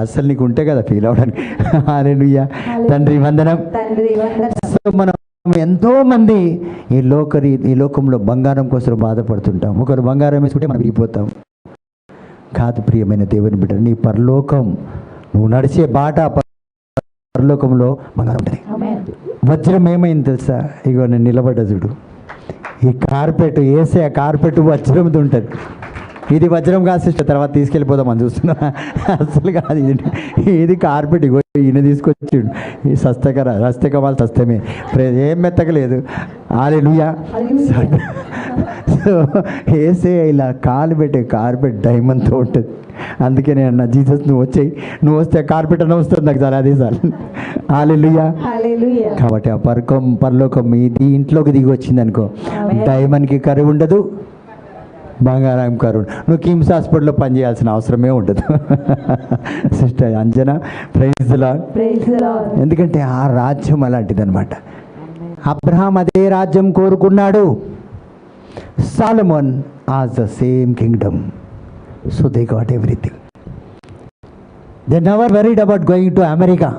అసలు నీకు ఉంటే కదా ఫీల్ అవడానికి. హల్లెలూయా. తండ్రి వందనం. తండ్రి వందనం. సో మనం ఎంతోమంది ఈ లోకంలో బంగారం కోసం బాధపడుతుంటాం. ఒకరు బంగారం వేసుకుంటే మనం విరిగిపోతాం. కాదు ప్రియమైన దేవుని బిడ్డ, నీ పరలోకం, నువ్వు నడిచే బాట పరలోకంలో బంగారం ఉంటుంది. Amen. వజ్రం ఏమైంది తెలుసా? ఇగో నేను నిలబడ్డా చూడు, ఈ కార్పెట్ వేసే కార్పెట్ వజ్రంతో ఉంటుంది. ఇది వజ్రం కాదు సిస్టర్, తర్వాత తీసుకెళ్ళిపోదాం అని చూస్తున్నా. అసలు కాదు ఇది కార్పెట్. ఇగో ఈయన తీసుకొచ్చిండు, ఈ రస్తక వాళ్ళు సస్తమే, ఏం మెత్తకలేదు. హల్లెలూయా. సో వేసే ఇలా కాలు పెట్టే కార్పెట్ డైమండ్తో ఉంటుంది. అందుకే నేను అన్నా, జీసస్ నువ్వు వస్తే కార్పెట్ అన్న వస్తుంది నాకు, చాలా అదే చాలు. హల్లెలూయా. Hallelujah. కాబట్టి ఆ పరలోకం ఇది ఇంట్లోకి దిగి వచ్చింది అనుకో, డైమండ్కి కరువు ఉండదు, బంగారం కరువు. నువ్వు కిమ్స్ హాస్పిటల్లో పనిచేయాల్సిన అవసరమే ఉండదు. Sister Anjana, praise the Lord. Praise the Lord. ఎందుకంటే ఆ రాజ్యం అలాంటిది అనమాట. అబ్రహాం అదే రాజ్యం కోరుకున్నాడు. Solomon ask the same kingdom. So they got everything. They never worried about going to America.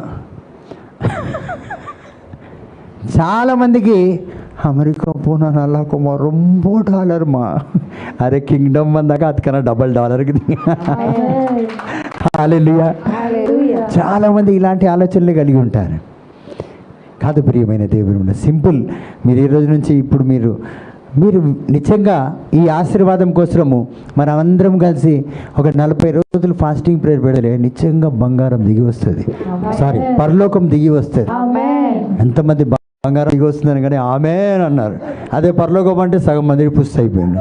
చాలామందికి అమెరికా పోనా నల్లాకు $1 అరే కింగ్డమ్ అందాక అతకన్నా $1. Amen. హల్లెలూయా. Hallelujah. చాలామంది ఇలాంటి ఆలోచనలు కలిగి ఉంటారు. కాదు ప్రియమైన దేవుడు, సింపుల్. మీరు ఈ రోజు నుంచి ఇప్పుడు మీరు నిజంగా ఈ ఆశీర్వాదం కోసము మనం అందరం కలిసి ఒక 40 రోజులు ఫాస్టింగ్ ప్రేయర్ పెడలే, నిజంగా బంగారం దిగి వస్తుంది. సారీ, పరలోకం దిగి వస్తుంది. Amen. ఎంతమంది బంగారం దిగి వస్తుందని కానీ ఆమేన్ అన్నారు. అదే పరలోకం అంటే సగం మంది పుస్తు అయిపోయింది.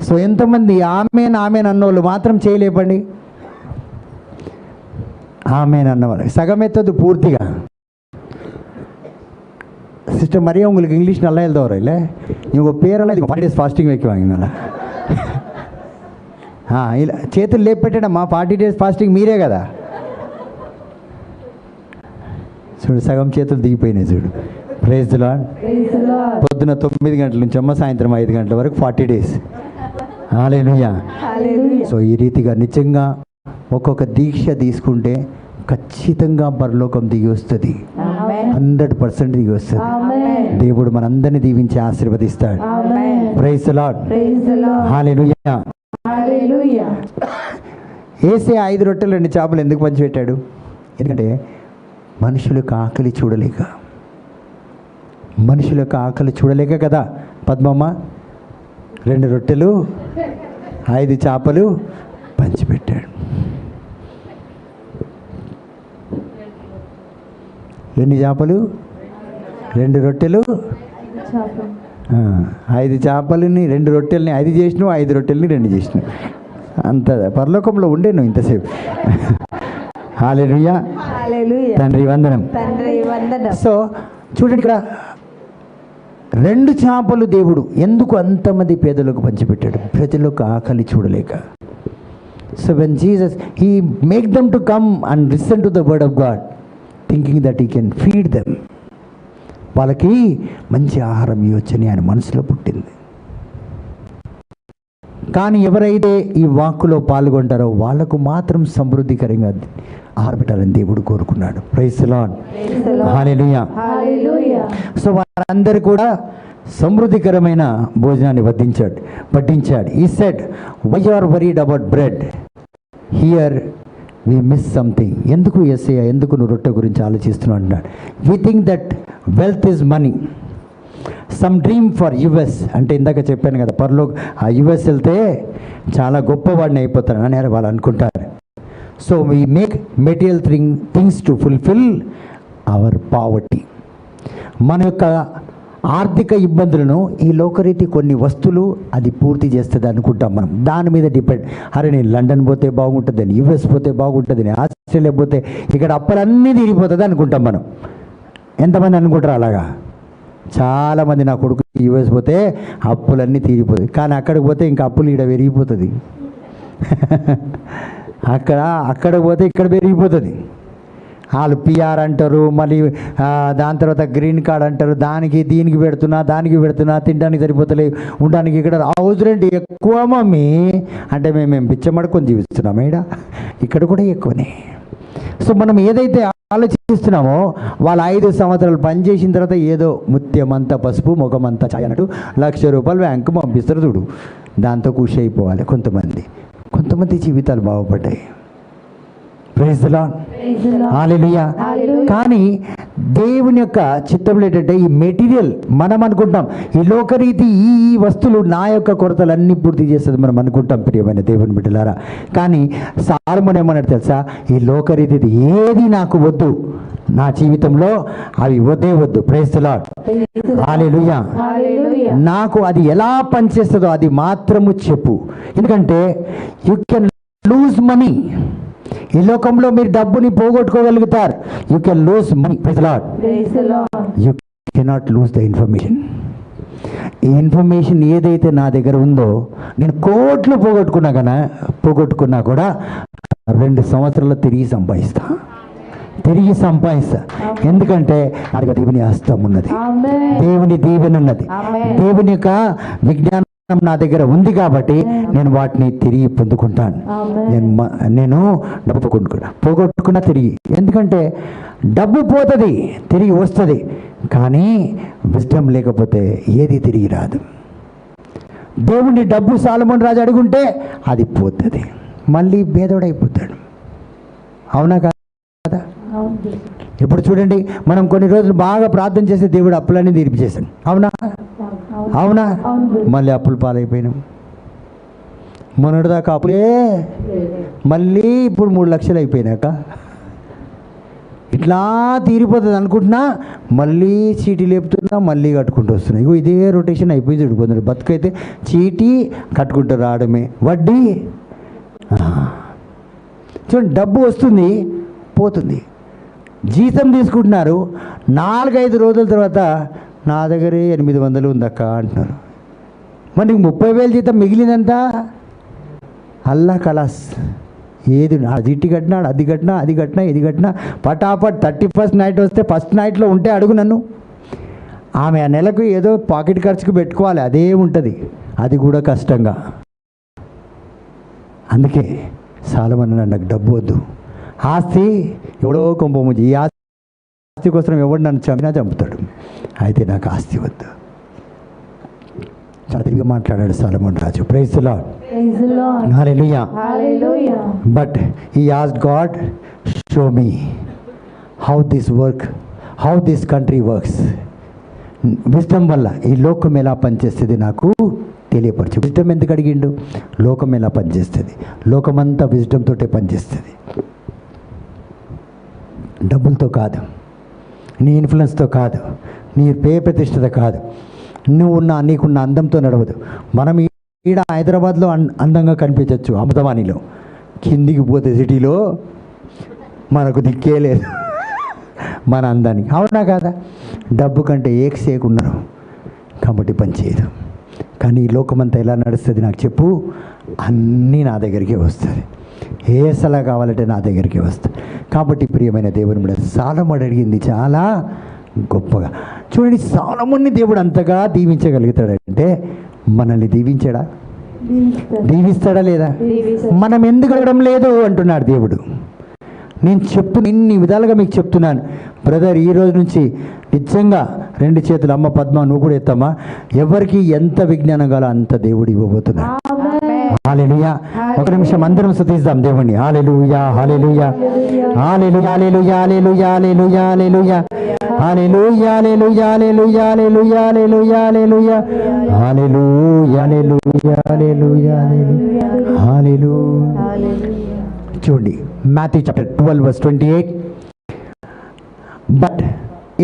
సో ఎంతమంది ఆమేన్ అన్నోళ్ళు మాత్రం చేయలేపండి. ఆమేన్ అన్నవాళ్ళు సగం ఎత్తదు పూర్తిగా. சிஸ்டர் மரியா உங்களுக்கு இங்கிலீஷ் நல்லா எழுத வரும் இல்லை? இவங்க பேரெல்லாம் இது 40 days ஃபாஸ்டிங் வைக்குவாங்கங்களா? ఇలా చేతులు లేపెట్టాడమ్మా, 40 days ఫాస్టింగ్ మీరే కదా. చూడు సగం చేతులు దిగిపోయినాయి చూడు. Praise the Lord. Praise the Lord. పొద్దున 9 గంటల నుంచి సాయంత్రం 5 గంటల వరకు 40 days. హల్లెలూయా. Hallelujah. సో ఈ రీతిగా నిజంగా ఒక్కొక్క దీక్ష తీసుకుంటే ఖచ్చితంగా పరలోకం దిగి వస్తుంది. Amen. 100% దిగి వస్తుంది. Amen. దేవుడు మనందరినీ దీవించి ఆశీర్వదిస్తాడు. Amen. Praise the Lord. Praise the Lord. Hallelujah. Hallelujah. ఏసే 5 రొట్టెలు 2 చేపలు ఎందుకు పంచిపెట్టాడు? ఎందుకంటే మనుషులకు ఆకలి చూడలేక కదా పద్మమ్మ 2 రొట్టెలు 5 చేపలు పంచిపెట్టాడు. ఎన్ని చేపలు? 2 రొట్టెలు 5 చేపలని 2 రొట్టెల్ని 5 చేసినావు, 5 రొట్టెల్ని 2 చేసినావు. అంత పరలోకంలో ఉండే నువ్వు ఇంతసేపు. హల్లెలూయా. Hallelujah. తండ్రి వందనం. తండ్రి వందనం. సో చూడండి, ఇక్కడ 2 చేపలు దేవుడు ఎందుకు అంతమంది పేదలకు పంచిపెట్టాడు? ప్రజలకు ఆకలి చూడలేక. So when Jesus he make them to come and listen to the word of God, thinking that he can feed them. వాళ్ళకి మంచి ఆహారం ఇవ్వచ్చని ఆయన మనసులో పుట్టింది. కానీ ఎవరైతే ఈ వాక్కులో పాల్గొంటారో వాళ్ళకు మాత్రం సమృద్ధికరంగా ఆహారం పెట్టాలని దేవుడు కోరుకున్నాడు. Praise the lord. Hallelujah. Hallelujah. So వారందరూ కూడా సమృద్ధికరమైన భోజనాన్ని వడ్డించాడు. He said, why you are worried about bread, here we miss something. ఎందుకు యేసయ్య ఎందుకు నువ్వు రొట్టె గురించి ఆలోచిస్తున్నావు అంటున్నాడు. We think that wealth is money. Some dream for US, అంటే ఇందాక చెప్పాను కదా, ఆ యుఎస్ వెళ్తే చాలా గొప్పవాడిని అయిపోతాను అని వాళ్ళు అనుకుంటారు. So we make material things to fulfil our poverty. మన యొక్క ఆర్థిక ఇబ్బందులను ఈ లోకరీతి కొన్ని వస్తువులు అది పూర్తి చేస్తుంది అనుకుంటాం మనం. దాని మీద డిపెండ్. అరే నేను లండన్ పోతే బాగుంటుందని, యుఎస్ పోతే బాగుంటుందని, ఆస్ట్రేలియా పోతే ఇక్కడ అప్పులన్నీ తీరిపోతుంది అనుకుంటాం మనం. ఎంతమంది అనుకుంటారు అలాగా? చాలామంది. నా కొడుకు యుఎస్ పోతే అప్పులన్నీ తీరిపోతుంది, కానీ అక్కడికి పోతే ఇంకా అప్పులు ఇక్కడ పెరిగిపోతుంది. అక్కడికి పోతే ఇక్కడ పెరిగిపోతుంది. వాళ్ళు పిఆర్ అంటారు, మళ్ళీ దాని తర్వాత గ్రీన్ కార్డ్ అంటారు, దీనికి పెడుతున్నా తినడానికి సరిపోతలేదు, ఉండడానికి ఇక్కడ హౌస్ రెంట్ ఎక్కువ మమ్మీ అంటే మేము పిచ్చమడుకొని జీవిస్తున్నాం. ఇక్కడ కూడా ఎక్కువనే. సో మనం ఏదైతే ఆలోచిస్తున్నామో వాళ్ళు 5 సంవత్సరాలు పనిచేసిన తర్వాత ఏదో ముత్యమంతా పసుపు ముఖమంతా ఛాయ్ అన్నట్టు ₹1,00,000 బ్యాంకు పంపిస్తారు చూడు, దాంతో ఖుషి అయిపోవాలి కొంతమంది జీవితాలు బాగుపడ్డాయి. ప్రైజ్ ది లార్డ్, హల్లెలూయా. కానీ దేవుని యొక్క చిత్తంలో ఏంటంటే ఈ మెటీరియల్ మనం అనుకుంటాం ఈ లోకరీతి ఈ వస్తువులు నా యొక్క కొరతలన్నీ పూర్తి చేస్తుంది మనం అనుకుంటాం ప్రియమైన దేవుని బిడ్డలారా. కానీ సాలొమోను ఏమన్నాడు తెలుసా? ఈ లోకరీతి ఏది నాకు వద్దు, నా జీవితంలో అవి వద్దు. ప్రైజ్ ది లార్డ్, హల్లెలూయా. నాకు అది ఎలా పనిచేస్తుందో అది మాత్రము చెప్పు. ఎందుకంటే యు కెన్ లూజ్ మనీ. ఈ లోకంలో మీరు డబ్బుని పోగొట్టుకోగలుగుతారు. You can lose money. Praise the Lord. You cannot lose the information. ఈ ఇన్ఫర్మేషన్ ఏదైతే నా దగ్గర ఉందో, నేను కోట్లు పోగొట్టుకున్నా కూడా 2 సంవత్సరాల్లో తిరిగి సంపాదిస్తా. ఎందుకంటే నాకు దేవుని హస్తం ఉన్నది, దేవుని దీవెన ఉన్నది, దేవుని యొక్క విజ్ఞానం నా దగ్గర ఉంది కాబట్టి నేను వాటిని తిరిగి పొందుకుంటాను. నేను డబ్బు పోగొట్టుకున్నా తిరిగి, ఎందుకంటే డబ్బు పోతుంది తిరిగి వస్తుంది, కానీ విజ్డమ్ లేకపోతే ఏది తిరిగి రాదు. దేవుని డబ్బు సాలొమోను రాజు అడుగుంటే అది పోతుంది, మళ్ళీ భేదోడైపోతాడు. అవునా కదా? ఇప్పుడు చూడండి, మనం కొన్ని రోజులు బాగా ప్రార్థన చేస్తే దేవుడు అప్పులన్నీ తీర్పిచేశాడు. అవునా? మళ్ళీ అప్పులు పాలైపోయినాం. మొన్నటిదాకా అప్పులే, మళ్ళీ ఇప్పుడు 3 లక్షలు అయిపోయినాక ఇట్లా తీరిపోతుంది అనుకుంటున్నా, మళ్ళీ చీటీ లేపుతున్నా, మళ్ళీ కట్టుకుంటూ వస్తున్నాయి. ఇదే రొటేషన్ అయిపోయింది. చూడుకుంటారు బతుకైతే చీటీ కట్టుకుంటూ రావడమే, వడ్డీ. చూడండి, డబ్బు వస్తుంది పోతుంది. జీతం తీసుకుంటున్నారు, 4-5 రోజుల తర్వాత నా దగ్గరే 800 ఉందక్క అంటున్నారు. మరి నీకు 30,000 జీతం మిగిలిందంతా అల్లా కలాస్. ఏది అది ఇట్టి కట్టినాడు, అది కట్టినా ఇది కట్టినా పటాపట్ 31st నైట్ వస్తే ఫస్ట్ నైట్లో ఉంటే అడుగు నన్ను. ఆమె ఆ నెలకు ఏదో పాకెట్ ఖర్చుకు పెట్టుకోవాలి, అదే ఉంటుంది, అది కూడా కష్టంగా. అందుకే సాలొమోను నాకు డబ్బు వద్దు, ఆస్తి ఎవడో కొంపముంచి, ఈ ఆస్తి కోసం ఎవడు నన్ను చంపుతాడు, అయితే నాకు ఆస్తి వద్దు. చాలా తెలివిగా మాట్లాడాడు సాలొమోను రాజు. Praise the lord, hallelujah. But he asked God, show me how this country works. Wisdom వల్ల ఈ లోకం ఎలా పనిచేస్తుంది నాకు తెలియపరచు. విజ్డమ్ ఎందుకు అడిగిండు? లోకం ఎలా పనిచేస్తుంది, లోకమంతా విజ్డమ్ తోటే పనిచేస్తుంది, డబ్బులతో కాదు, నీ ఇన్ఫ్లుయెన్స్తో కాదు, నీ ప్రతిష్టత కాదు, నీకున్న అందంతో నడవదు. మనం ఈడ హైదరాబాద్లో అందంగా కనిపించవచ్చు, అమృతవాణిలో, కిందికి పోతే సిటీలో మనకు దిక్కే లేదు మన అందానికి. అవునా కాదా? డబ్బు కంటే ఏకున్నారు కాబట్టి పనిచేయదు. కానీ ఈ లోకమంతా ఎలా నడుస్తుంది నాకు చెప్పు? అన్నీ నా దగ్గరికి వస్తుంది, ఏ సలహా కావాలంటే నా దగ్గరికి వస్తుంది. కాబట్టి ప్రియమైన దేవుని బిడ్డ, సాలొమోను అడిగింది చాలా గొప్పగా. చూడండి, సాలొమోనుని దేవుడు అంతగా దీవించగలుగుతాడంటే మనల్ని దీవిస్తాడా లేదా? మనం ఎందుకు అడగడం లేదు అంటున్నాడు దేవుడు. నేను ఇన్ని విధాలుగా మీకు చెప్తున్నాను బ్రదర్. ఈ రోజు నుంచి నిజంగా 2 చేతులు, అమ్మ పద్మ నువ్వు కూడా ఎత్తమ్మా, ఎవరికి ఎంత విజ్ఞానం కావాలో అంత దేవుడు ఇవ్వబోతున్నాడు. హల్లెలూయా. ఒక నిమిషం అందరం స్తుతిద్దాం దేవుణ్ణి. హల్లెలూయా hallelujah hallelujah hallelujah hallelujah hallelujah hallelujah hallelujah hallelujah hallelujah hallelujah hallelujah hallelujah hallelujah hallelujah hallelujah. చూడండి Matthew chapter 12 verse 28. But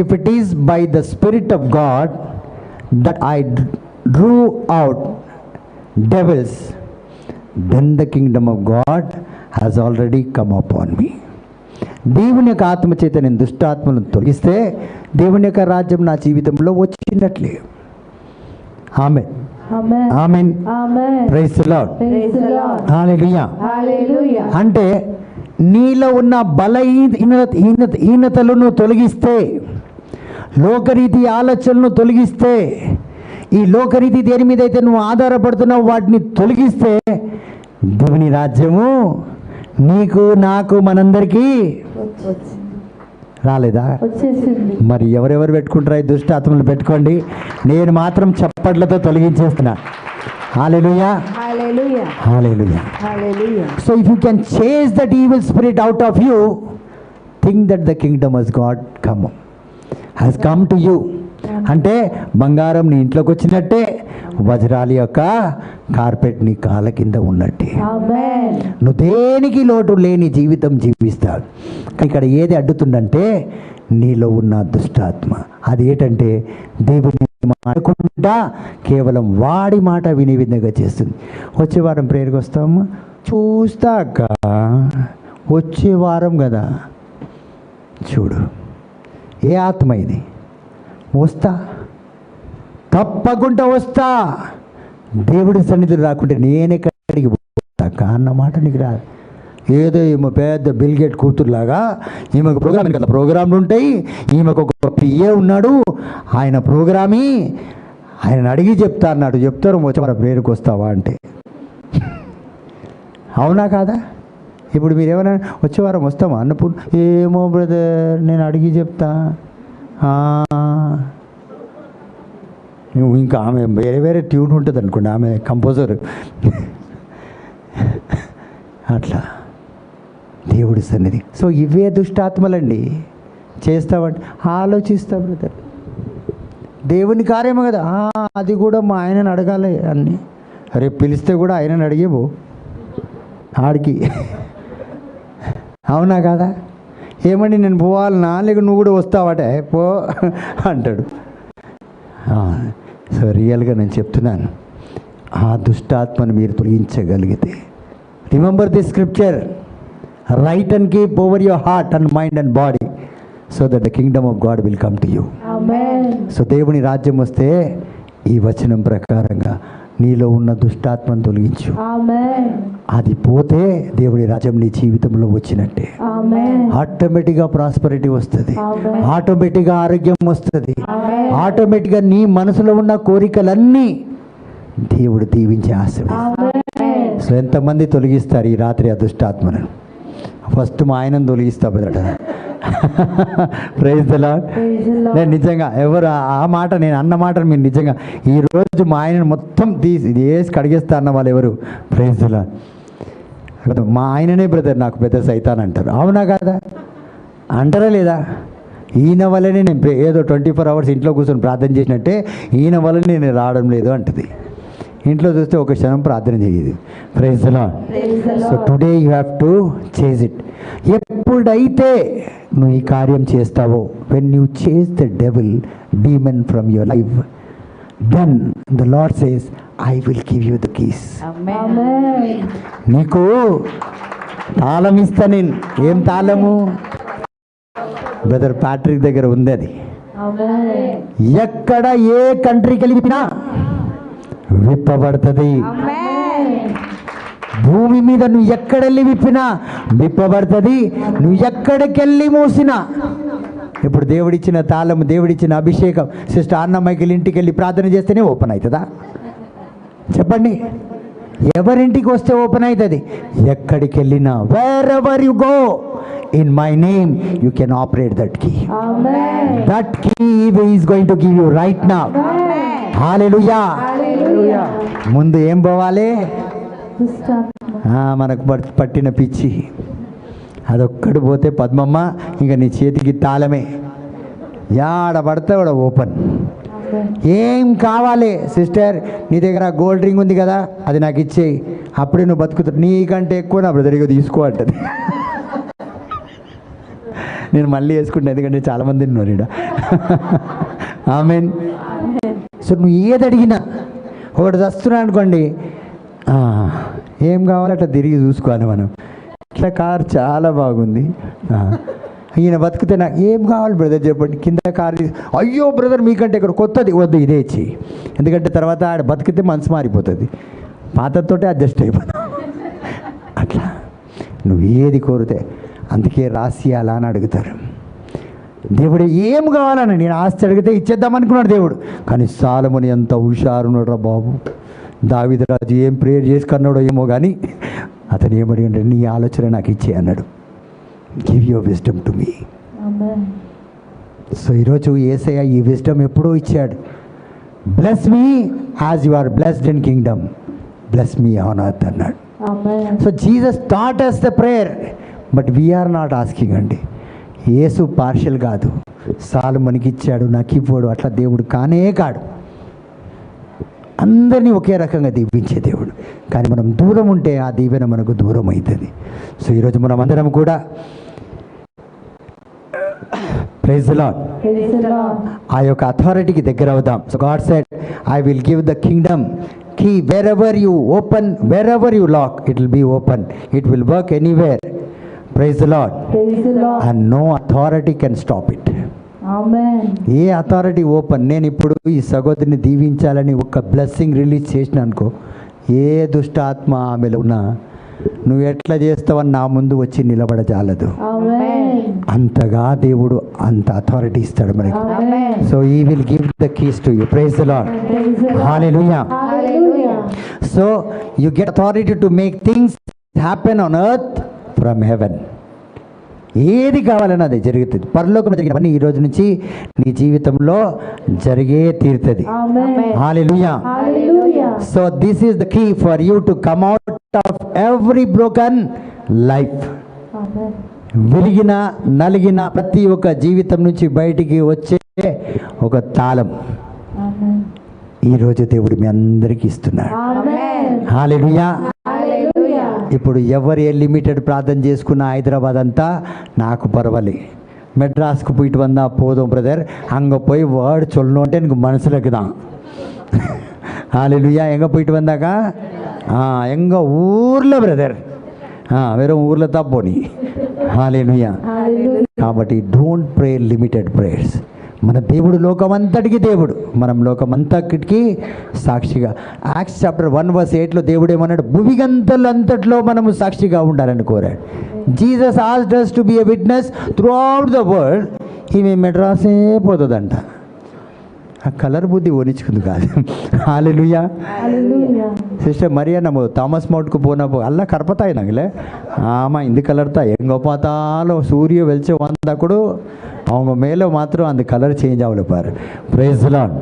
if it is by the Spirit of God that I drew out devils, then the kingdom of God has already come upon me. దేవుని యొక్క ఆత్మ చేత నేను దుష్టాత్మలను తొలగిస్తే దేవుని యొక్క రాజ్యం నా జీవితంలో వచ్చినట్లే. ఆమేన్ ఆమేన్ ప్రైజ్ ది లార్డ్ హల్లెలూయా హల్లెలూయా. అంటే నీలో ఉన్న బలహీనతలను తొలగిస్తే, లోకరీతి ఆలోచనలను తొలగిస్తే, ఈ లోకరీతి దేని మీద అయితే నువ్వు ఆధారపడుతున్నావు వాటిని తొలగిస్తే దేవుని రాజ్యము నీకు నాకు మనందరికీ రాలేదా? మరి ఎవరెవరు పెట్టుకుంటారా? ఈ దుష్టాత్మలు పెట్టుకోండి. నేను మాత్రం చప్పట్లతో తొలగించేస్తున్నా. హల్లెలూయా Hallelujah. Hallelujah. Hallelujah. So if you can chase that evil spirit out of you, think that the kingdom has come to you. అంటే బంగారం నీ ఇంట్లోకి వచ్చినట్టే, వజ్రాల యొక్క కార్పెట్ నీ కాళ్ళ కింద ఉన్నట్టే. Amen. నువ్వు దేనికి లోటు లేని జీవితం జీవిస్తావు. ఇక్కడ ఏది అడ్డుతుందంటే నీలో ఉన్న దుష్టాత్మ. అది ఏంటంటే దేవుని మాటకుండా కేవలం వాడి మాట వినే విధంగా చేస్తుంది. వచ్చే వారం ప్రేయర్కి వస్తాము, చూస్తాక వచ్చే వారం కదా. చూడు ఏ ఆత్మ ఇది? వస్తా, తప్పకుండా వస్తా. దేవుడి సన్నిధులు రాకుంటే నేనెక్కడికి పోతా అన్నమాట నీకు రాదు. ఏదో ఈమె పెద్ద బిల్గేట్ కూతురులాగా ఈమెకు ప్రోగ్రామ్ కదా, ప్రోగ్రాంలు ఉంటాయి. ఈమెకు ఒక పిఏ ఉన్నాడు, ఆయన ప్రోగ్రామి ఆయన అడిగి చెప్తా అన్నాడు. చెప్తారు వచ్చి మన ప్రేరుకు వస్తావా అంటే, అవునా కాదా? ఇప్పుడు మీరు ఏమైనా వచ్చే వారం వస్తామా అన్నప్పుడు, ఏమో బ్రదర్ నేను అడిగి చెప్తా. నువ్వు ఇంకా ఆమె వేరే వేరే ట్యూన్ ఉంటుంది అనుకోండి, ఆమె కంపోజర్. అట్లా దేవుడి సన్నిధి. సో ఇవే దుష్టాత్మలండి. చేస్తావంటే ఆలోచిస్తా బ్రదర్, దేవుని కార్యమే కదా. అది కూడా మా ఆయనని అడగాలి అన్నీ. రేపు పిలిస్తే కూడా ఆయనని అడిగేవో ఆడికి, అవునా కదా? ఏమండి నేను పోవాలనా, లేక నువ్వు కూడా వస్తావటే పో అంటాడు. సో రియల్గా నేను చెప్తున్నాను, ఆ దుష్టాత్మను మీరు తొలగించగలిగితే, remember the scripture, right and keep over your heart and mind and body, so that the kingdom of God will come to you. So దేవుని రాజ్యం వస్తే ఈ వచనం ప్రకారంగా నీలో ఉన్న దుష్టాత్మను తొలగించు. అది పోతే దేవుని రాజ్యం నీ జీవితంలో వచ్చినట్టే. ఆటోమేటిక్గా ప్రాస్పరిటీ వస్తుంది, ఆటోమేటిక్గా ఆరోగ్యం వస్తుంది, ఆటోమేటిక్గా నీ మనసులో ఉన్న కోరికలన్నీ దేవుడు దీవించి ఆశీర్వదిస్తాడు. సో ఎంతమంది తొలగిస్తారు ఈ రాత్రి ఆ దుష్టాత్మను? ఫస్ట్ మా ఆయనను తొలగిస్తా బ్రదర్. Praise the Lord. నేను నిజంగా ఎవరు ఆ మాట నేను అన్న మాటను మీరు నిజంగా ఈరోజు మా ఆయనను మొత్తం తీసి వేసి కడిగేస్తా అన్న వాళ్ళు ఎవరు? Praise the Lord. మా ఆయననే బ్రదర్ నాకు పెద్ద సైతాన్ అంటారు, అవునా కాదా? అంటారా లేదా? ఈయన వల్లనే నేను ఏదో 24 hours ఇంట్లో కూర్చొని ప్రార్థన చేసినట్టే ఈయన వల్లనే నేను రావడం లేదు అంటది. ఇంట్లో చూస్తే ఒక క్షణం ప్రార్థన చేయదు. Praise the lord. So today you have to chase it. ఎప్పుడైతే నువ్వు ఈ కార్యం చేస్తావో, when you chase the devil demon from your life, then the Lord says I will give you the keys. నీకు తాళం ఇస్తా నేను. ఏం తాళము? బ్రదర్ ప్యాట్రిక్ దగ్గర ఉంది అది. ఎక్కడ ఏ కంట్రీకి వెళ్ళినా విప్పబడుతుంది. భూమి మీద నువ్వు ఎక్కడెళ్ళి విప్పినా విప్పబడుతుంది, నువ్వు ఎక్కడికెళ్ళి మూసినా. ఇప్పుడు దేవుడిచ్చిన తాళము, దేవుడిచ్చిన అభిషేకం సిస్టర్ అన్నమ్మకి ఇంటికి వెళ్ళి ప్రార్థన చేస్తేనే ఓపెన్ అవుతుందా? చెప్పండి. ఎవరింటికి వస్తే ఓపెన్ అవుతుంది? ఎక్కడికి వెళ్ళినా, wear ever you go in my name you can operate that key. Amen. That key is going to give you right now. Amen. Hallelujah. Hallelujah. ముందు ఏం పోవాలి? మనకు పట్టిన పిచ్చి అదొక్కడు పోతే పద్మమ్మ ఇంకా నీ చేతికి తాళమే. యాడ పడితే వాడ ఓపెన్. ఏం కావాలి సిస్టర్, నీ దగ్గర గోల్డ్ రింగ్ ఉంది కదా, అది నాకు ఇచ్చేయి, అప్పుడే నువ్వు బతుకుతావు. నీకంటే ఎక్కువ నా బ్రదర్ ఇక తీసుకో అంటది. నేను మళ్ళీ వేసుకుంటాను, ఎందుకంటే చాలామంది ఉన్నారు ఈడ. ఆమెన్. సో నువ్వు ఏది అడిగినా, ఒకటి వస్తున్నా అనుకోండి, ఏం కావాలట తిరిగి చూసుకోవాలి మనం. ఇట్లా కార్ చాలా బాగుంది, ఈయన బతికితే నాకు ఏం కావాలి బ్రదర్ చెప్పండి, కింద కార్ అయ్యో బ్రదర్ మీకంటే ఇక్కడ కొత్తది వద్దు ఇదే ఇచ్చి, ఎందుకంటే తర్వాత ఆడ బతికితే మనసు మారిపోతుంది, పాతతోటే అడ్జస్ట్ అయిపోతాం. అట్లా నువ్వు ఏది కోరితే అందుకే రాసియాలా అని అడుగుతారు. దేవుడు ఏం కావాలని నేను ఆస్తి అడిగితే ఇచ్చేద్దామనుకున్నాడు దేవుడు, కానీ సాలమోని ఎంత హుషారున్నాడు రా బాబు. దావీదు రాజు ఏం ప్రేయర్ చేసుకున్నాడో ఏమో కానీ అతను ఏమడిగాడు, నీ ఆలోచన నాకు ఇచ్చే అన్నాడు. Give your wisdom to me. So ఈరోజు యేసయ్య ఈ విజ్డమ్ ఎప్పుడో ఇచ్చాడు. Bless me as you are blessed in kingdom, bless me on earth అన్నాడు. So Jesus taught us the prayer, but we are not asking అండి. యేసు పార్షియల్ కాదు, సాలొమోనుకి ఇచ్చాడు నాకు ఇవ్వడు అట్లా దేవుడు కానే కాడు. అందరినీ ఒకే రకంగా దీవించే దేవుడు, కానీ మనం దూరం ఉంటే ఆ దీవెన మనకు దూరం అవుతుంది. సో ఈరోజు మనం అందరం కూడా ప్రైజ్ ది లార్డ్ ఆ యొక్క అథారిటీకి దగ్గర అవుదాం. So God said I will give the kingdom key wherever you open, wherever you lock it will be open, it will work anywhere. Praise the Lord. And no authority can stop it. ఏ authority open. నేను ఇప్పుడు ఈ సహోదరిని దీవించాలని ఒక blessing release చేసిన అనుకో, ఏ దుష్ట ఆత్మ ఆమెలో ఉన్నా నువ్వు ఎట్లా చేస్తావని నా ముందు వచ్చి నిలబడజాలదు. అంతగా దేవుడు అంత అథారిటీ ఇస్తాడు మనకి. So he will give the keys to you. Praise the lord. Hallelujah. So you get authority to make things happen on earth from heaven. ఏది కావాలన్నా అది జరుగుతుంది. పరలోకంలో జరిగినవన్నీ ఈ రోజు నుంచి నీ జీవితంలో జరిగే తీరుతుంది. Hallelujah. So this is the key for you to come out of every broken life. విరిగిన నలిగిన ప్రతి ఒక్క జీవితం నుంచి బయటికి వచ్చే ఒక తాళం ఈరోజు దేవుడు మీ అందరికీ ఇస్తున్నాడు. హల్లెలూయా. ఇప్పుడు ఎవరు ఏ లిమిటెడ్ ప్రార్థన చేసుకున్న హైదరాబాద్ అంతా నాకు పర్వాలే, மெட்ராஸ்க்கு போயிட்டு வந்தால் போதும் பிரதர், அங்கே போய் வேர்டு சொல்லணுன்ட்டு எனக்கு மனசில் இருக்குதான். ஹல்லேலூயா. எங்கே போயிட்டு வந்தாக்கா எங்கள் ஊரில் பிரதர், வெறும் ஊரில் தான் போனி. హల్లెలూయా. కాబట్టి డోంట్ ప్రే లిమిటెడ్ ప్రేయర్స్. మన దేవుడు లోకమంతటికి దేవుడు, మనం లోకమంతటికి సాక్షిగా. యాక్ట్స్ చాప్టర్ 1:8 దేవుడు ఏమన్నాడు, భూమిగంతలంతట్లో మనము సాక్షిగా ఉండాలని కోరాడు. Jesus asked us to be a witness throughout the world. ఈమె మెడ్రాసే పోతుందంట. ఆ కలర్ బుద్ధి ఓనిచ్చుకుంది కాదు. ஹல்லேலூயா. சிஸ்டர் மரியா நம்ம தாமஸ் மவுண்ட்க்கு போனப்போ எல்லாம் கற்பத்தாயினாங்களே, ஆமாம் இந்த கலர் தான். எங்கே பார்த்தாலும் சூரிய வெளிச்சம் வந்தால் கூட அவங்க மேலே மாத்திரம் அந்த கலர் சேஞ்ச் ஆகல பாரு. Praise the Lord.